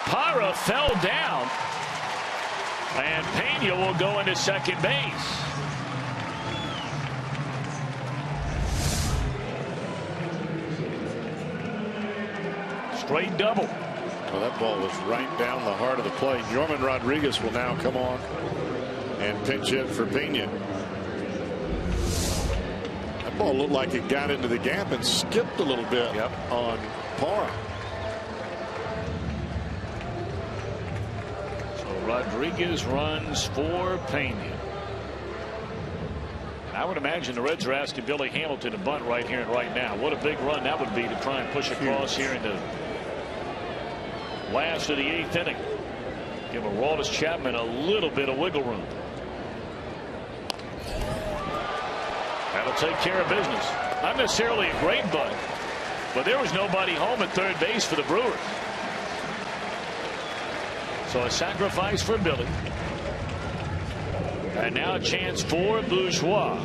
Parra fell down, and Pena will go into second base. Straight double. Well, that ball was right down the heart of the plate. Yorman Rodriguez will now come on and pinch hit for Pena. That ball looked like it got into the gap and skipped a little bit on Parra. So Rodriguez runs for Pena. I would imagine the Reds are asking Billy Hamilton to bunt right here and right now. What a big run that would be to try and push across here in the last of the 8th inning. Give Aroldis Chapman a little bit of wiggle room. That'll take care of business. Not necessarily a great bunt, but there was nobody home at third base for the Brewers. So a sacrifice for Billy. And now a chance for Bourgeois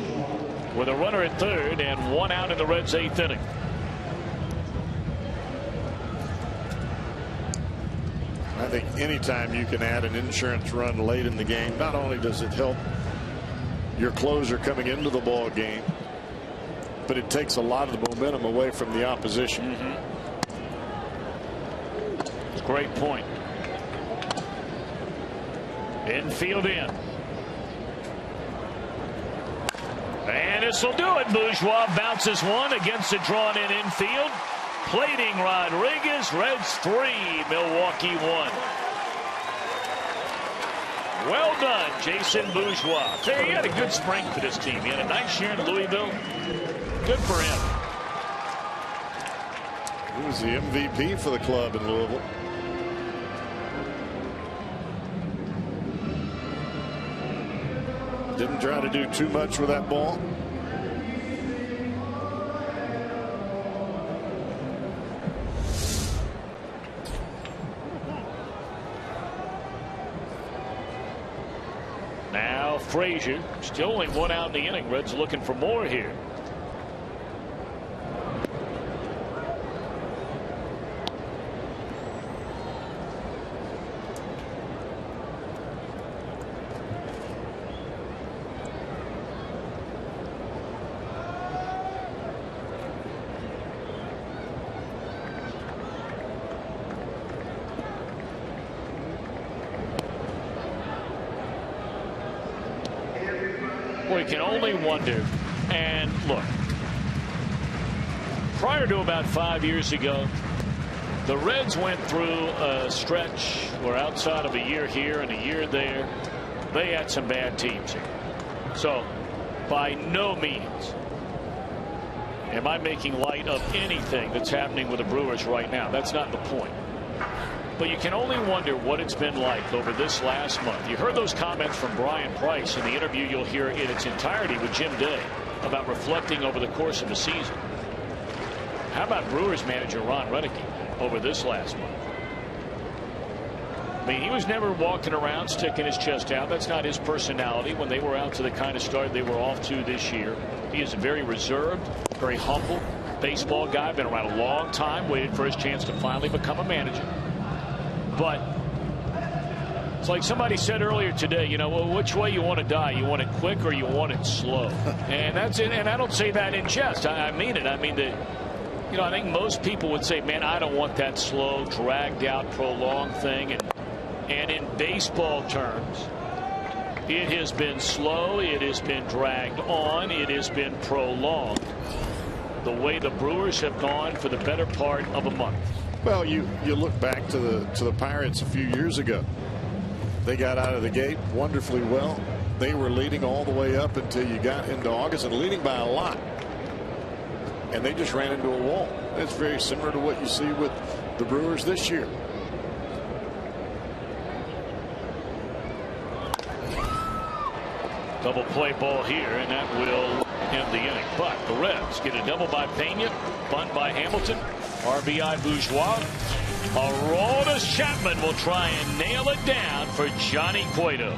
with a runner at third and 1 out in the Reds' 8th inning. I think anytime you can add an insurance run late in the game, not only does it help your closer coming into the ball game, but it takes a lot of the momentum away from the opposition. It's a great point. Infield in. And this will do it. Bourgeois bounces one against the drawn in infield. Plating Rodriguez. Reds 3, Milwaukee 1. Well done, Jason Bourgeois. He had a good spring for this team. He had a nice year in Louisville. Good for him. He was the MVP for the club in Louisville. Didn't try to do too much with that ball. Now Frazier, still only 1 out in the inning. Reds looking for more here. We can only wonder. And look, prior to about 5 years ago, the Reds went through a stretch where outside of a year here and a year there, they had some bad teams here. So by no means am I making light of anything that's happening with the Brewers right now. That's not the point. But you can only wonder what it's been like over this last month. You heard those comments from Brian Price in the interview you'll hear in its entirety with Jim Day about reflecting over the course of the season. How about Brewers manager Ron Renicky over this last month? I mean, he was never walking around sticking his chest out. That's not his personality when they were out to the kind of start they were off to this year. He is a very reserved, very humble baseball guy, been around a long time, waited for his chance to finally become a manager. But it's like somebody said earlier today, you know, well, which way you want to die? You want it quick or you want it slow? And that's it. And I don't say that in jest. I mean it. I mean that, you know, I think most people would say, man, I don't want that slow, dragged out, prolonged thing. And in baseball terms, it has been slow. It has been dragged on. It has been prolonged. The way the Brewers have gone for the better part of a month. Well, you look back to the Pirates a few years ago. They got out of the gate wonderfully well. They were leading all the way up until you got into August and leading by a lot. And they just ran into a wall. It's very similar to what you see with the Brewers this year. Double play ball here, and that will end the inning. But the Reds get a double by Pena, bunt by Hamilton, RBI Bourgeois. Aroldis Chapman will try and nail it down for Johnny Cueto.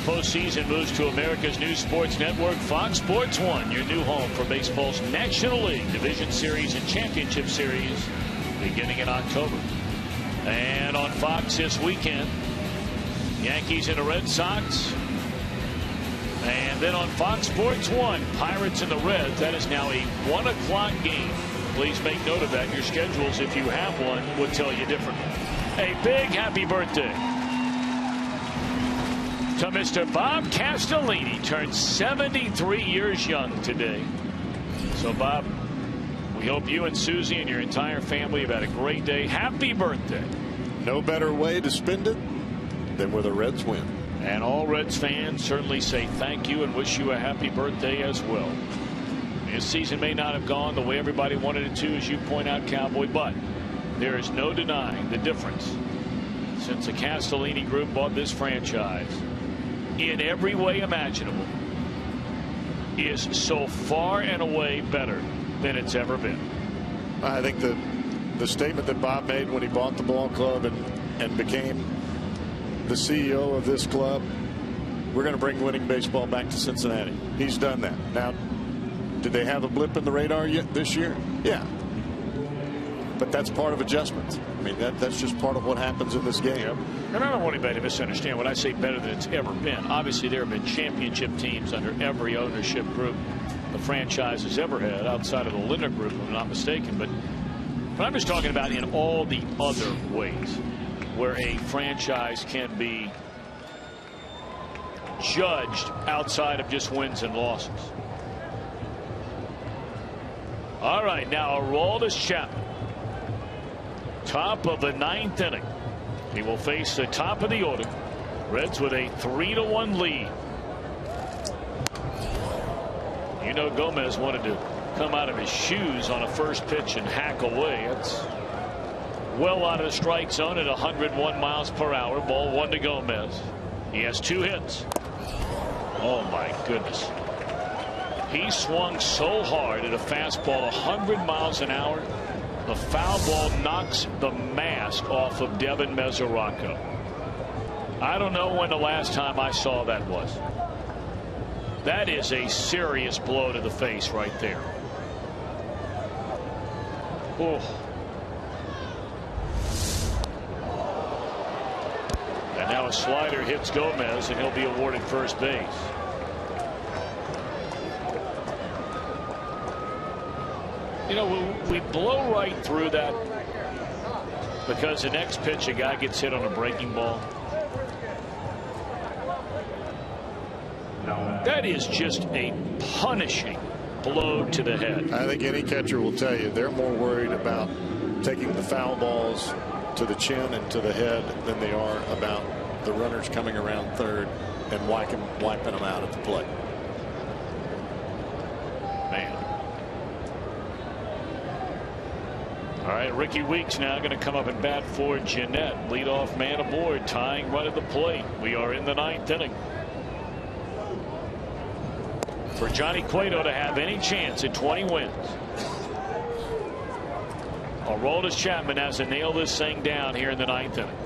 postseason moves to America's new sports network, Fox Sports 1, your new home for baseball's National League Division Series and Championship Series beginning in October. And on Fox this weekend, Yankees and the Red Sox. And then on Fox Sports 1, Pirates and the Reds. That is now a 1 o'clock game. Please make note of that. Your schedules, if you have one, will tell you differently. A big happy birthday to Mr. Bob Castellini. Turned 73 years young today. So, Bob, we hope you and Susie and your entire family have had a great day. Happy birthday. No better way to spend it than with a Reds win. And all Reds fans certainly say thank you and wish you a happy birthday as well. This season may not have gone the way everybody wanted it to, as you point out, Cowboy, but there is no denying the difference since the Castellini group bought this franchise in every way imaginable is so far and away better than it's ever been. I think the statement that Bob made when he bought the ball club and became the CEO of this club, we're going to bring winning baseball back to Cincinnati. He's done that. Now, did they have a blip in the radar yet this year? Yeah. But that's part of adjustments. I mean, that's just part of what happens in this game. Yep. And I don't want anybody to misunderstand when I say better than it's ever been. Obviously, there have been championship teams under every ownership group the franchise has ever had, outside of the Linder group, if I'm not mistaken. But I'm just talking about in all the other ways where a franchise can be judged outside of just wins and losses. All right, now Aroldis Chapman, top of the 9th inning. He will face the top of the order. Reds with a 3-1 lead. You know, Gomez wanted to come out of his shoes on a first pitch and hack away. It's well out of the strike zone at 101 miles per hour. Ball 1 to Gomez. He has 2 hits. Oh my goodness. He swung so hard at a fastball 100 miles an hour. The foul ball knocks the mask off of Devin Mesoraco. I don't know when the last time I saw that was. That is a serious blow to the face right there. Oh. And now a slider hits Gomez, and he'll be awarded first base. You know, we blow right through that because the next pitch a guy gets hit on a breaking ball. That is just a punishing blow to the head. I think any catcher will tell you they're more worried about taking the foul balls to the chin and to the head than they are about the runners coming around third and wiping them out at the plate. Man. All right, Ricky Weeks now going to come up and bat for Jeanette. Leadoff man aboard, tying right at the plate. We are in the 9th inning. For Johnny Cueto to have any chance at 20 wins, Aroldis Chapman has to nail this thing down here in the 9th inning.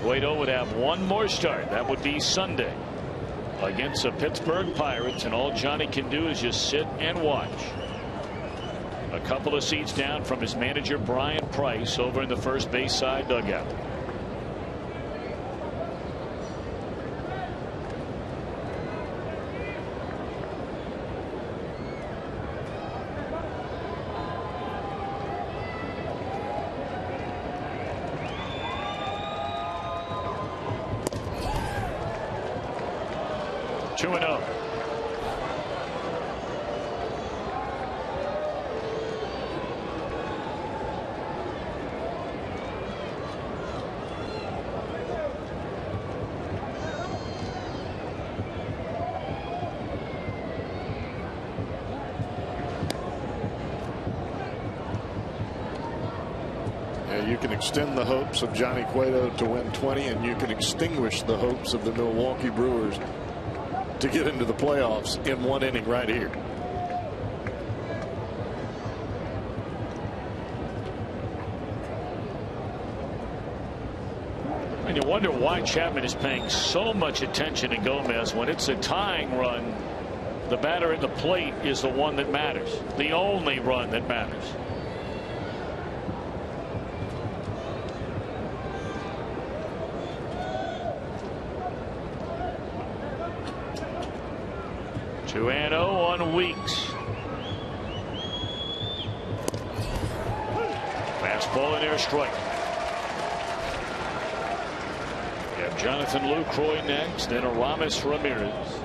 Cueto would have one more start. That would be Sunday against the Pittsburgh Pirates, and all Johnny can do is just sit and watch. A couple of seats down from his manager Brian Price over in the first base side dugout. You can extend the hopes of Johnny Cueto to win 20, and you can extinguish the hopes of the Milwaukee Brewers to get into the playoffs in one inning right here. And you wonder why Chapman is paying so much attention to Gomez. When it's a tying run, the batter at the plate is the one that matters. The only run that matters. Two and 0 on Weeks. Fastball in there, strike. You have Jonathan Lucroy next, then Aramis Ramirez.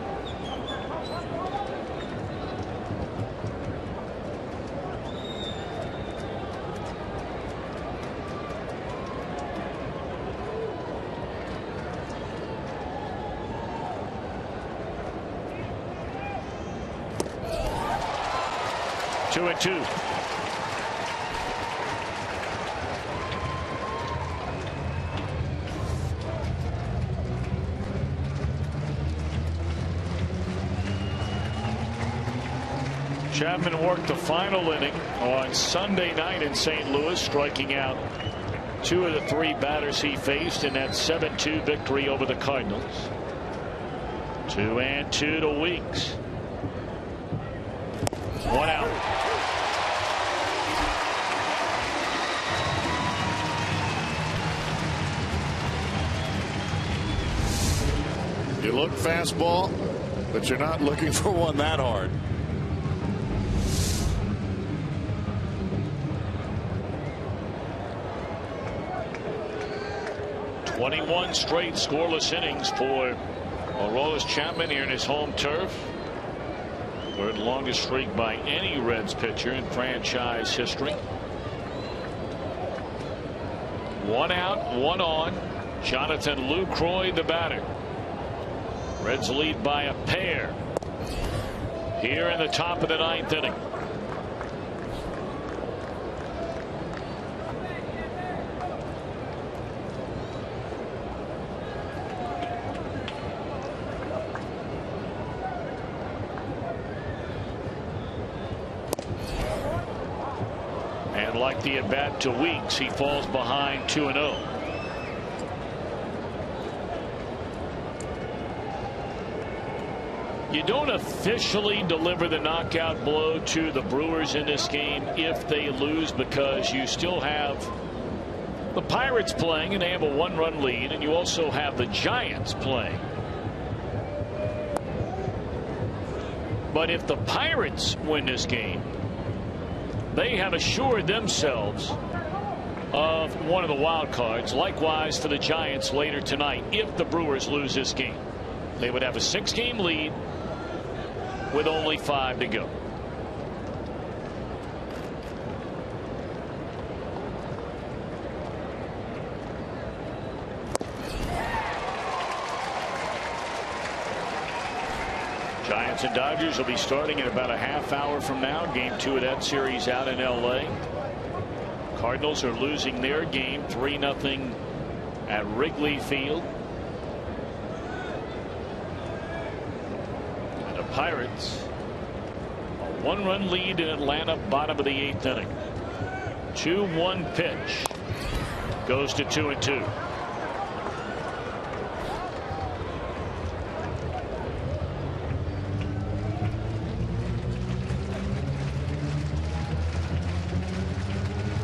Two and two. Chapman worked the final inning on Sunday night in St. Louis, striking out 2 of the 3 batters he faced in that 7-2 victory over the Cardinals. 2 and 2 to Weeks. 1 out. You look fastball, but you're not looking for one that hard. "21 straight scoreless innings for Aroldis Chapman here in his home turf. 3rd longest streak by any Reds pitcher in franchise history. 1 out, 1 on. Jonathan Lucroy, the batter. Reds lead by a pair here in the top of the 9th inning. And like the at bat to Weeks, he falls behind 2-0. You don't officially deliver the knockout blow to the Brewers in this game if they lose, because you still have the Pirates playing and they have a 1-run lead, and you also have the Giants playing. But if the Pirates win this game, they have assured themselves of one of the wild cards. Likewise for the Giants later tonight. If the Brewers lose this game, they would have a 6-game lead with only 5 to go. Giants and Dodgers will be starting in about a half hour from now. Game 2 of that series out in LA. Cardinals are losing their game 3-0 at Wrigley Field. And the Pirates, a 1-run lead in Atlanta, bottom of the 8th inning. 2-1 pitch goes to 2-2.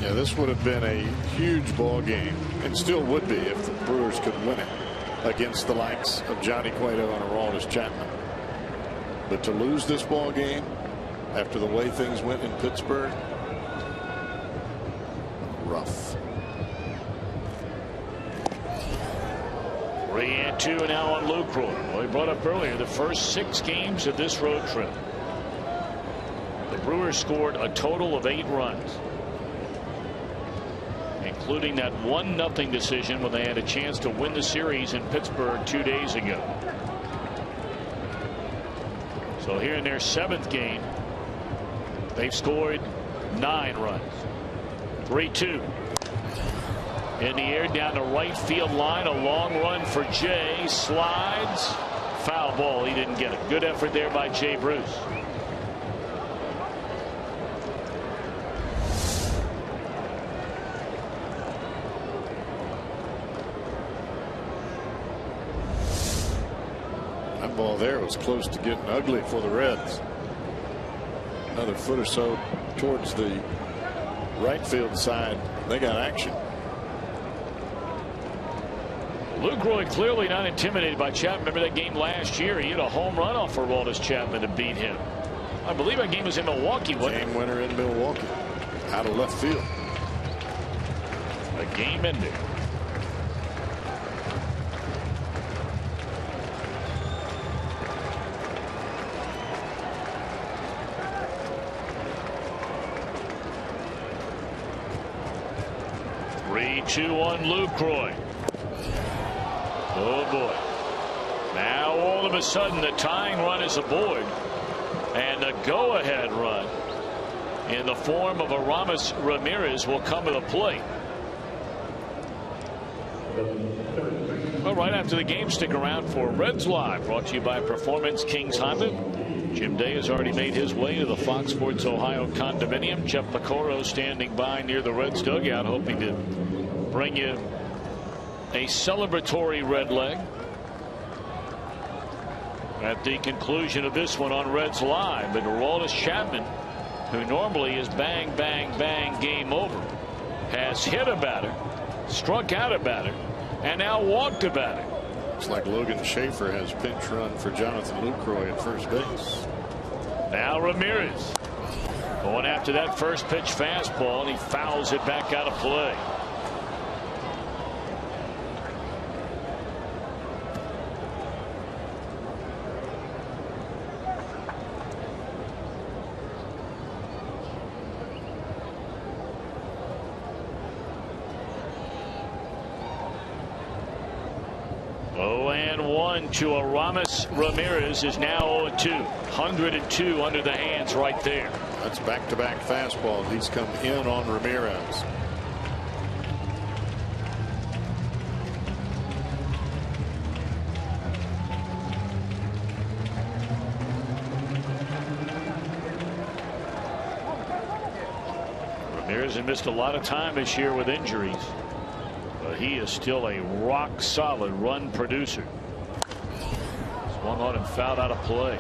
Yeah, this would have been a huge ball game, and still would be if the Brewers could win it against the likes of Johnny Cueto and Aroldis Chapman. But to lose this ball game after the way things went in Pittsburgh, rough. 3-2 now on Lucroy. Well, he brought up earlier the first 6 games of this road trip. The Brewers scored a total of 8 runs, including that 1-0 decision when they had a chance to win the series in Pittsburgh 2 days ago. So here in their 7th game, they've scored 9 runs. 3-2. In the air down the right field line, a long run for Jay. Slides. Foul ball. He didn't get it. Good effort there by Jay Bruce. That ball there was close to getting ugly for the Reds. Another foot or so towards the right field side. They got action. Lucroy clearly not intimidated by Chapman. Remember that game last year? He hit a home run off for Aroldis Chapman to beat him. I believe that game was in Milwaukee. Game winner in Milwaukee. Out of left field. A game ender. Three, 2-1 Lucroy. Oh boy. Now all of a sudden the tying run is aboard. And a go-ahead run in the form of Aramis Ramirez will come to the plate. Well, right after the game, stick around for Reds Live, brought to you by Performance Kings Honda. Jim Day has already made his way to the Fox Sports Ohio condominium. Jeff Pecoro standing by near the Reds dugout, hoping to bring you a celebratory red leg at the conclusion of this one on Reds Live. But Aroldis Chapman, who normally is bang, bang, bang, game over, has hit a batter, struck out a batter, and now walked a batter. Looks like Logan Schaefer has pinch run for Jonathan Lucroy at first base. Now Ramirez going after that first pitch fastball, and he fouls it back out of play. To Aramis Ramirez is now 0-2. 102 under the hands right there. That's back-to-back fastball. He's come in on Ramirez. Ramirez has missed a lot of time this year with injuries, but he is still a rock-solid run producer. Swung on and fouled out of play.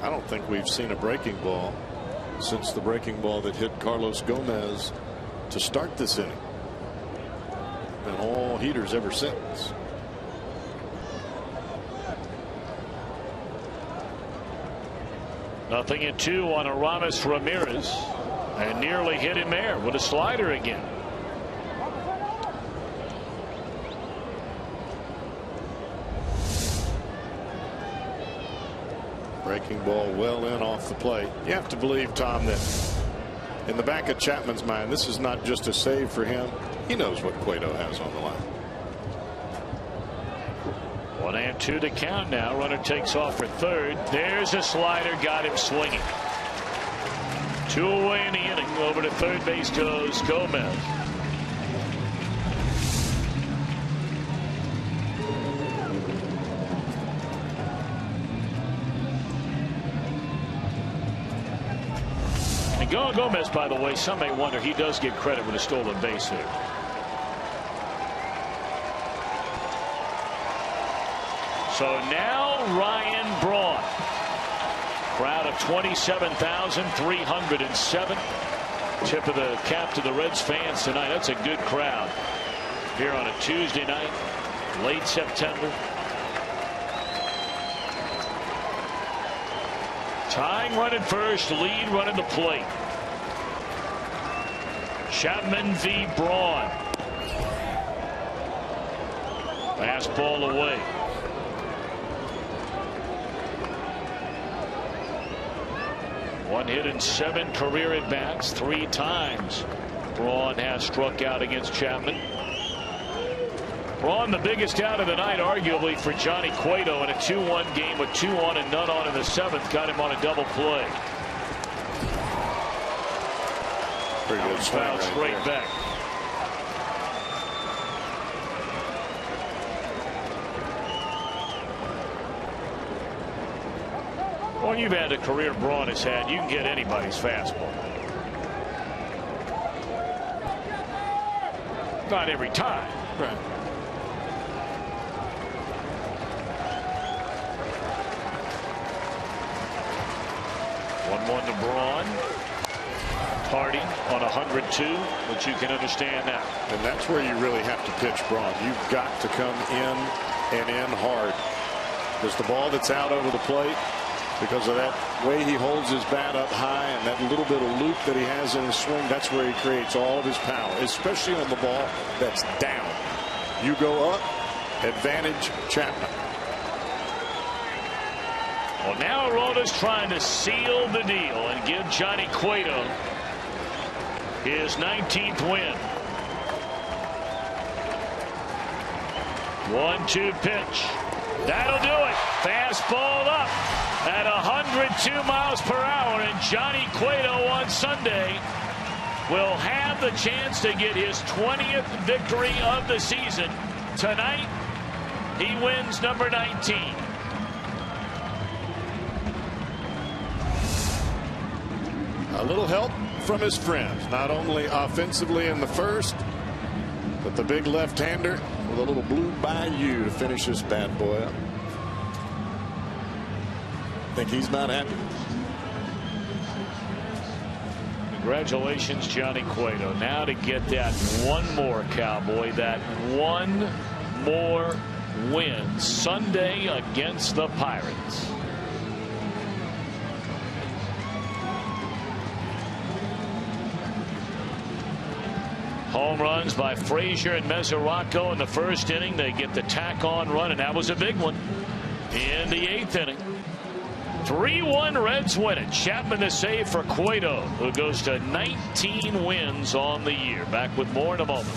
I don't think we've seen a breaking ball since the breaking ball that hit Carlos Gomez to start this inning. Been all heaters ever since. Nothing at 2 on Aramis Ramirez. And nearly hit him there with a slider again. Breaking ball well in off the plate. You have to believe, Tom, that in the back of Chapman's mind, this is not just a save for him. He knows what Cueto has on the line. 1-2 to count now. Runner takes off for third. There's a slider, got him swinging. 2 away in the inning. Over to third base goes Gomez. And Gomez, by the way, some may wonder, he does get credit with a stolen base here. So now Ryan Braun. Crowd of 27,307. Tip of the cap to the Reds fans tonight. That's a good crowd here on a Tuesday night, late September. Tying run at first, lead run at the plate. Chapman v. Braun. Fastball away. One hit in 7 career at bats. 3 times Braun has struck out against Chapman. Braun, the biggest out of the night, arguably, for Johnny Cueto in a 2-1 game with 2 on and none on in the 7th. Got him on a double play. Pretty good swing right straight there. back. When you've had a career Braun has had, you can get anybody's fastball. not every time. Right. 1-1 to Braun. Hardy on 102, but you can understand that. And that's where you really have to pitch Braun. You've got to come in and in hard. There's the ball that's out over the plate because of that way he holds his bat up high and that little bit of loop that he has in his swing. That's where he creates all of his power, especially on the ball that's down. You go up, advantage Chapman. Well, now Aroda's trying to seal the deal and give Johnny Cueto his 19th win. 1-2 pitch. That'll do it. Fastball up at 102 miles per hour, and Johnny Cueto on Sunday will have the chance to get his 20th victory of the season. Tonight, he wins number 19. A little help from his friends, not only offensively in the first, but the big left-hander with a little blue bayou to finish this bad boy up. Think he's not happy. Congratulations, Johnny Cueto. Now to get that one more, Cowboy, that one more win Sunday against the Pirates. Home runs by Frazier and Mesoraco in the first inning. They get the tack-on run, and that was a big one in the 8th inning. 3-1 Reds win it. Chapman the save for Cueto, who goes to 19 wins on the year. Back with more in a moment.